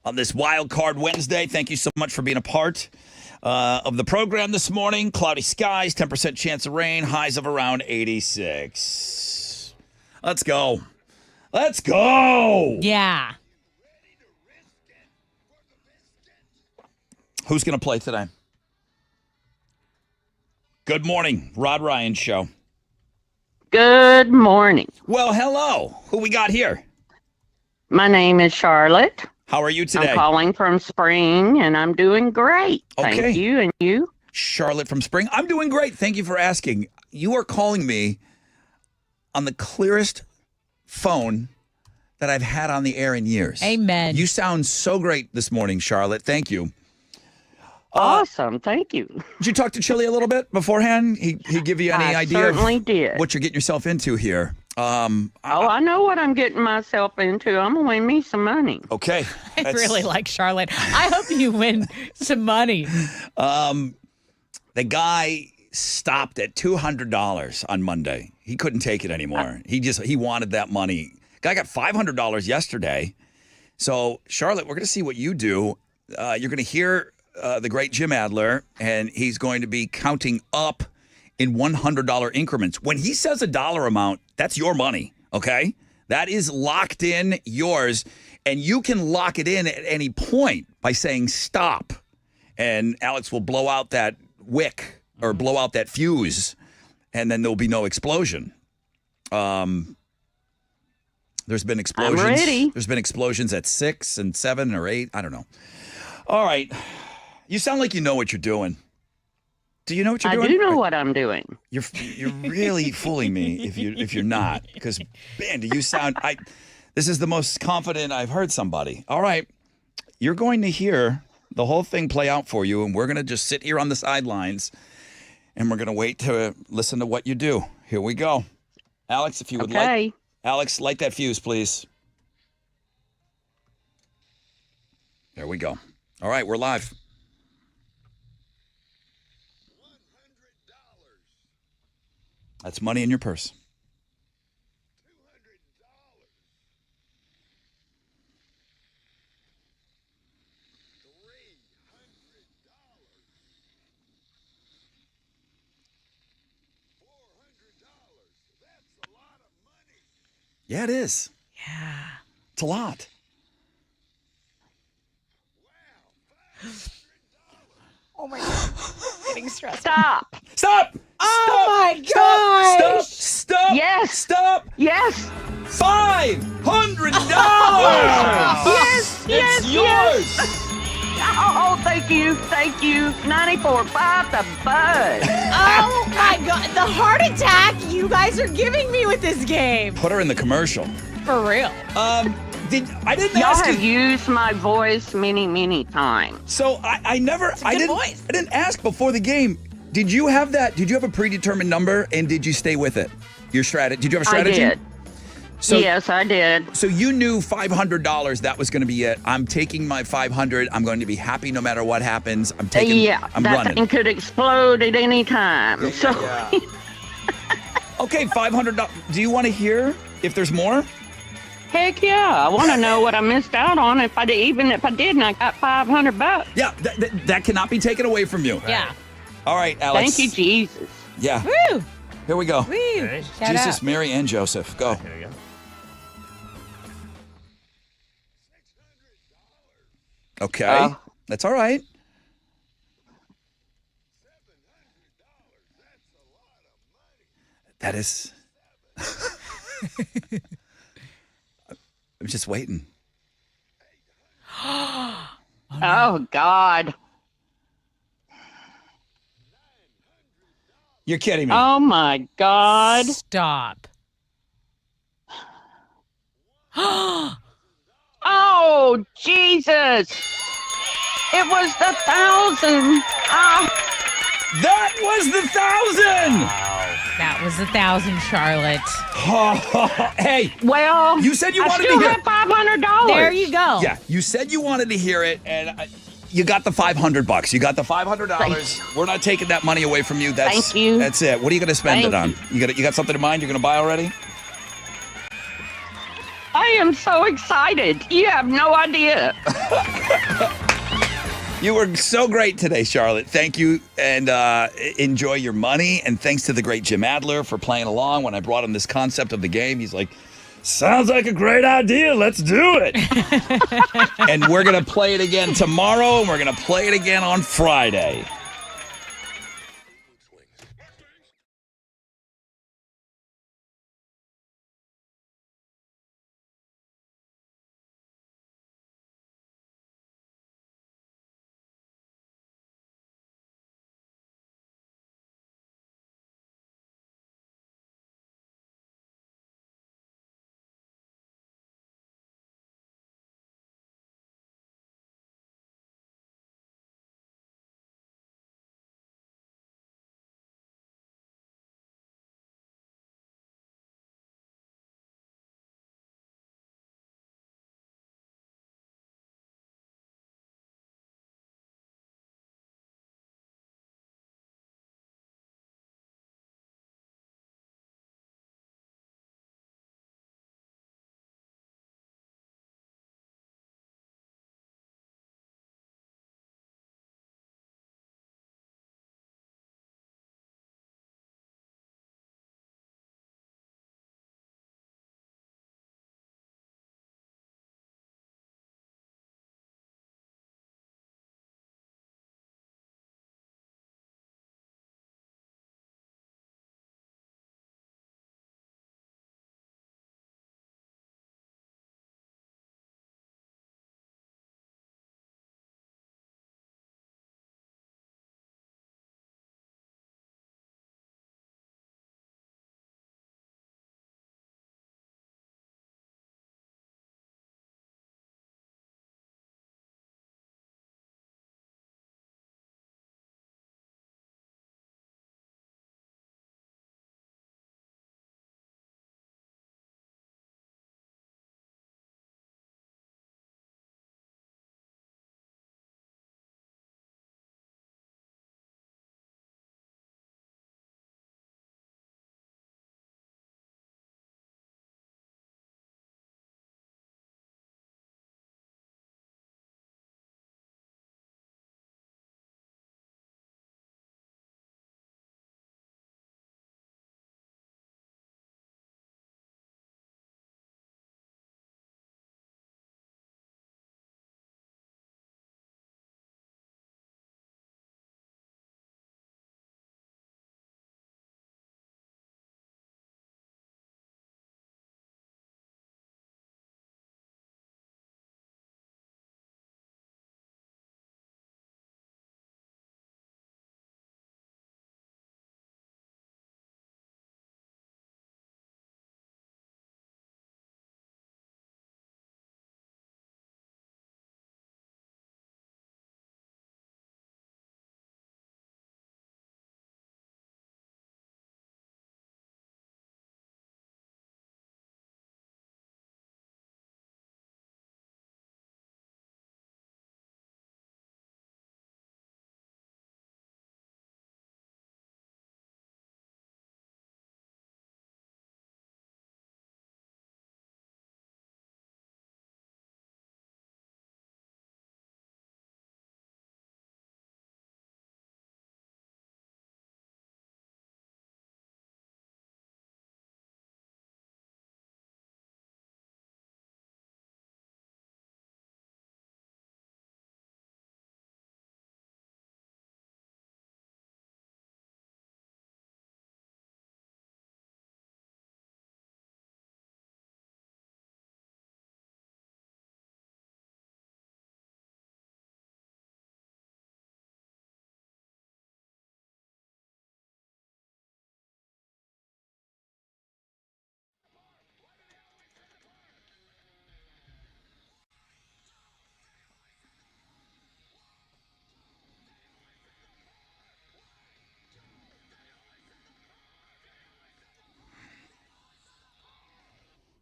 on this Wild Card Wednesday. Thank you so much for being a part of the program this morning. Cloudy skies, 10% chance of rain, highs of around 86. Let's go. Let's go. Yeah. Who's going to play today? Good morning. Rod Ryan Show. Good morning. Well, hello. Who we got here? My name is Charlotte. How are you today? I'm calling from Spring, and I'm doing great. Okay. Thank you. And you? Charlotte from Spring. I'm doing great. Thank you for asking. You are calling me on the clearest phone that I've had on the air in years. Amen. You sound so great this morning, Charlotte. Thank you. Awesome. Thank you. Did you talk to Chili a little bit beforehand? He give you any I idea certainly of did. what you're getting yourself into here? I know what I'm getting myself into. I'm going to win me some money. Okay. I really like Charlotte. I hope you win some money. The guy stopped at $200 on Monday. He couldn't take it anymore. He wanted that money. Guy got $500 yesterday. So, Charlotte, we're going to see what you do. You're going to hear the great Jim Adler, and he's going to be counting up in $100 increments. When he says a dollar amount, that's your money, okay? That is locked in, yours, and you can lock it in at any point by saying stop, and Alex will blow out that wick or blow out that fuse, and then there'll be no explosion. There's been explosions. I'm ready. There's been explosions at 6 and 7 or 8. I don't know. All right. You sound like you know what you're doing. Do you know what you're doing? I do know what I'm doing. You're really fooling me if you're not, because man, do you sound? This is the most confident I've heard somebody. All right, you're going to hear the whole thing play out for you, and we're going to just sit here on the sidelines, and we're going to wait to listen to what you do. Here we go, Alex. If you would like, Alex, light that fuse, please. There we go. All right, we're live. That's money in your purse. Yeah, it is. Yeah. It's a lot. Oh my God. Getting stressed. Stop. Stop! Oh my Stop! gosh. Stop! Yes. Stop! Yes. $500! Yes. It's yours! Oh, thank you. Thank you. 94.5 The Buzz. Oh my God. The heart attack you guys are giving me with this game. Put her in the commercial. For real. I didn't Y'all ask have you. used my voice many, many times. So I didn't ask before the game. Did you have that? Did you have a predetermined number, and did you stay with it? Your strategy? Did you have a strategy? I did. So, yes, I did. So you knew $500. That was going to be it. I'm taking my $500. I'm going to be happy no matter what happens. I'm taking. Yeah, I'm that running. thing could explode at any time. Okay, $500. Do you want to hear if there's more? Heck yeah! I want to know what I missed out on. If I did, even if I didn't, I got $500. Yeah, that cannot be taken away from you. Yeah. All right, Alex. Thank you, Jesus. Yeah. Woo. Here we go. Woo. Shout Jesus, out. Mary, and Joseph. Go. There we go. Okay. That's all right. That is. I'm just waiting. Oh, God. You're kidding me. Oh, my God. Stop. Oh, Jesus. It was the 1,000. That was the 1,000. That was 1,000, Charlotte. Hey, Well, you said you wanted to I hear. still have $500. There you go. Yeah, you said you wanted to hear it, and you got the $500. You got the $500. We're not taking that money away from you. Thank you. That's it. What are you going to spend it on? Thank You got something in mind? You're going to buy already? I am so excited. You have no idea. You were so great today, Charlotte. Thank you, and enjoy your money. And thanks to the great Jim Adler for playing along. When I brought him this concept of the game, he's like, sounds like a great idea. Let's do it. And we're going to play it again tomorrow, and we're going to play it again on Friday.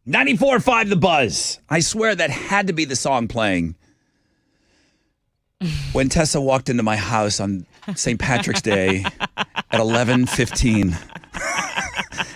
.94.5 The Buzz. I swear that had to be the song playing when Tessa walked into my house on St. Patrick's Day at 11:15.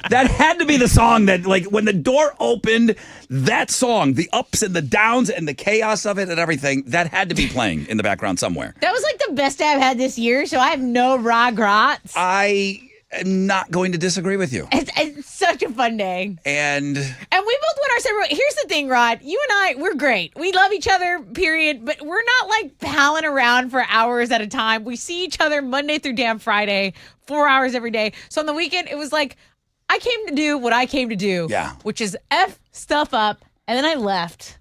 That had to be the song that, like, when the door opened, that song, the ups and the downs and the chaos of it and everything, that had to be playing in the background somewhere. That was like the best I've had this year, so I have no regrets. I am not going to disagree with you. It's such a fun day. And we both went our separate. Here's the thing, Rod. You and I, we're great. We love each other, period. But we're not like palling around for hours at a time. We see each other Monday through damn Friday, 4 hours every day. So on the weekend, it was like, I came to do what I came to do. Yeah. Which is F stuff up. And then I left.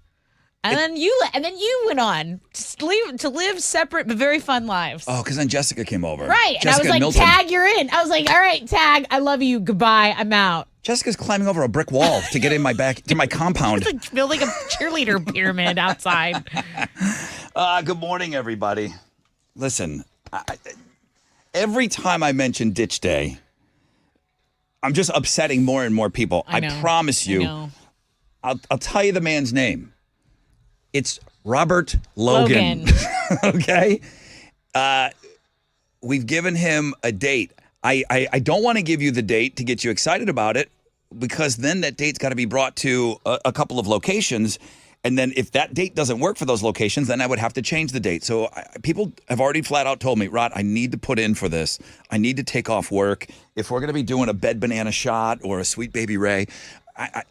And then you went on to live separate but very fun lives. oh, because then Jessica came over. Right. And I was like, Milton. Tag, you're in. I was like, all right, Tag, I love you. Goodbye. I'm out. Jessica's climbing over a brick wall to get in my back to my compound. It's like building a cheerleader pyramid outside. Good morning, everybody. Listen, every time I mention Ditch Day, I'm just upsetting more and more people. I promise you. I'll tell you the man's name. It's Robert Logan. Okay? We've given him a date. I don't want to give you the date to get you excited about it, because then that date's got to be brought to a couple of locations. And then if that date doesn't work for those locations, then I would have to change the date. So people have already flat out told me, Rod, I need to put in for this. I need to take off work. If we're going to be doing a Bed Banana shot or a Sweet Baby Ray, I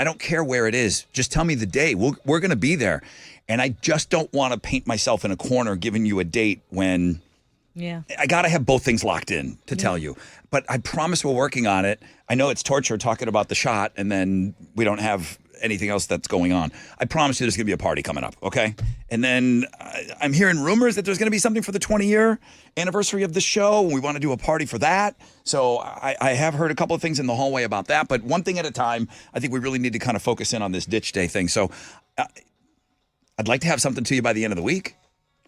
don't care where it is. Just tell me the day. We're going to be there. And I just don't want to paint myself in a corner giving you a date when I got to have both things locked in to tell you. But I promise we're working on it. I know it's torture talking about the shot and then we don't have anything else that's going on. I promise you there's going to be a party coming up, okay? And then I'm hearing rumors that there's going to be something for the 20-year anniversary of the show, and we want to do a party for that. So I have heard a couple of things in the hallway about that, but one thing at a time. I think we really need to kind of focus in on this Ditch Day thing. So I'd like to have something to you by the end of the week.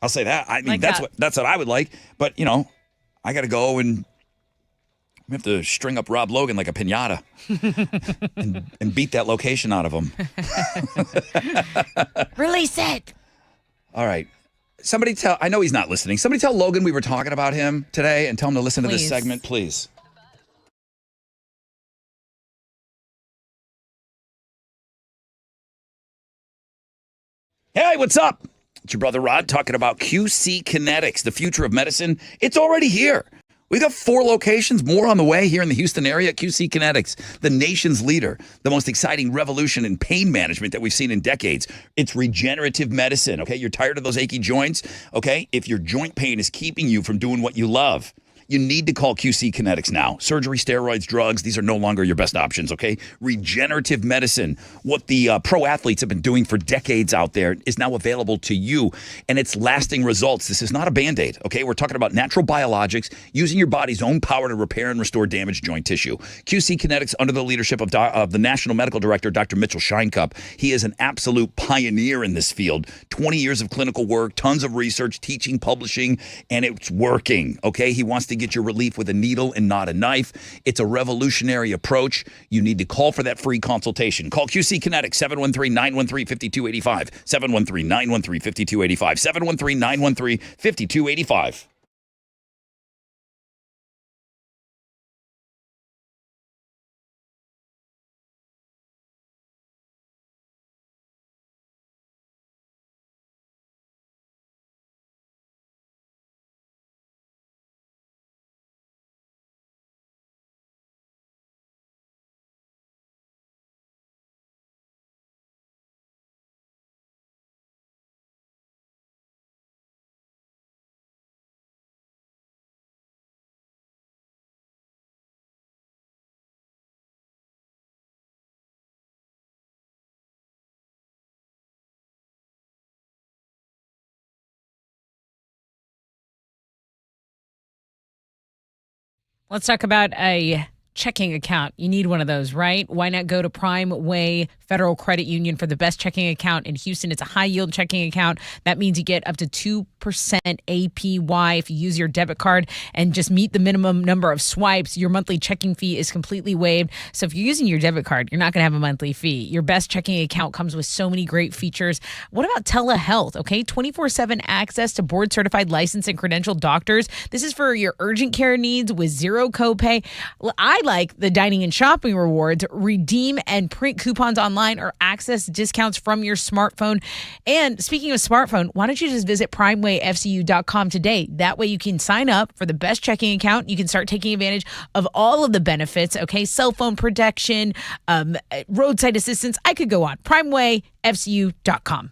I'll say that. I mean, that's what I would like. But, you know, I got to go and we have to string up Rob Logan like a piñata and beat that location out of him. Release it. All right. I know he's not listening. Somebody tell Logan we were talking about him today and tell him to listen to this segment, please. Hey, what's up? It's your brother Rod talking about QC Kinetics, the future of medicine. It's already here. We got 4 locations, more on the way here in the Houston area. QC Kinetics, the nation's leader, the most exciting revolution in pain management that we've seen in decades. It's regenerative medicine, okay? You're tired of those achy joints, okay? If your joint pain is keeping you from doing what you love, you need to call QC Kinetics now. Surgery, steroids, drugs, these are no longer your best options, okay? Regenerative medicine, what the pro athletes have been doing for decades out there, is now available to you, and it's lasting results. This is not a Band-Aid, okay? We're talking about natural biologics, using your body's own power to repair and restore damaged joint tissue. QC Kinetics, under the leadership of the National Medical Director, Dr. Mitchell Scheinkup. He is an absolute pioneer in this field. 20 years of clinical work, tons of research, teaching, publishing, and it's working, okay? He wants to get your relief with a needle and not a knife. It's a revolutionary approach. You need to call for that free consultation. Call QC Kinetics, 713-913-5285. 713-913-5285. 713-913-5285. Let's talk about a checking account. You need one of those, right? Why not go to Prime Way Federal Credit Union for the best checking account in Houston? It's a high-yield checking account. That means you get up to 2% APY if you use your debit card and just meet the minimum number of swipes. Your monthly checking fee is completely waived. So if you're using your debit card, you're not going to have a monthly fee. Your best checking account comes with so many great features. What about telehealth? Okay, 24/7 access to board-certified, licensed, and credentialed doctors. This is for your urgent care needs with zero copay. I like the dining and shopping rewards, redeem and print coupons online or access discounts from your smartphone. And speaking of smartphone, why don't you just visit primewayfcu.com today? That way you can sign up for the best checking account. You can start taking advantage of all of the benefits, okay? Cell phone protection, roadside assistance. I could go on. primewayfcu.com.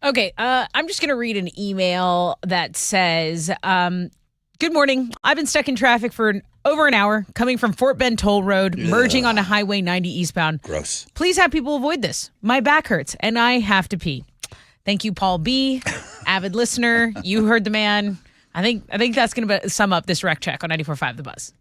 Okay, I'm just going to read an email that says, good morning. I've been stuck in traffic for over an hour coming from Fort Bend Toll Road, merging onto Highway 90 eastbound. Gross. Please have people avoid this. My back hurts and I have to pee. Thank you, Paul B., avid listener. You heard the man. I think that's going to sum up this rec check on 94.5 The Buzz.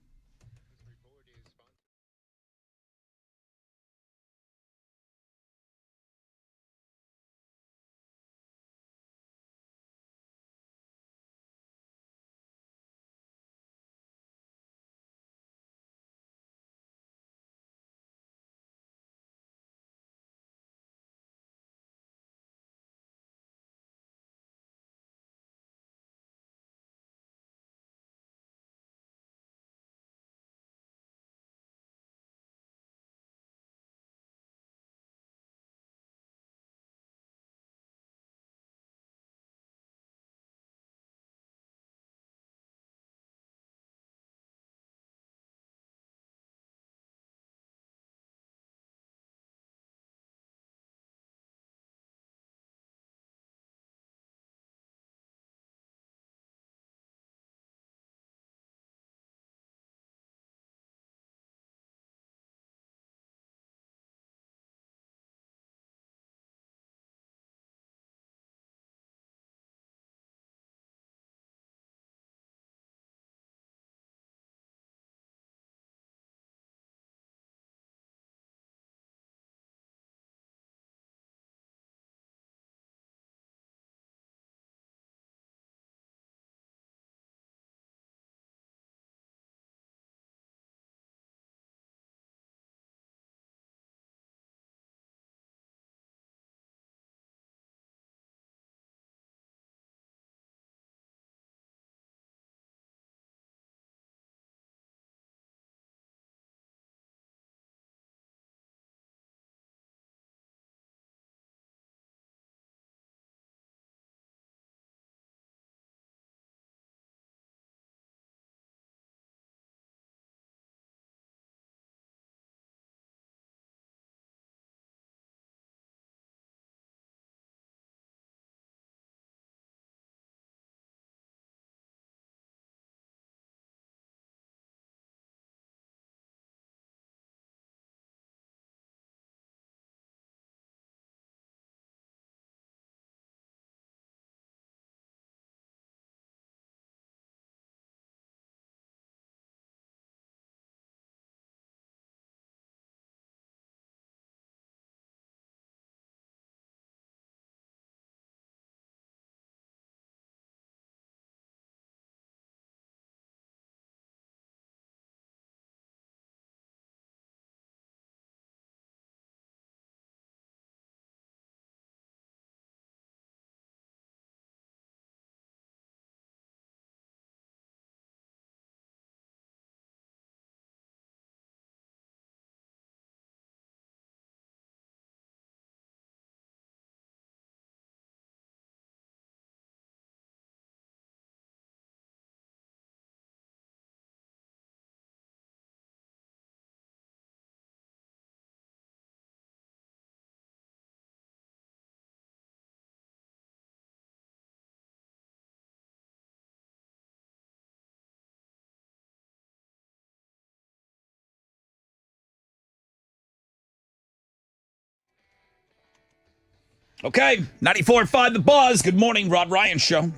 Okay, 94.5 The Buzz. Good morning, Rod Ryan Show.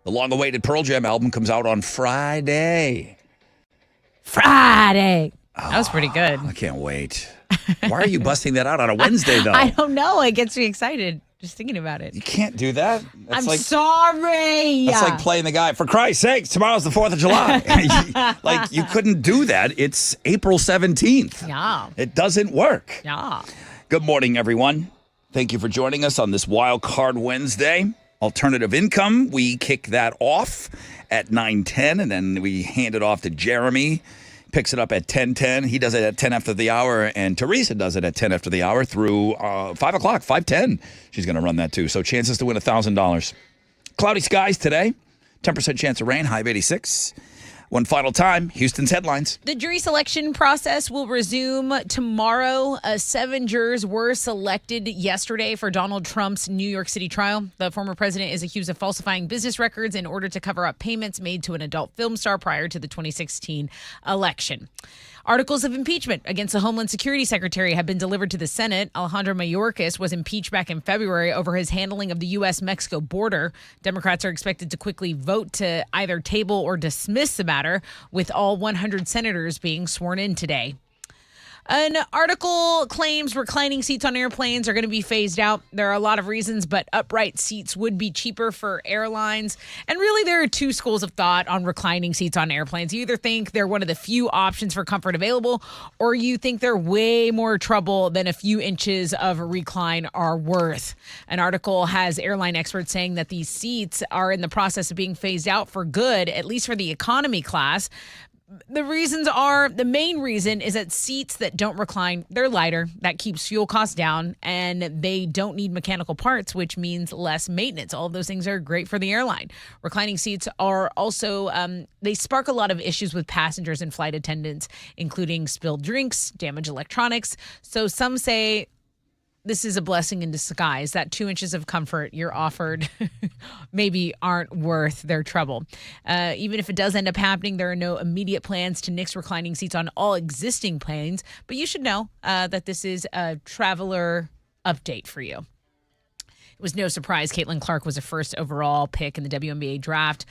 The long-awaited Pearl Jam album comes out on Friday. Friday. That was pretty good. I can't wait. Why are you busting that out on a Wednesday, though? I don't know. It gets me excited just thinking about it. You can't do that. I'm sorry. That's like playing the guy, for Christ's sakes, tomorrow's the 4th of July. Like, you couldn't do that. It's April 17th. Yeah. It doesn't work. Yeah. Good morning, everyone. Thank you for joining us on this Wild Card Wednesday. Alternative income, we kick that off at 9:10, and then we hand it off to Jeremy. Picks it up at 10:10. He does it at 10 after the hour, and Teresa does it at 10 after the hour through 5 o'clock, 5:10. She's going to run that too. So chances to win $1,000. Cloudy skies today. 10% chance of rain, high of 86. One final time, Houston's headlines. The jury selection process will resume tomorrow. 7 jurors were selected yesterday for Donald Trump's New York City trial. The former president is accused of falsifying business records in order to cover up payments made to an adult film star prior to the 2016 election. Articles of impeachment against the Homeland Security Secretary have been delivered to the Senate. Alejandro Mayorkas was impeached back in February over his handling of the U.S.-Mexico border. Democrats are expected to quickly vote to either table or dismiss the matter, with all 100 senators being sworn in today. An article claims reclining seats on airplanes are going to be phased out. There are a lot of reasons, but upright seats would be cheaper for airlines. And really, there are two schools of thought on reclining seats on airplanes. You either think they're one of the few options for comfort available, or you think they're way more trouble than a few inches of recline are worth. An article has airline experts saying that these seats are in the process of being phased out for good, at least for the economy class. The main reason is that seats that don't recline, they're lighter. That keeps fuel costs down, and they don't need mechanical parts, which means less maintenance. All of those things are great for the airline. Reclining seats are also, they spark a lot of issues with passengers and flight attendants, including spilled drinks, damaged electronics. So some say this is a blessing in disguise. That 2 inches of comfort you're offered maybe aren't worth their trouble. Even if it does end up happening, there are no immediate plans to nix reclining seats on all existing planes. But you should know that this is a traveler update for you. It was no surprise Caitlin Clark was a first overall pick in the WNBA draft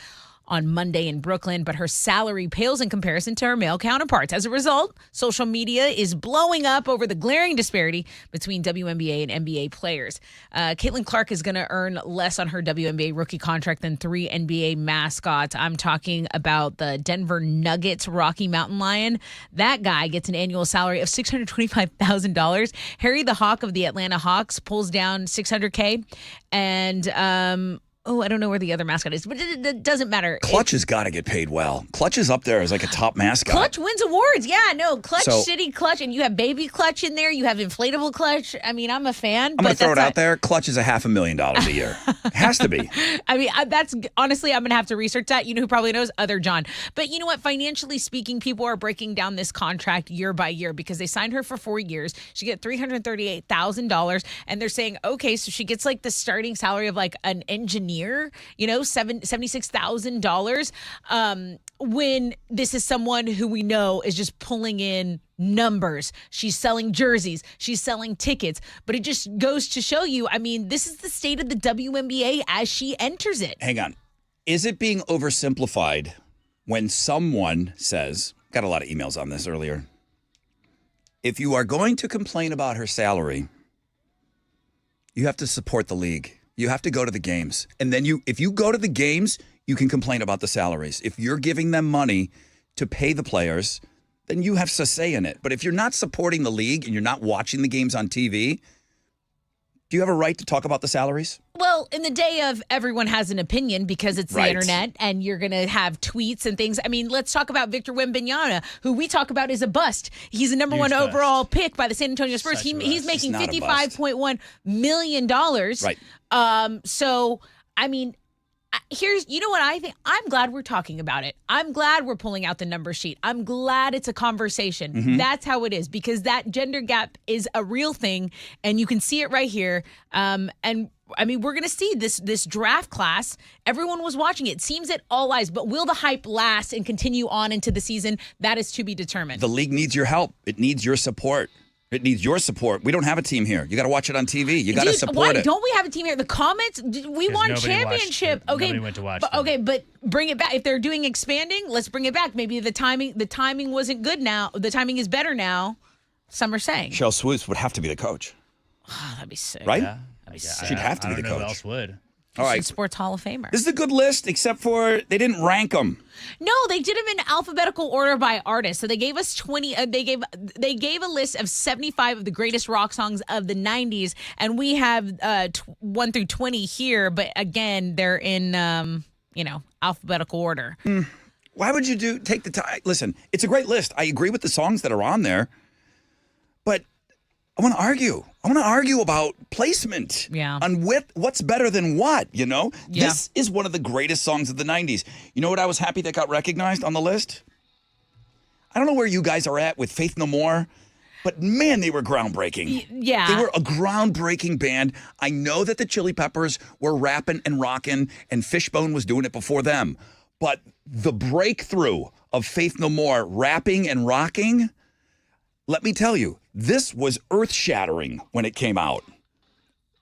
on Monday in Brooklyn, but her salary pales in comparison to her male counterparts. As a result, social media is blowing up over the glaring disparity between WNBA and NBA players. Caitlin Clark is going to earn less on her WNBA rookie contract than 3 NBA mascots. I'm talking about the Denver Nuggets Rocky Mountain Lion. That guy gets an annual salary of $625,000. Harry the Hawk of the Atlanta Hawks pulls down $600K. And I don't know where the other mascot is, but it doesn't matter. Clutch has got to get paid well. Clutch is up there as like a top mascot. Clutch wins awards. Yeah, no, Clutch, City Clutch, and you have Baby Clutch in there. You have Inflatable Clutch. I mean, I'm a fan. I'm going to throw it out there. Clutch is $500,000 a year. It has to be. I mean, that's honestly, I'm going to have to research that. You know who probably knows? Other John. But you know what? Financially speaking, people are breaking down this contract year by year because they signed her for 4 years. She get $338,000, and they're saying, okay, so she gets like the starting salary of like an engineer. You know, $76,000. When this is someone who we know is just pulling in numbers. She's selling jerseys. She's selling tickets. But it just goes to show you, I mean, this is the state of the WNBA as she enters it. Hang on. Is it being oversimplified when someone says, got a lot of emails on this earlier, if you are going to complain about her salary, you have to support the league. You have to go to the games. And then if you go to the games, you can complain about the salaries. If you're giving them money to pay the players, then you have a say in it. But if you're not supporting the league and you're not watching the games on TV, do you have a right to talk about the salaries? Well, in the day of everyone has an opinion because it's the internet and you're going to have tweets and things. I mean, let's talk about Victor Wembanyama, who we talk about is a bust. He's a number one overall pick by the San Antonio Spurs. He's making $55.1 million. Right. So, I mean, you know what I think? I'm glad we're talking about it. I'm glad we're pulling out the number sheet. I'm glad it's a conversation. Mm-hmm. That's how it is, because that gender gap is a real thing, and you can see it right here. And I mean, we're going to see this draft class. Everyone was watching it. Seems at all eyes, but will the hype last and continue on into the season? That is to be determined. The league needs your help. It needs your support. It needs your support. We don't have a team here. You got to watch it on TV. You got to support it. Don't we have a team here? The comments, we want championship. Nobody went to watch. But bring it back. If they're doing expanding, let's bring it back. Maybe the timing wasn't good now. The timing is better now. Some are saying. Michelle Swoops would have to be the coach. Oh, that'd be sick. Right? Yeah. She'd have to be the coach. Who else would? All right. Sports Hall of Famer. This is a good list, except for they didn't rank them. No, they did them in alphabetical order by artist. So they gave us 20. They gave a list of 75 of the greatest rock songs of the 90s, and we have 1 through 20 here. But again, they're in alphabetical order. Why would you take the time? Listen, it's a great list. I agree with the songs that are on there, but I want to argue. I want to argue about placement. Yeah. On what's better than what, you know? Yeah. This is one of the greatest songs of the 90s. You know what I was happy that got recognized on the list? I don't know where you guys are at with Faith No More, but man, they were groundbreaking. Yeah. They were a groundbreaking band. I know that the Chili Peppers were rapping and rocking, and Fishbone was doing it before them. But the breakthrough of Faith No More rapping and rocking, let me tell you, this was earth-shattering when it came out.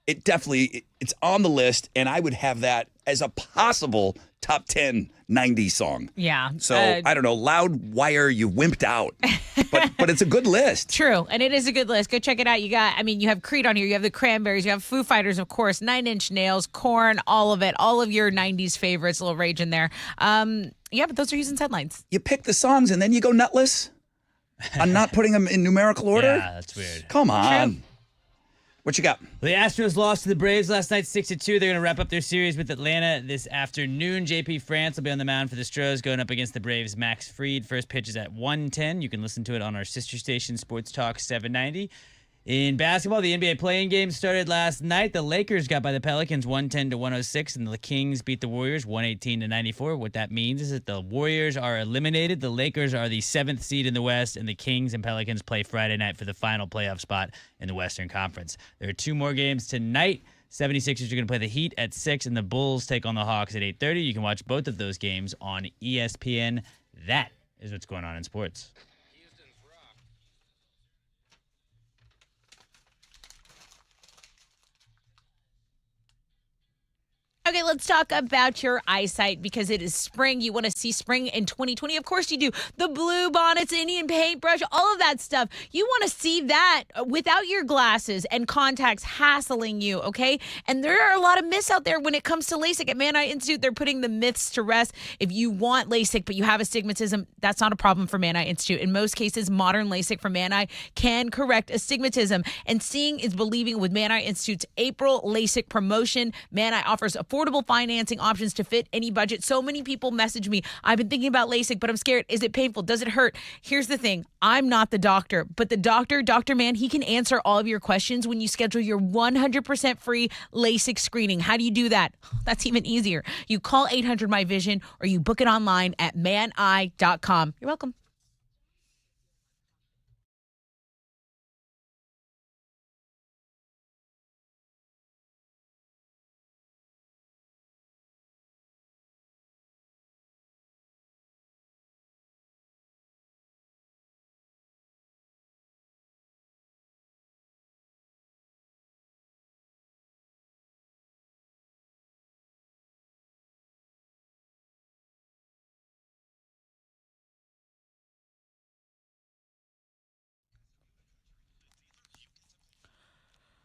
It definitely, it's on the list, and I would have that as a possible top 10 90s song. Yeah. So, I don't know, Loudwire, you wimped out. But it's a good list. True, and it is a good list. Go check it out. You have Creed on here. You have the Cranberries. You have Foo Fighters, of course, Nine Inch Nails, Korn, all of it. All of your 90s favorites, a little rage in there. Yeah, but those are Houston's headlines. You pick the songs, and then you go nutless on not putting them in numerical order? Yeah, that's weird. Come on. True. What you got? Well, the Astros lost to the Braves last night 6-2. They're going to wrap up their series with Atlanta this afternoon. JP France will be on the mound for the Stros going up against the Braves' Max Fried. First pitch is at 1:10. You can listen to it on our sister station, Sports Talk 790. In basketball, the NBA play-in game started last night. The Lakers got by the Pelicans 110-106, and the Kings beat the Warriors 118-94. What that means is that the Warriors are eliminated. The Lakers are the 7th seed in the West, and the Kings and Pelicans play Friday night for the final playoff spot in the Western Conference. There are 2 more games tonight. 76ers are going to play the Heat at 6, and the Bulls take on the Hawks at 8:30. You can watch both of those games on ESPN. That is what's going on in sports. Okay, let's talk about your eyesight because it is spring. You want to see spring in 2020. Of course you do. The blue bonnets, Indian paintbrush, all of that stuff. You want to see that without your glasses and contacts hassling you, okay? And there are a lot of myths out there when it comes to LASIK. At Man Eye Institute, they're putting the myths to rest. If you want LASIK but you have astigmatism, that's not a problem for Man Eye Institute. In most cases, modern LASIK from Man Eye can correct astigmatism. And seeing is believing with Man Eye Institute's April LASIK promotion. Man Eye offers affordable financing options to fit any budget. So many people message me, I've been thinking about LASIK, but I'm scared. Is it painful? Does it hurt? Here's the thing. I'm not the doctor, but the doctor, Dr. Man, he can answer all of your questions when you schedule your 100% free LASIK screening. How do you do that? That's even easier. You call 800 My Vision or you book it online at maneye.com. You're welcome.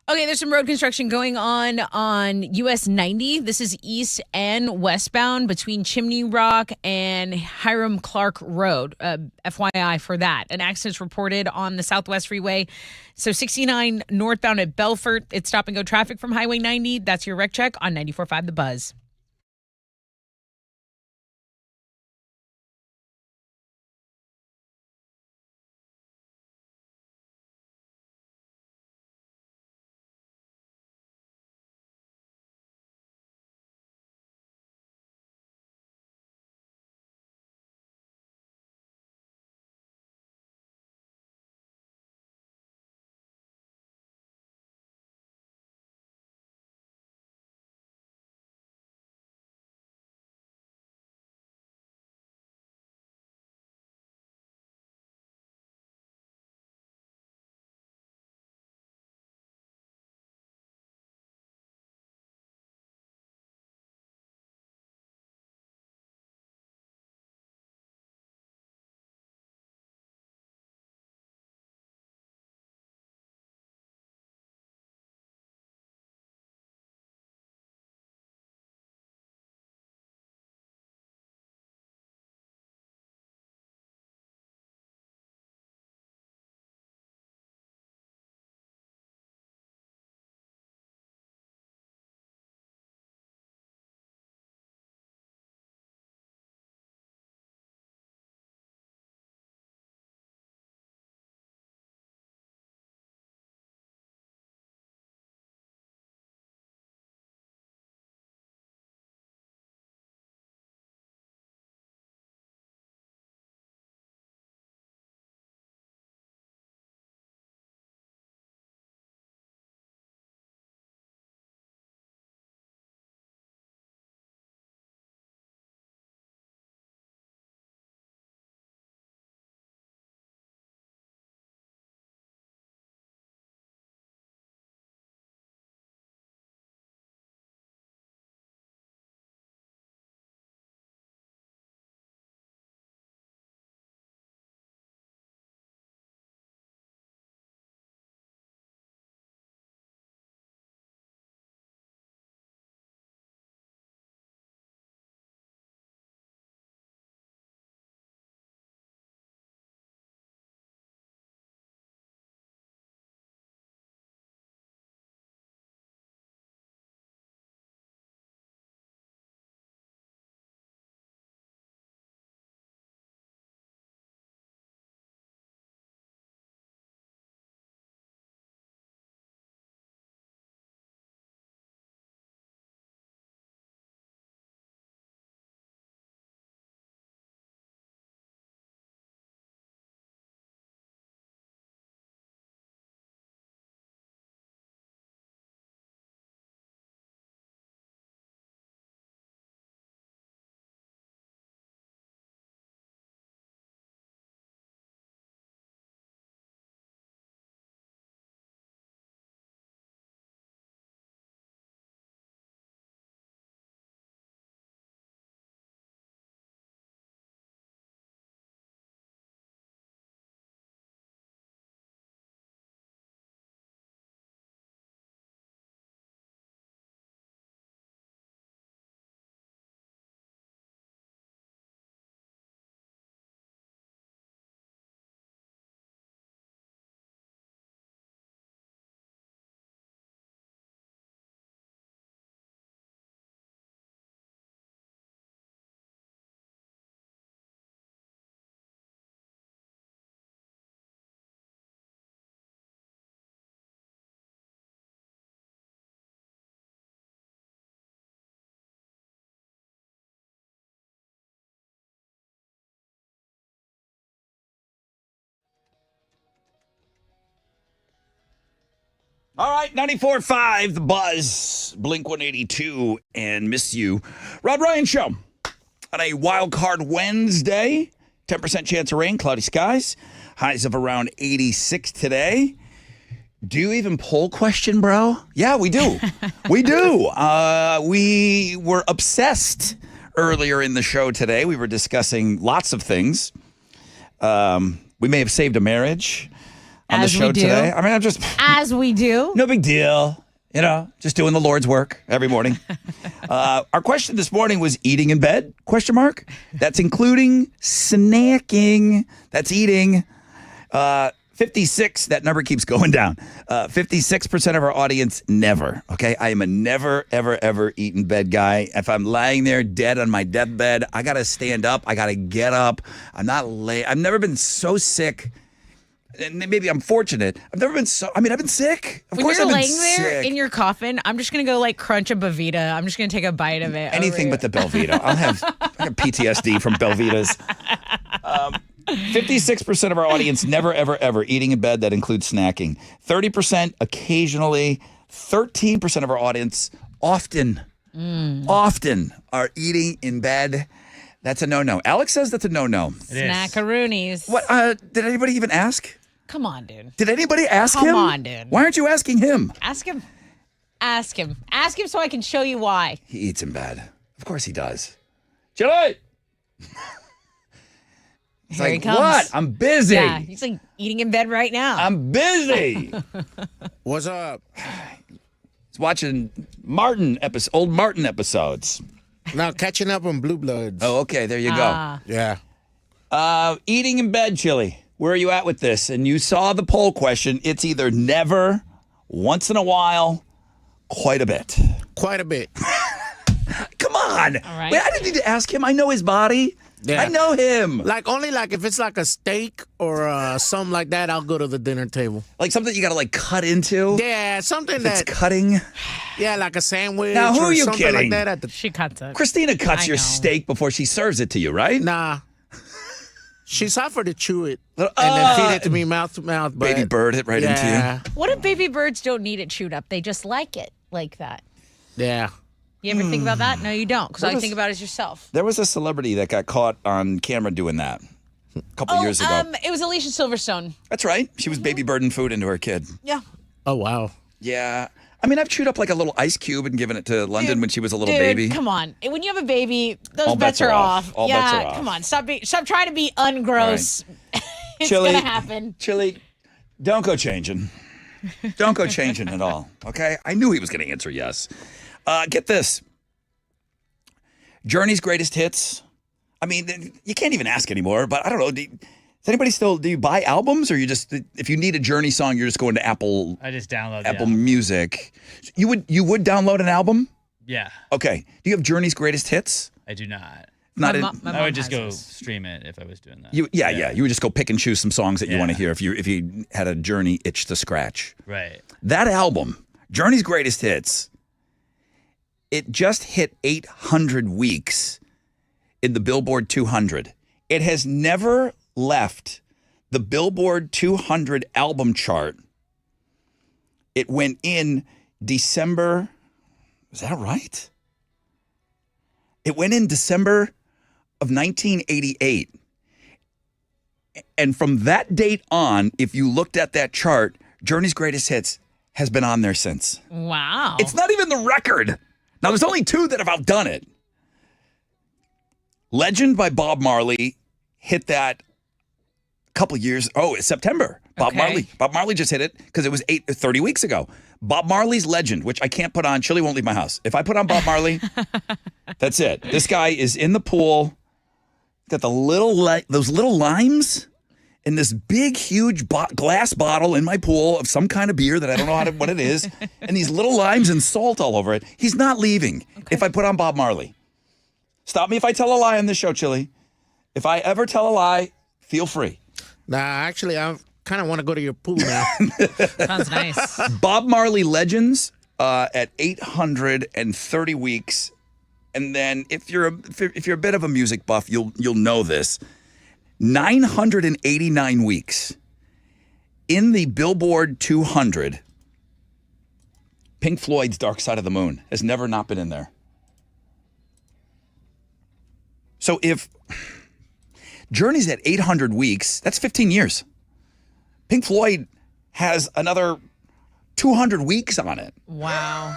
Okay, there's some road construction going on US 90. This is east and westbound between Chimney Rock and Hiram Clark Road. FYI for that. An accident's reported on the Southwest Freeway. So 69 northbound at Belfort. It's stop and go traffic from Highway 90. That's your wreck check on 94.5 The Buzz. All right, 94.5, The Buzz, Blink 182, and Miss You. Rod Ryan Show on a wild card Wednesday. 10% chance of rain, cloudy skies. Highs of around 86 today. Do you even poll question, bro? Yeah, we do. We do. We were obsessed earlier in the show today. We were discussing lots of things. We may have saved a marriage on As the we show do. today. I mean, I'm just... As we do. No big deal. You know, just doing the Lord's work every morning. Our question this morning was eating in bed, question mark. That's including snacking. That's eating. 56, that number keeps going down. 56% of our audience, never. Okay, I am a never, ever, ever eat in bed guy. If I'm lying there dead on my deathbed, I got to stand up. I got to get up. I'm not late. I've never been so sick. And maybe I'm fortunate. I've never been so. I mean, I've been sick. Of When course, you're I've been laying there sick. in your coffin, I'm just going to go like crunch a Belvita. I'm just going to take a bite of it. Anything but the Belvita. I have PTSD from Belvitas. 56% of our audience never, ever, ever eating in bed. That includes snacking. 30% occasionally. 13% of our audience often are eating in bed. That's a no-no. Alex says that's a no-no. Snackaroonies. What? Did anybody even ask? Come on, dude. Did anybody ask him? Come on, dude. Why aren't you asking him? Ask him. Ask him. Ask him so I can show you why. He eats in bed. Of course he does. Chili! He's Here he like, comes. what? I'm busy. Yeah, he's like eating in bed right now. I'm busy. What's up? He's watching old Martin episodes. Now catching up on Blue Bloods. Oh, okay. There you go. Yeah. Eating in bed, Chili. Where are you at with this? And you saw the poll question. It's either never, once in a while, quite a bit. Quite a bit. Come on. All right. Wait, I didn't need to ask him. I know his body. Yeah. I know him. Like only like if it's like a steak or something like that, I'll go to the dinner table. Like something you got to like cut into. Yeah, something It's that cutting. yeah, like a sandwich Now, who or are you something kidding? like that at the She cuts it. Christina cuts I your know. steak before she serves it to you, right? Nah. She's offered to chew it and then feed it to me mouth to mouth. But Baby bird it right into you. yeah, What if baby birds don't need it chewed up? They just like it like that. yeah. You ever think about that? No, you don't. Because all you think about is yourself. There was a celebrity that got caught on camera doing that a couple years ago. It was Alicia Silverstone. That's right. She was baby birding food into her kid. Yeah. Oh wow. Yeah. I mean, I've chewed up like a little ice cube and given it to London when she was a little Dude, baby. come on. When you have a baby, those All bets are off. All yeah, bets are off. come on. Stop trying to be ungross. It's Chili, gonna happen. Chili, don't go changing. Don't go changing at all. Okay? I knew he was going to answer yes. Get this. Journey's greatest hits. I mean, you can't even ask anymore, but I don't know. Does anybody still, do you buy albums or you just, if you need a Journey song, you're just going to Apple I just download the Apple album. Music. You would download an album? Yeah, Okay. Do you have Journey's greatest hits? I do not. Not My in, mo- my I mom would just has go this. stream it if I was doing that. you would just go pick and choose some songs that you want to Yeah. hear if you had a Journey itch to scratch. Right. That album, Journey's greatest hits, it just hit 800 weeks in the Billboard 200. It has never left the Billboard 200 album chart. It went in December. Is that right? It went in December of 1988. And from that date on, if you looked at that chart, Journey's greatest hits has been on there since. Wow. It's not even the record. Now, there's only two that have outdone it. Legend by Bob Marley hit that a couple years. Oh, it's September. Bob Marley just hit it because it was 30 weeks ago. Bob Marley's Legend, which I can't put on. Chili won't leave my house. If I put on Bob Marley, that's it. This guy is in the pool, got the those little limes in this big, huge glass bottle in my pool of some kind of beer that I don't know what it is, and these little limes and salt all over it. He's not leaving if I put on Bob Marley. Stop me if I tell a lie on this show, Chili. If I ever tell a lie, feel free. Nah, actually, I kind of want to go to your pool now. Sounds nice. Bob Marley Legends at 830 weeks. And then if you're a bit of a music buff, you'll know this. 989 weeks in the Billboard 200. Pink Floyd's Dark Side of the Moon has never not been in there. So if Journey's at 800 weeks, that's 15 years. Pink Floyd has another 200 weeks on it. Wow.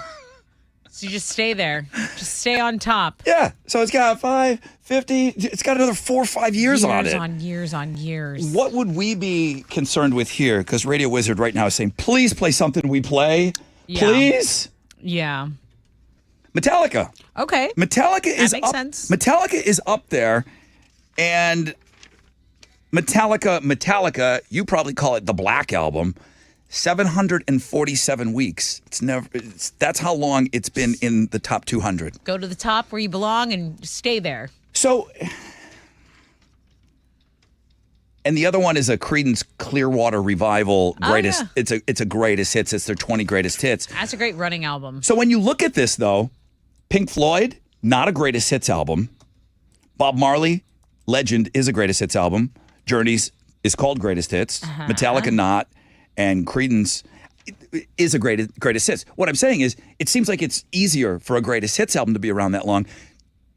So you just stay there. Just stay on top. Yeah. So it's got 50, it's got another 4 or 5 years on it. Years on years. What would we be concerned with here? Because Radio Wizard right now is saying, please play something we play. Yeah. Please. Yeah. Metallica. Okay. Metallica is makes up. sense. Metallica is up there, and Metallica. You probably call it the Black Album. 747 weeks. That's how long it's been in the top 200. Go to the top where you belong and stay there. So, and the other one is a Creedence Clearwater Revival greatest. Oh, yeah. It's a greatest hits. It's their 20 greatest hits. That's a great running album. So when you look at this, though, Pink Floyd, not a greatest hits album. Bob Marley, Legend, is a greatest hits album. Journey's is called greatest hits. Metallica, not. And Creedence is a greatest hits. What I'm saying is, it seems like it's easier for a greatest hits album to be around that long.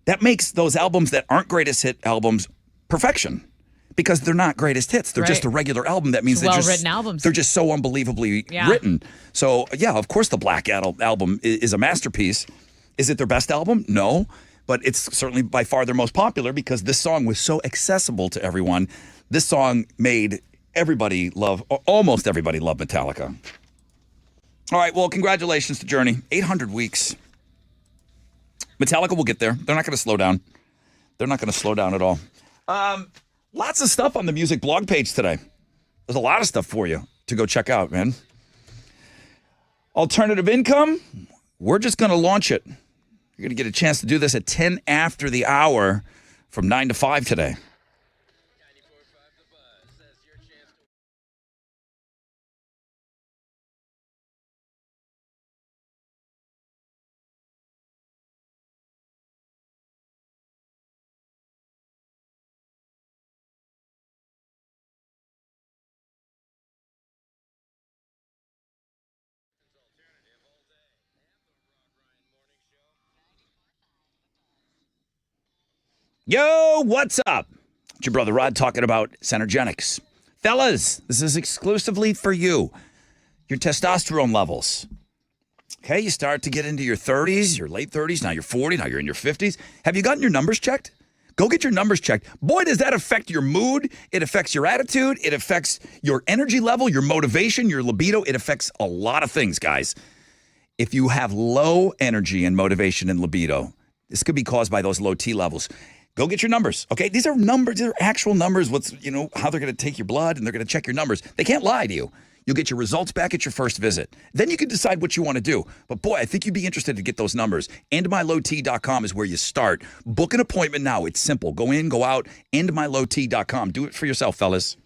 That makes those albums that aren't greatest hit albums perfection. Because they're not greatest hits. They're just a regular album. That means well-written albums. They're just so unbelievably written. So, yeah, of course the Black Album is a masterpiece. Is it their best album? No. But it's certainly by far their most popular because this song was so accessible to everyone. This song made almost everybody love Metallica. All right, well, congratulations to Journey. 800 weeks. Metallica will get there. They're not going to slow down. They're not going to slow down at all. Lots of stuff on the music blog page today. There's a lot of stuff for you to go check out, man. Alternative income, we're just going to launch it. You're going to get a chance to do this at 10 after the hour from 9 to 5 today. Yo, what's up? It's your brother Rod talking about Centergenics. Fellas, this is exclusively for you. Your testosterone levels. Okay, you start to get into your 30s, your late 30s, now you're 40, now you're in your 50s. Have you gotten your numbers checked? Go get your numbers checked. Boy, does that affect your mood. It affects your attitude. It affects your energy level, your motivation, your libido. It affects a lot of things, guys. If you have low energy and motivation and libido, this could be caused by those low T levels. Go get your numbers, okay? These are numbers. These are actual numbers. How they're going to take your blood and they're going to check your numbers. They can't lie to you. You'll get your results back at your first visit. Then you can decide what you want to do. But boy, I think you'd be interested to get those numbers. EndMyLowT.com is where you start. Book an appointment now. It's simple. Go in, go out. EndMyLowT.com. Do it for yourself, fellas.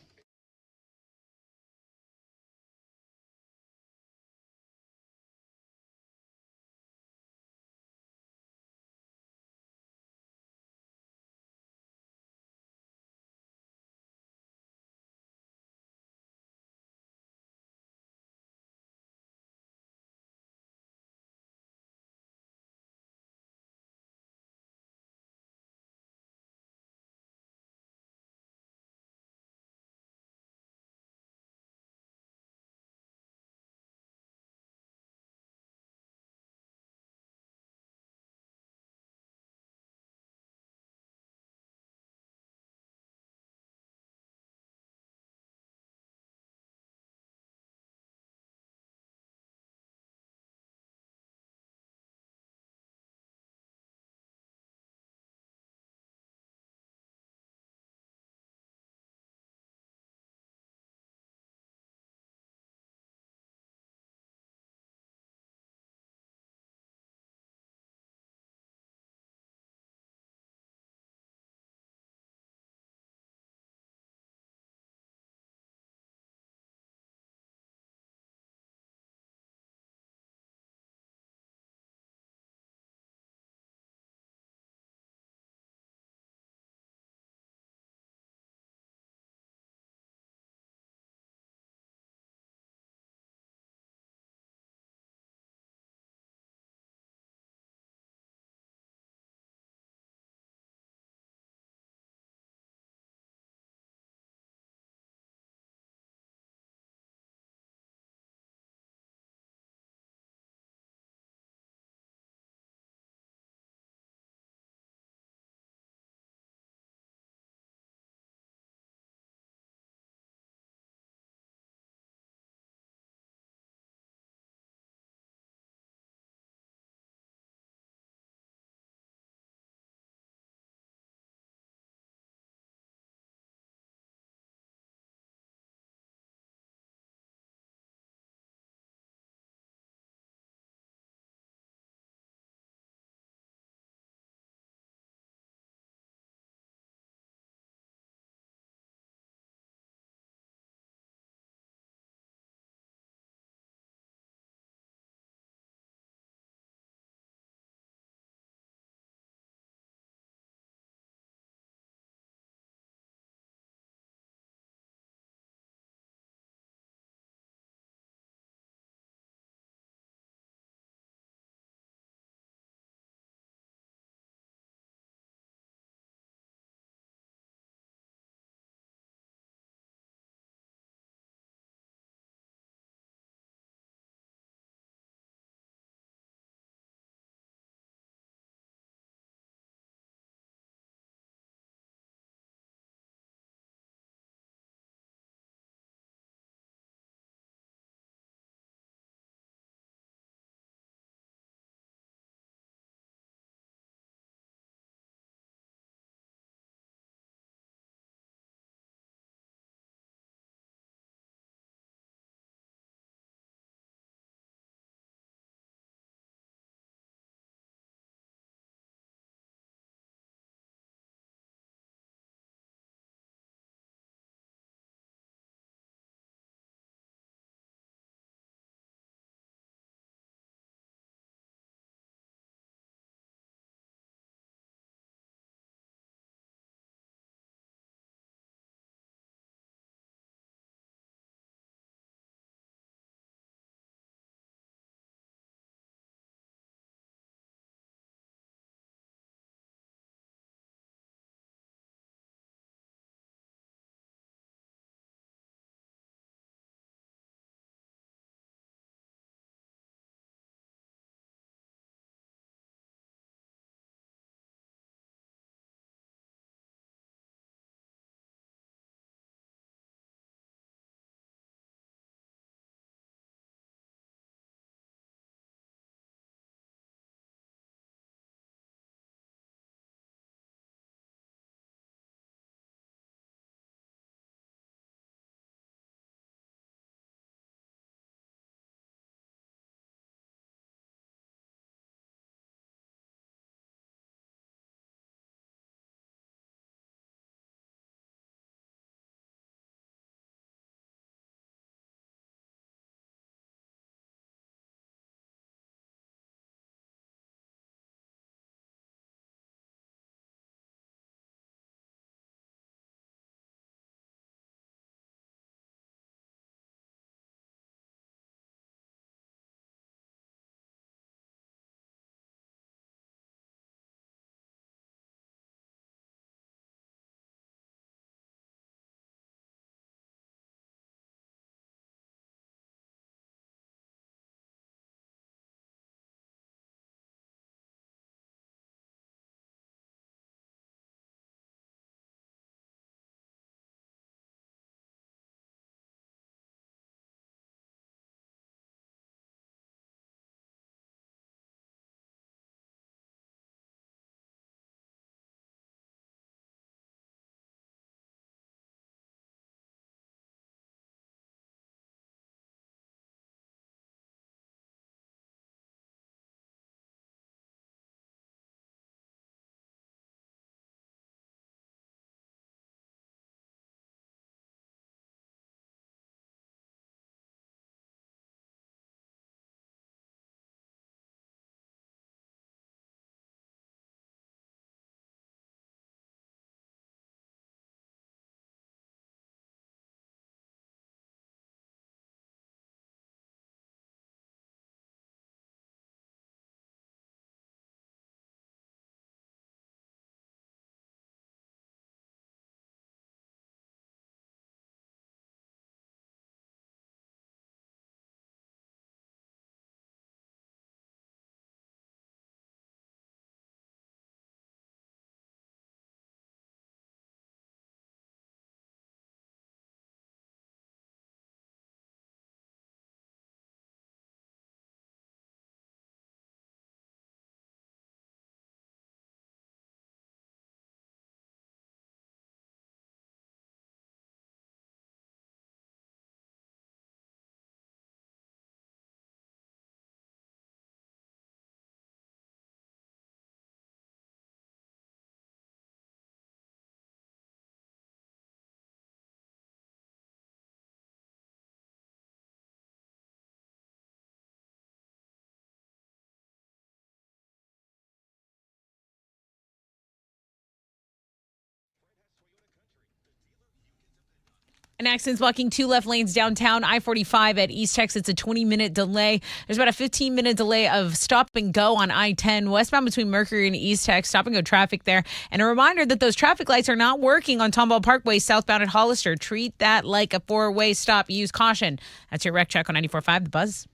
An accident's blocking 2 left lanes downtown I-45 at East Texas. It's a 20-minute delay. There's about a 15-minute delay of stop and go on I-10 westbound between Mercury and East Tex. Stop and go traffic there. And a reminder that those traffic lights are not working on Tomball Parkway southbound at Hollister. Treat that like a 4-way stop. Use caution. That's your wreck check on 94.5 The Buzz.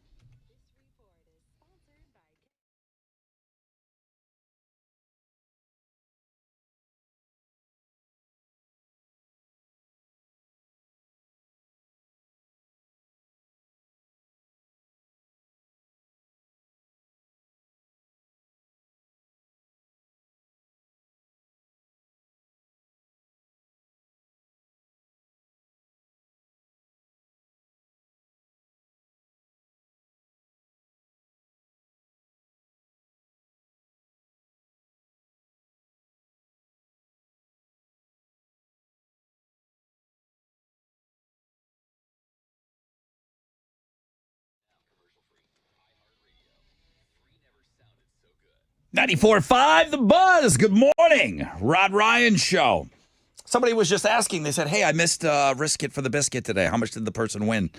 .94.5 The Buzz. Good morning. Rod Ryan Show. Somebody was just asking. They said, hey, I missed Risk It for the Biscuit today. How much did the person win?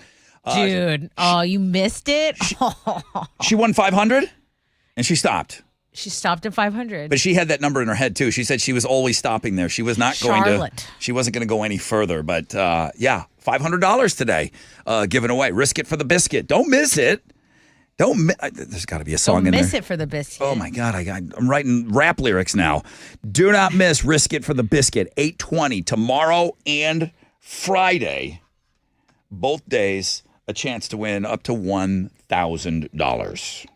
Dude, you missed it? She won 500 and she stopped. She stopped at 500. But she had that number in her head, too. She said she was always stopping there. She was not she wasn't going to go any further. But yeah, $500 today given away. Risk It for the Biscuit. Don't miss it. There's got to be a song in there. Don't miss it for the biscuit. Oh, my God. I'm writing rap lyrics now. Do not miss Risk It for the Biscuit, 8:20, tomorrow and Friday. Both days, a chance to win up to $1,000.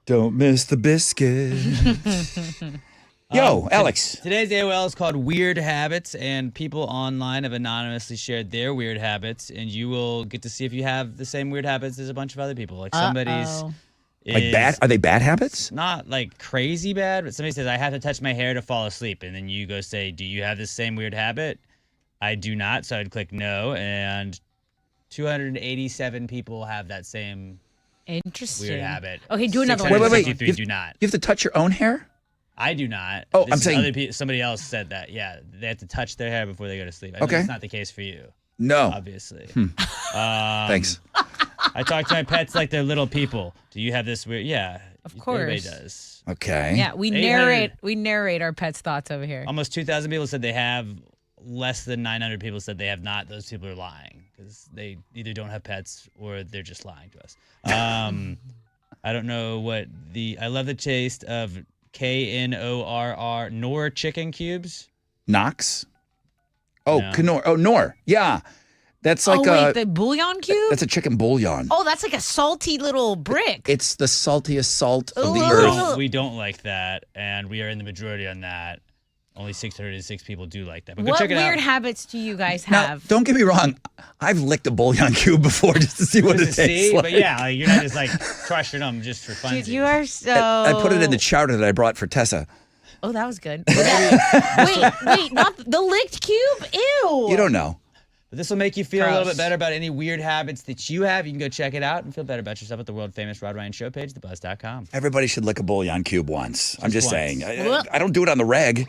Don't miss the biscuit. Yo, Alex. Today's AOL is called Weird Habits, and people online have anonymously shared their weird habits, and you will get to see if you have the same weird habits as a bunch of other people. Like somebody's Like bad? Are they bad habits? Not like crazy bad, but somebody says, I have to touch my hair to fall asleep. And then you go say, do you have the same weird habit? I do not. So I'd click no. And 287 people have that same Interesting. weird habit. Okay, do another one. Wait. You do not. You have to touch your own hair? I do not. Oh, This I'm is saying- other somebody else said that. Yeah, they have to touch their hair before they go to sleep. I know Okay. it's not the case for you. No. Obviously. Thanks. I talk to my pets like they're little people. Do you have this weird? Yeah. Of course. Everybody does. Okay. Yeah, we 800 narrate our pets' thoughts over here. Almost 2,000 people said they have. Less than 900 people said they have not. Those people are lying because they either don't have pets or they're just lying to us. I don't know what I love the taste of KNORR Knorr chicken cubes. Knox? Oh, No. Knorr. Oh, Knorr. Yeah. That's like the bouillon cube? that's a chicken bouillon. Oh, that's like a salty little brick. It's the saltiest salt of the Ooh. earth. We don't like that, and we are in the majority on that. Only 606 people do like that. But go What check it weird out. habits do you guys Now, have? don't get me wrong. I've licked a bouillon cube before just to see what it Just tastes to see, like. but yeah, like, you're not just like crushing them just for fun. Dude, you are so. I put it in the chowder that I brought for Tessa. Oh, that was good. wait, not the licked cube? Ew. You don't know. But this will make you feel a little Gross. bit better about any weird habits that you have. You can go check it out and feel better about yourself at the world famous Rod Ryan Show page, thebuzz.com. Everybody should lick a bouillon cube once. I'm just once. saying. I don't do it on the reg.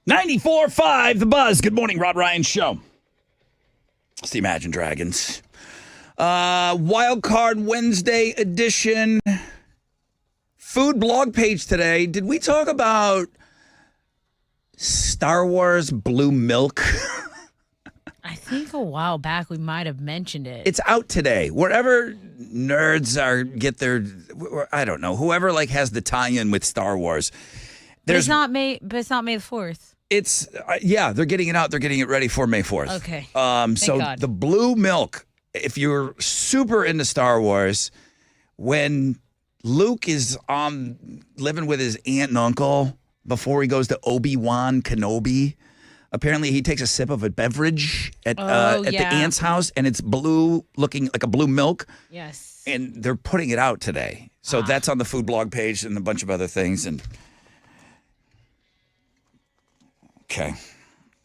94.5 The Buzz. Good morning, Rod Ryan Show. It's the Imagine Dragons. Wild Card Wednesday edition. Food blog page today. Did we talk about Star Wars blue milk? I think a while back we might have mentioned it. It's out today. Wherever nerds get their, I don't know, whoever like has the tie-in with Star Wars. But it's not May the 4th. It's they're getting it out. They're getting it ready for May 4th. Okay. So God. the blue milk, if you're super into Star Wars, when Luke is living with his aunt and uncle before he goes to Obi-Wan Kenobi, apparently he takes a sip of a beverage at the aunt's house, and it's blue, looking like a blue milk. Yes. And they're putting it out today. So that's on the food blog page and a bunch of other things. And okay,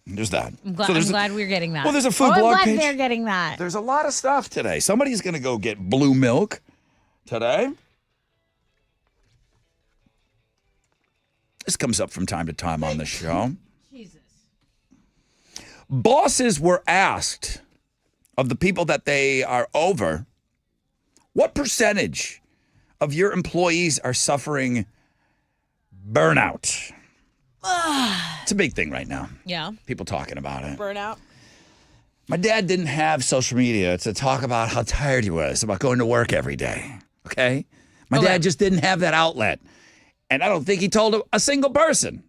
there's that. I'm glad we're getting that. Well, there's a food blog I'm glad page. they're getting that. There's a lot of stuff today. Somebody's going to go get blue milk today. This comes up from time to time on the show. Jesus. Bosses were asked of the people that they are over, what percentage of your employees are suffering burnout? It's a big thing right now. Yeah. People talking about it. Burnout. My dad didn't have social media to talk about how tired he was about going to work every day. Okay? My dad just didn't have that outlet. And I don't think he told a single person.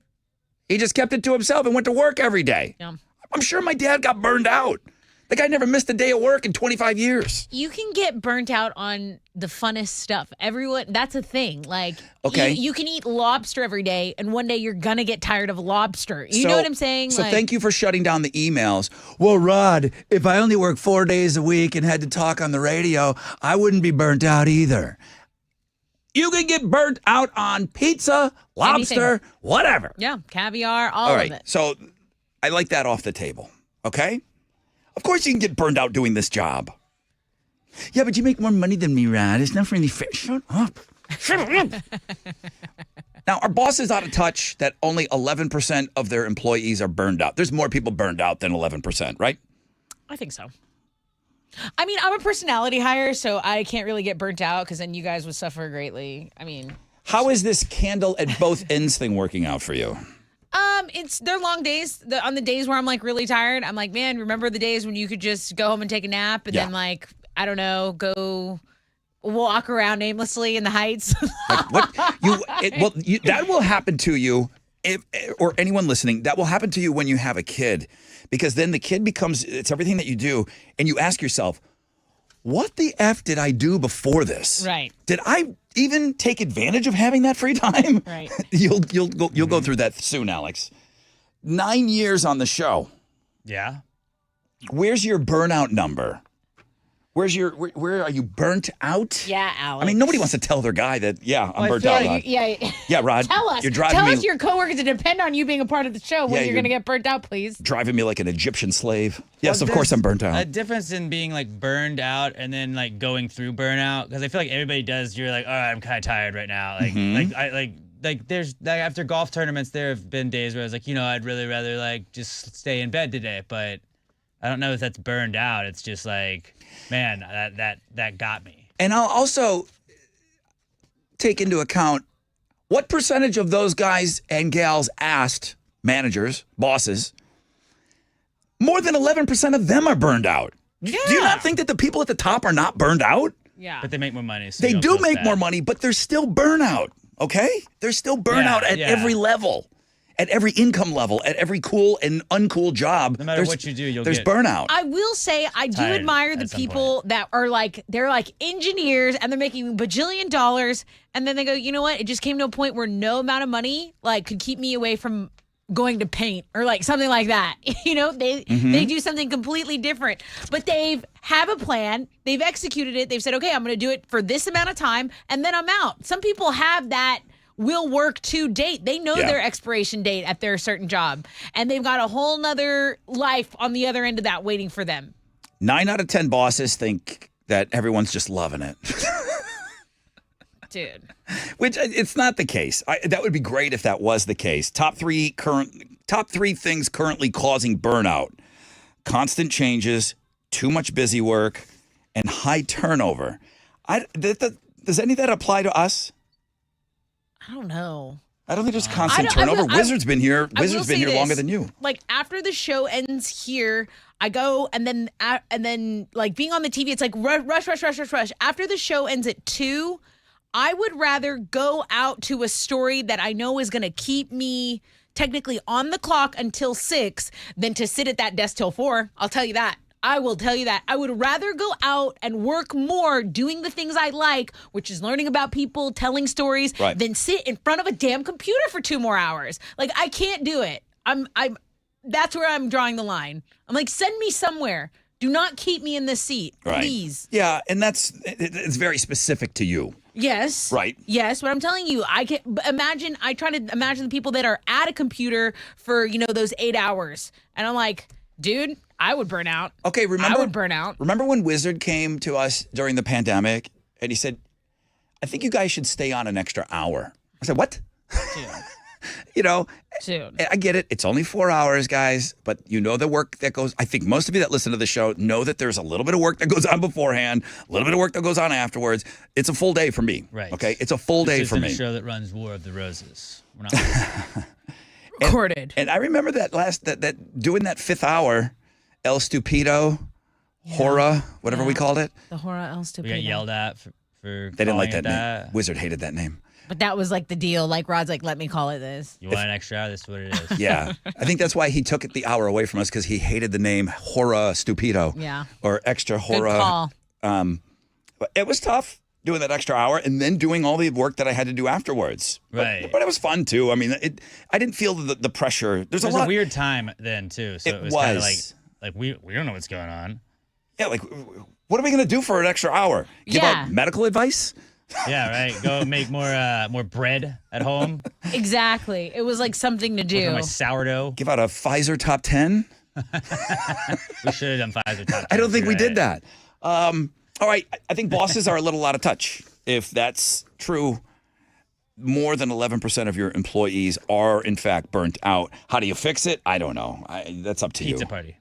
He just kept it to himself and went to work every day. Yeah. I'm sure my dad got burned out. The guy never missed a day of work in 25 years. You can get burnt out on the funnest stuff. Everyone, that's a thing. Like, Okay. you can eat lobster every day, and one day you're going to get tired of lobster. You know what I'm saying? So thank you for shutting down the emails. Well, Rod, if I only worked 4 days a week and had to talk on the radio, I wouldn't be burnt out either. You can get burnt out on pizza, lobster, Anything. whatever. Yeah, caviar, all right. of it. So I like that off the table. Okay? Of course you can get burned out doing this job. Yeah, but you make more money than me, Rod. It's not really fair. Shut up. Shut up. Now, are bosses out of touch that only 11% of their employees are burned out? There's more people burned out than 11%, right? I think so. I mean, I'm a personality hire, so I can't really get burnt out because then you guys would suffer greatly. I mean, how is this candle at both ends thing working out for you? They're long days. On the days where I'm like really tired, I'm like, man, remember the days when you could just go home and take a nap and then like, I don't know, go walk around aimlessly in the Heights. Like what? That will happen to you, or anyone listening. That will happen to you when you have a kid, because then the kid it's everything that you do, and you ask yourself, what the F did I do before this? Right. Did I even take advantage of having that free time? Right. You'll go through that soon, Alex. 9 years on the show. Yeah. Where's your burnout number? Where are you burnt out? Yeah, Alex. I mean, nobody wants to tell their guy that, I'm burnt out. Rod. Yeah. Yeah, Rod. Tell us. You're driving Tell me, us your coworkers to depend on you being a part of the show when you're going to get burnt out, please. driving me like an Egyptian slave. Yes, Well, of course I'm burnt A out. difference in being like burned out and then like going through burnout, because I feel like everybody does. You're like, all right, I'm kind of tired right now. Like, there's like after golf tournaments, there have been days where I was like, I'd really rather like just stay in bed today, but I don't know if that's burned out. It's just like, man, that got me. And I'll also take into account what percentage of those guys and gals asked managers, bosses, more than 11% of them are burned out. Yeah. Do you not think that the people at the top are not burned out? Yeah. But they make more money. So They you don't do feel make sad. more money, but there's still burnout, okay? There's still burnout at every level, at every income level, at every cool and uncool job. No matter what you do, there's get burnout. I will say I do tired admire the at some people that are they're like engineers and they're making bajillion dollars, and then they go, you know what? It just came to a point where no amount of money could keep me away from going to paint or something like that. They do something completely different, but have a plan. They've executed it. They've said, okay, I'm going to do it for this amount of time, and then I'm out. Some people have that will work to date. They know their expiration date at their certain job, and they've got a whole nother life on the other end of that waiting for them. 9 out of 10 bosses think that everyone's just loving it. Dude. Which it's not the case. That would be great if that was the case. Top 3 current Top 3 things currently causing burnout: constant changes, too much busy work, and high turnover. Does any of that apply to us? I don't know. I don't think there's constant turnover. Wizard's been here. Wizard's been here longer than you. Like after the show ends here, I go and then like being on the TV, it's like rush. After the show ends at 2, I would rather go out to a story that I know is going to keep me technically on the clock until 6 than to sit at that desk till 4. I'll tell you that. I will tell you that. I would rather go out and work more doing the things I like, which is learning about people, telling stories, than sit in front of a damn computer for 2 more hours. Like, I can't do it. That's where I'm drawing the line. I'm like, send me somewhere. Do not keep me in this seat, please. Yeah, and it's very specific to you. Yes. Right. Yes, but I'm telling you, I try to imagine the people that are at a computer for, those 8 hours. And I'm like, dude, I would burn out. Okay, I would burn out. Remember when Wizard came to us during the pandemic and he said, I think you guys should stay on an extra hour. I said, what? Dude. I get it. It's only 4 hours, guys, but the work that goes. I think most of you that listen to the show know that there's a little bit of work that goes on beforehand, a little bit of work that goes on afterwards. It's a full day for me. Right. Okay, it's a full day for me. This is a show that runs War of the Roses. We're not recorded. And I remember that doing that 5th hour, El Stupido, Hora, whatever we called it. The Hora El Stupido. We got yelled at for They didn't like that name. Wizard hated that name. But that was like the deal. Like Rod's like, let me call it this. You want an extra hour? This is what it is. Yeah. I think that's why he took the hour away from us, because he hated the name Hora Stupido. Yeah. Or extra Hora. Good call. But it was tough doing that extra hour and then doing all the work that I had to do afterwards. Right. But it was fun too. I mean, I didn't feel the pressure. There's a weird time then too. So it was kind of like we don't know what's going on. Yeah, like what are we gonna do for an extra hour? Give out medical advice? Yeah, right. Go make more bread at home. Exactly. It was like something to do. Work on my sourdough. Give out a Pfizer top 10? We should have done Pfizer top 10. I don't think we did that. All right. I think bosses are a little out of touch. If that's true, more than 11% of your employees are, in fact, burnt out. How do you fix it? I don't know. That's up to you. Pizza party.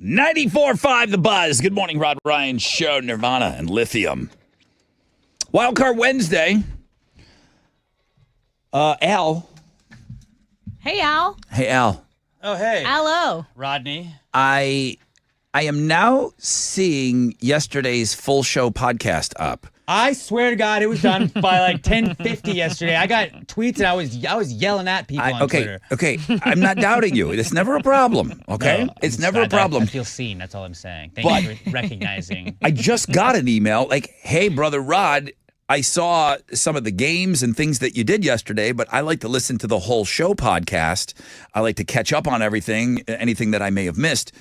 94.5 The Buzz. Good morning, Rod Ryan Show, Nirvana and Lithium. Wildcard Wednesday. Al. Hey, Al. Hey, Al. Oh, hey. Hello. Rodney. I am now seeing yesterday's full show podcast up. I swear to God, it was done by like 10:50 yesterday. I got tweets and I was yelling at people on Twitter. Okay. I'm not doubting you. It's never a problem. Okay, No, it's never a problem. I feel seen. That's all I'm saying. Thank you for recognizing. I just got an email like, "Hey, brother Rod, I saw some of the games and things that you did yesterday, but I like to listen to the whole show podcast. I like to catch up on everything, anything that I may have missed."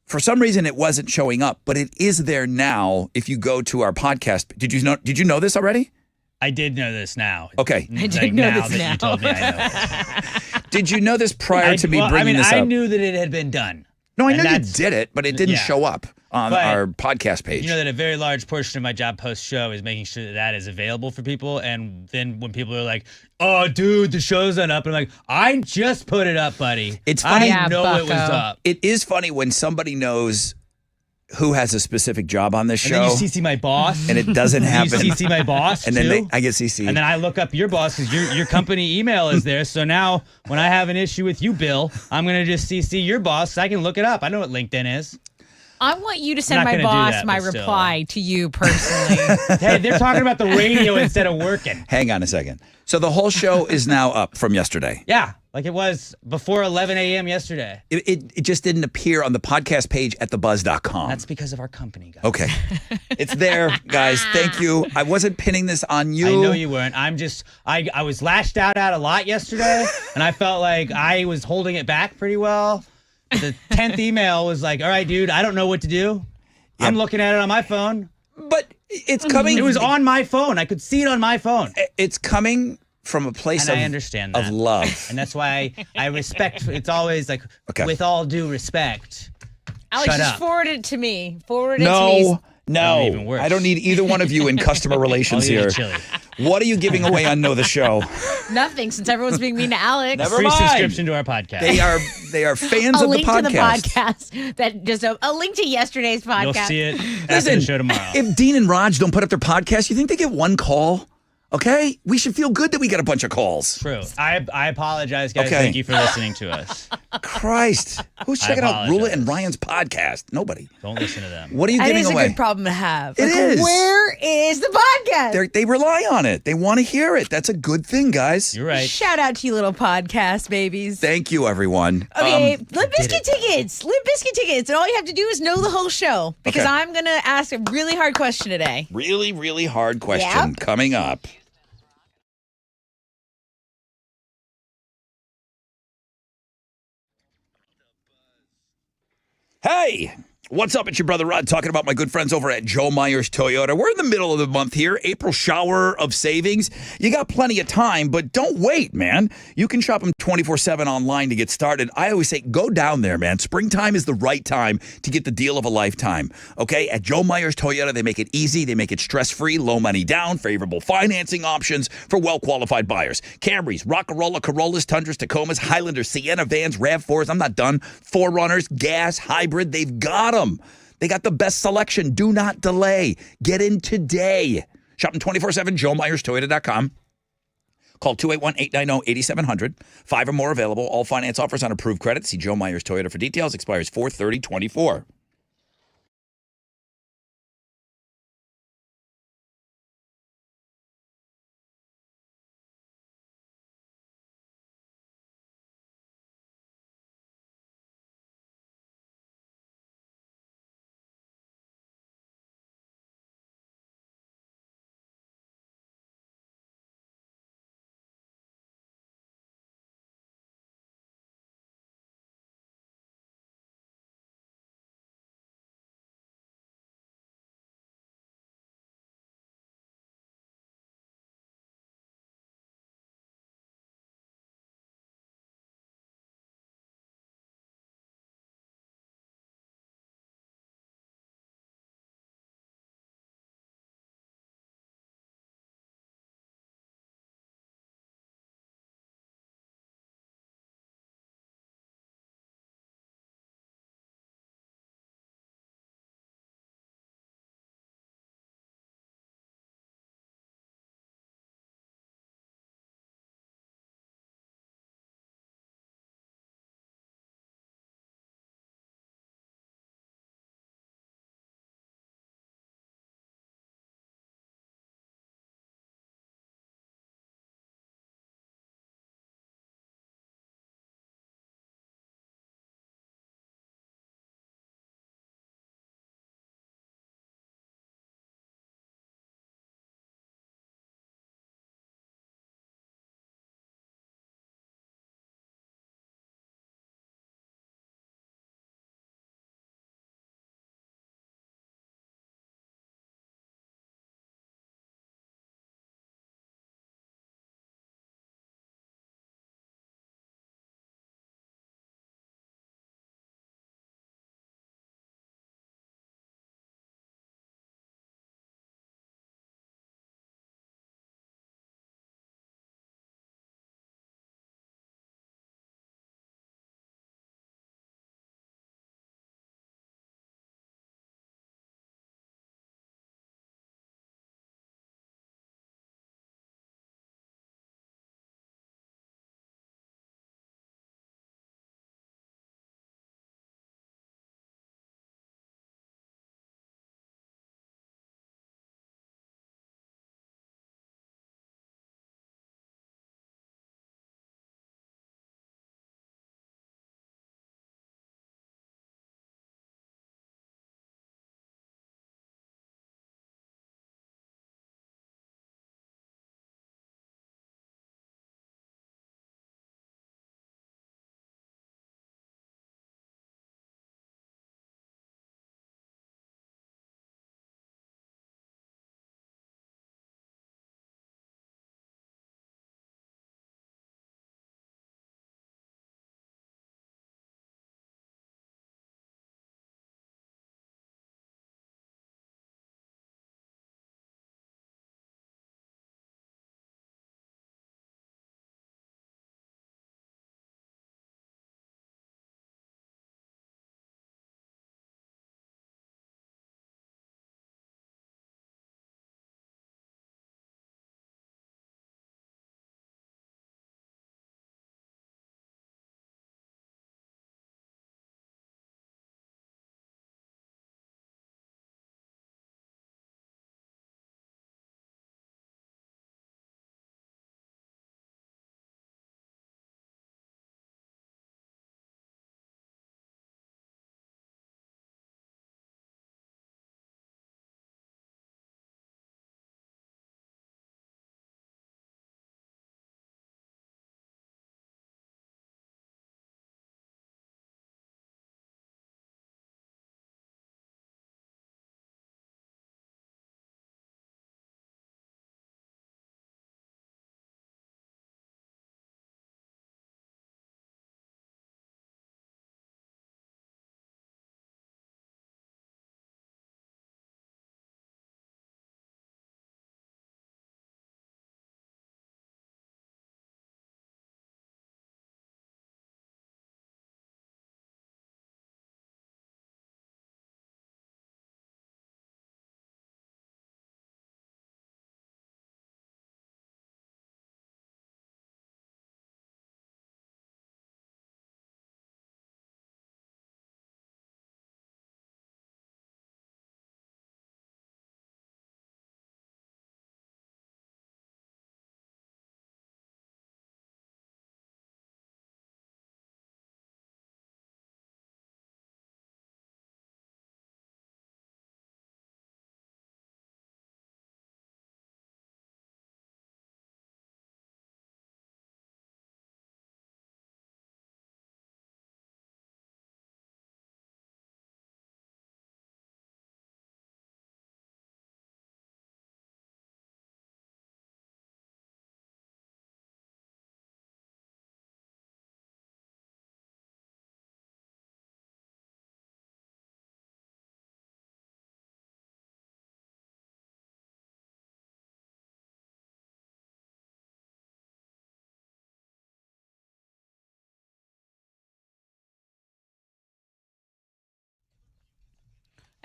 For some reason, it wasn't showing up, but it is there now. If you go to our podcast, did you know this already? I did know this now. Okay, I did know this that now. You told me I know this. did you know this prior to me bringing this up? I knew that it had been done. No, I And know you that's- did it, but it didn't yeah. show up on But our podcast page. You know that a very large portion of my job post-show is making sure that is available for people. And then when people are like, "Oh, dude, the show's not up," I'm like, "I just put it up, buddy. It's funny. I know it was bucko. up." It is funny when somebody knows who has a specific job on this And show, then you CC my boss. and it doesn't happen. You CC my boss, and then too. I get CC. And then I look up your boss because your company email is there. So now when I have an issue with you, Bill, I'm going to just CC your boss so I can look it up. I know what LinkedIn is. I want you to send not my gonna do boss that, my but still. reply to you personally. Hey, they're talking about the radio instead of working. Hang on a second. So the whole show is now up from yesterday. Yeah, like it was before 11 a.m. yesterday. It just didn't appear on the podcast page at thebuzz.com. That's because of our company, guys. Okay. It's there, guys. Thank you. I wasn't pinning this on you. I know you weren't. I'm just, I was lashed out at a lot yesterday, and I felt like I was holding it back pretty well. But the 10th email was like, "All right, dude, I don't know what to do. I'm looking at it on my phone." But it's coming. It was on my phone. I could see it on my phone. It's coming from a place And I understand of that. love. And that's why I respect, it's always like, Okay. with all due respect. Alex, Shut just up. forward it to me. Forward it to me. Even worse. I don't need either one of you in customer relations I'll eat here. a chili. What are you giving away on Know the Show? Nothing, since everyone's being mean to Alex. Never Free mind. subscription to our podcast. They are fans A of the link to the podcast. podcast. That just a link to yesterday's podcast. You'll see it after Listen, the show tomorrow. if Dean and Raj don't put up their podcast, you think they get one call? Okay? We should feel good that we get a bunch of calls. True. I apologize, guys. Okay. Thank you for listening to us. Christ. Who's I checking out Rula apologize. and Ryan's podcast? Nobody. Don't listen to them. What are you That giving is a away? good problem to have. It is. Where is the podcast? They rely on it. They want to hear it. That's a good thing, guys. You're right. Shout out to you little podcast babies. Thank you, everyone. Okay, Limp Bizkit tickets. Limp Bizkit tickets. And all you have to do is know the whole show. Because Okay. I'm going to ask a really hard question today. Really, really hard question Yep. coming up. Hey, what's up? It's your brother Rod talking about my good friends over at Joe Myers Toyota. We're in the middle of the month here, April shower of savings. You got plenty of time, but don't wait, man. You can shop them 24/7 online to get started. I always say, go down there, man. Springtime is the right time to get the deal of a lifetime. Okay, at Joe Myers Toyota, they make it easy. They make it stress-free, low money down, favorable financing options for well-qualified buyers. Camrys, Rockarola, Corollas, Tundras, Tacomas, Highlanders, Sienna vans, RAV4s, I'm not done, 4Runners, gas, hybrid, they've got them. They got the best selection. Do not delay. Get in today. Shop them 24/7, joemyerstoyota.com. Call 281-890-8700. 5 or more available. All finance offers on approved credit. See Joe Myers Toyota for details. Expires 4/30/24.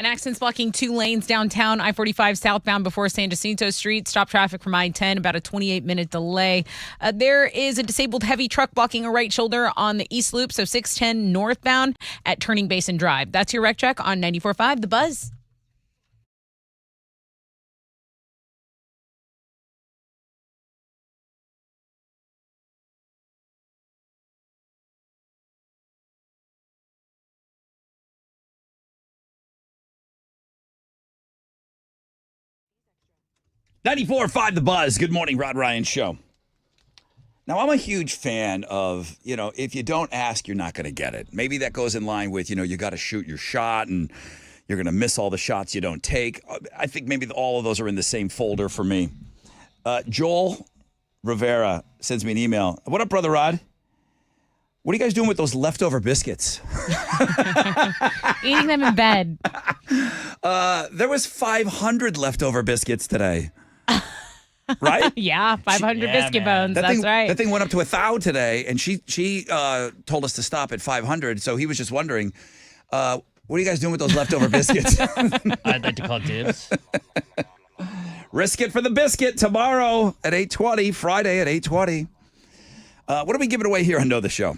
An accident's blocking 2 lanes downtown, I-45 southbound before San Jacinto Street. Stop traffic from I-10, about a 28-minute delay. There is a disabled heavy truck blocking a right shoulder on the East Loop, so 610 northbound at Turning Basin Drive. That's your wreck check on 94.5 The Buzz. .94.5 The Buzz. Good morning, Rod Ryan Show. Now, I'm a huge fan of, if you don't ask, you're not going to get it. Maybe that goes in line with, you got to shoot your shot and you're going to miss all the shots you don't take. I think maybe all of those are in the same folder for me. Joel Rivera sends me an email. What up, Brother Rod? What are you guys doing with those leftover biscuits? Eating them in bed. There was 500 leftover biscuits today. Right? Yeah, 500 biscuit bones. That's right. That thing went up to 1,000 today, and she told us to stop at 500. So he was just wondering, what are you guys doing with those leftover biscuits? I'd like to call dibs. Risk it for the biscuit tomorrow at 8:20, Friday at 8:20. What are we giving away here on Know the Show?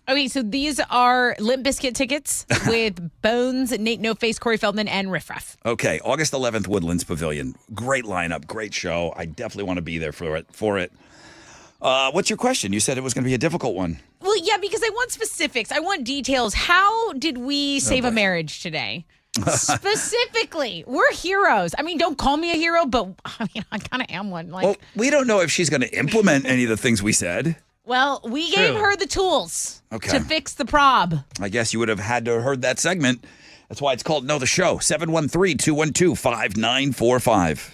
Okay, so these are Limp Bizkit tickets with Bones, Nate No Face, Corey Feldman, and Riff Raff. Okay, August 11th, Woodlands Pavilion. Great lineup, great show. I definitely want to be there for it. What's your question? You said it was going to be a difficult one. Well, yeah, because I want specifics. I want details. How did we save a marriage today? Specifically, we're heroes. I mean, don't call me a hero, but I kind of am one. Well, we don't know if she's going to implement any of the things we said. Well, we gave her the tools to fix the prob. I guess you would have had to have heard that segment. That's why it's called Know the Show. 713-212-5945.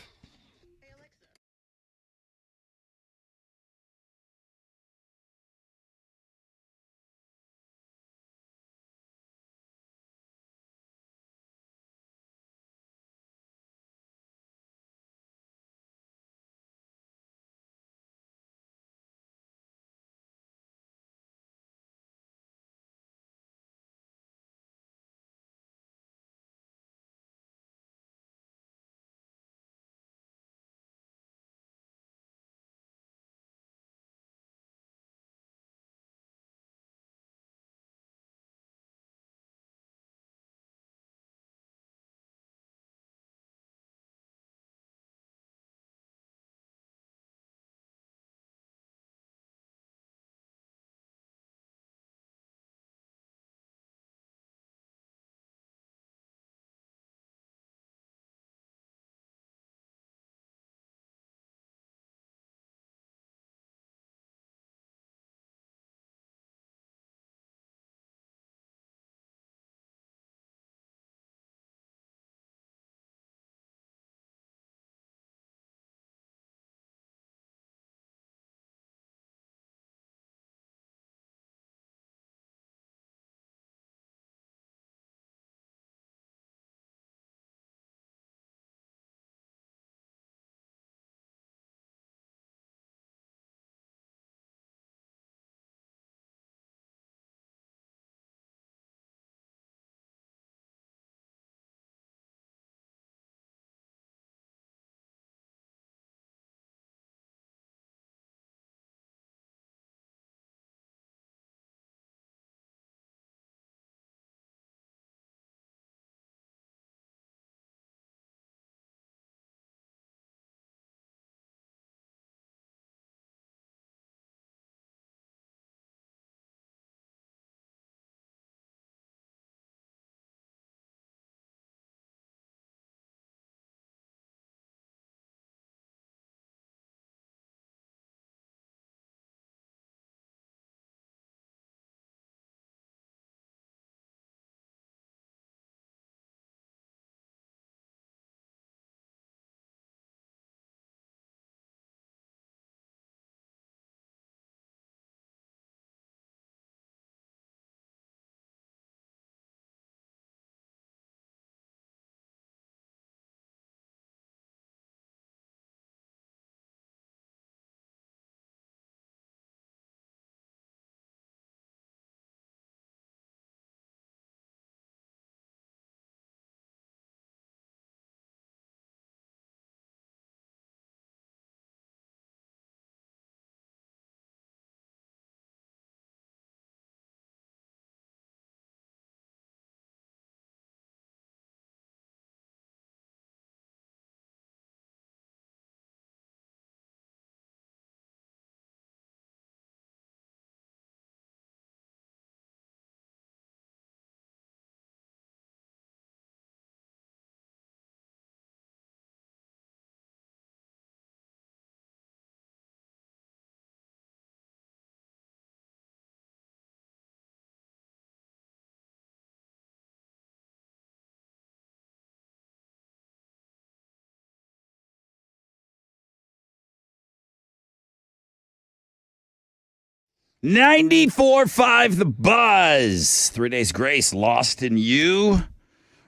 94.5 The Buzz. 3 Days Grace, Lost in You.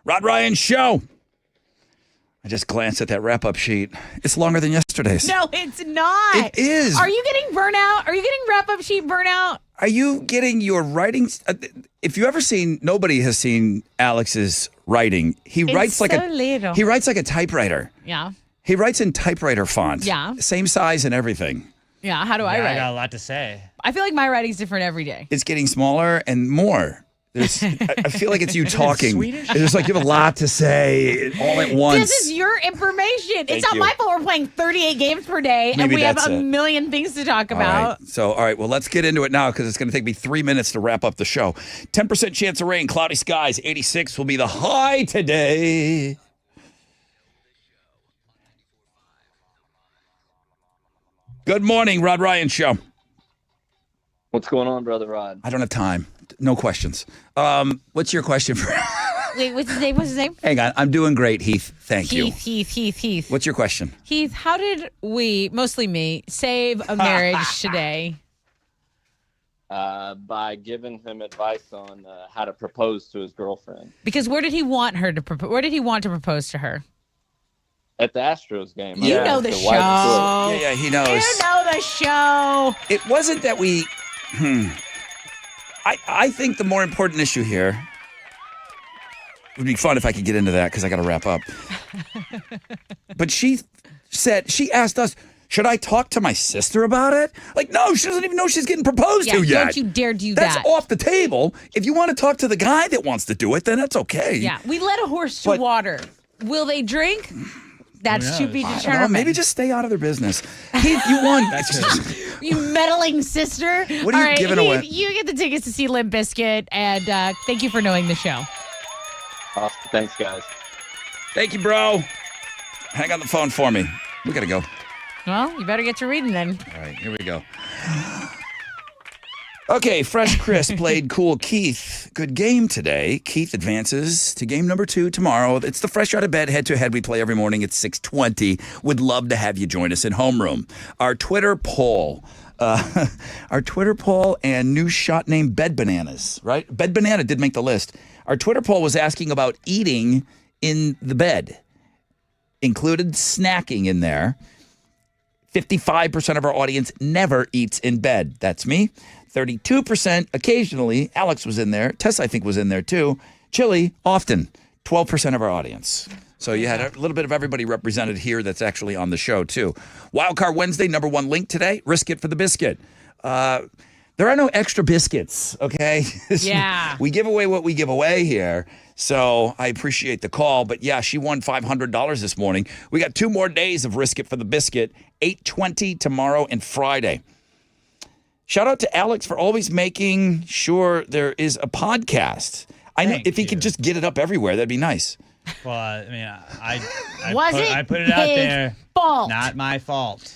Rod Ryan Show. I just glanced at that wrap-up sheet. It's longer than yesterday's. No, it's not. It is. Are you getting burnout? Are you getting wrap-up sheet burnout? Are you getting your writing? If you ever seen, nobody has seen Alex's writing. He writes like little. He writes like a typewriter. Yeah. He writes in typewriter font. Yeah. Same size and everything. Yeah. How do I Yeah, write? I got a lot to say. I feel like my writing's different every day. It's getting smaller and more. I feel like it's you talking. Swedish? It's just like you have a lot to say all at once. This is your information. It's not you. my fault we're playing 38 games per day and Maybe we have that's a it. million things to talk All about. right. So, all right. Well, let's get into it now because it's going to take me 3 minutes to wrap up the show. 10% chance of rain, cloudy skies. 86 will be the high today. Good morning, Rod Ryan Show. What's going on, Brother Rod? I don't have time. No questions. What's your question for? Wait, what's his name? What's his name? Hang on. I'm doing great, Heath. Thank you. Heath. What's your question? Heath, how did we, mostly me, save a marriage today? By giving him advice on how to propose to his girlfriend Because where did he want her to propose? Where did he want to propose to her? at the Astros game. You know the show. Yeah, he knows. You know the show. It wasn't that we. I think the more important issue here would be fun if I could get into that because I got to wrap up. But she asked us, should I talk to my sister about it? Like, no, she doesn't even know she's getting proposed to yet. Don't you dare do That's that. off the table. If you want to talk to the guy that wants to do it, then that's okay. Yeah, we led a horse to water. Will they drink? That's to be I don't know. determined. Maybe just stay out of their business. Heath, you won. You meddling sister. What are you giving away? You get the tickets to see Limp Bizkit, and thank you for knowing the show. Awesome. Thanks, guys. Thank you, bro. Hang on the phone for me. We got to go. Well, you better get to reading then. All right, here we go. Okay, Fresh Chris played Cool Keith. Good game today. Keith advances to game number 2 tomorrow. It's the Fresh Out of Bed head-to-head we play every morning at 6:20. Would love to have you join us in homeroom. Our Twitter poll and new shot named Bed Bananas, right? Bed Banana did make the list. Our Twitter poll was asking about eating in the bed. Included snacking in there. 55% of our audience never eats in bed. That's me. 32% occasionally. Alex was in there. Tess, I think, was in there too. Chili, often. 12% of our audience. So you had a little bit of everybody represented here that's actually on the show too. Wildcard Wednesday, number 1 link today. Risk it for the biscuit. There are no extra biscuits, okay? Yeah. We give away what we give away here. So I appreciate the call. But yeah, she won $500 this morning. We got 2 more days of Risk It for the Biscuit, 8:20 tomorrow and Friday. Shout out to Alex for always making sure there is a podcast. I know if he could just get it up everywhere, that'd be nice. Well, I mean, I Wasn't put it out his there. fault. Not my fault.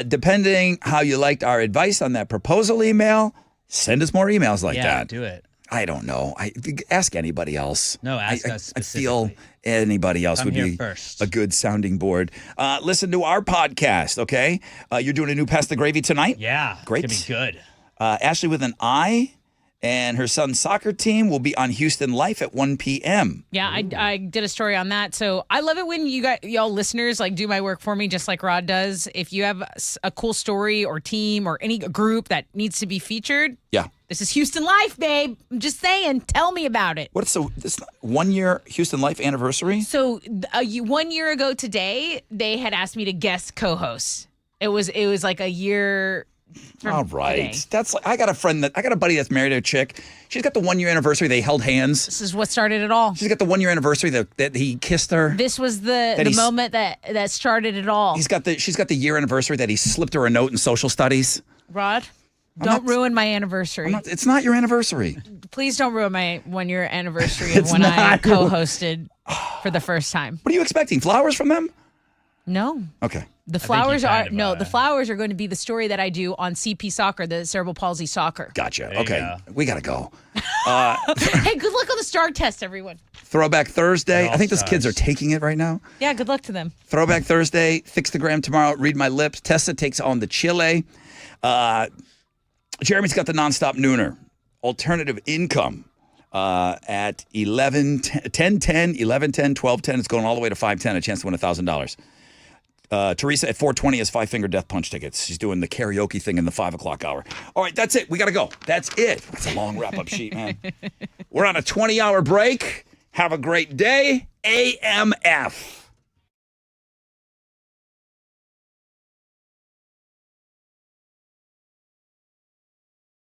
Depending how you liked our advice on that proposal email, send us more emails like that. Do it. I don't know. Ask anybody else. No, ask us I specifically. feel anybody else Come would here be first. a good sounding board. Listen to our podcast, okay? You're doing a new Pass the Gravy tonight? Yeah. Great. It's gonna be good. Ashley with an I and her son's soccer team will be on Houston Life at 1 p.m. Yeah, I did a story on that. So I love it when y'all listeners like do my work for me, just like Rod does. If you have a cool story or team or any group that needs to be featured, Yeah. this is Houston Life, babe. I'm just saying, tell me about it. What's this 1 year Houston Life anniversary? So 1 year ago today, they had asked me to guest co-host. It was like a year. from All right. today. That's like, I got a buddy that's married to a chick. She's got the 1 year anniversary. They held hands. This is what started it all. She's got the 1 year anniversary that he kissed her. This was the he's- moment that started it all. She's got the year anniversary that he slipped her a note in social studies. Rod, don't ruin my anniversary. It's not your anniversary. Please don't ruin my 1 year anniversary of It's when I not. co-hosted for the first time. What are you expecting? Flowers from them? No. Okay. The think flowers you are kind of, the flowers are going to be the story that I do on CP Soccer, the cerebral palsy soccer. Gotcha. you Okay. go. We got to go. Hey, good luck on the STAR test, everyone. Throwback Thursday. All I think those kids are stars. taking it right now. Yeah, good luck to them. Throwback Thursday. Fix the gram tomorrow. Read my lips. Tessa takes on the Chile. Jeremy's got the nonstop nooner. Alternative income at 11, 10, 10, 11, 10, 12, 10. It's going all the way to 510, a chance to win $1,000. Teresa at 420 has 5-finger death punch tickets. She's doing the karaoke thing in the 5 o'clock hour. All right, that's it. We got to go. That's it. That's a long wrap-up sheet, man. We're on a 20-hour break. Have a great day. AMF.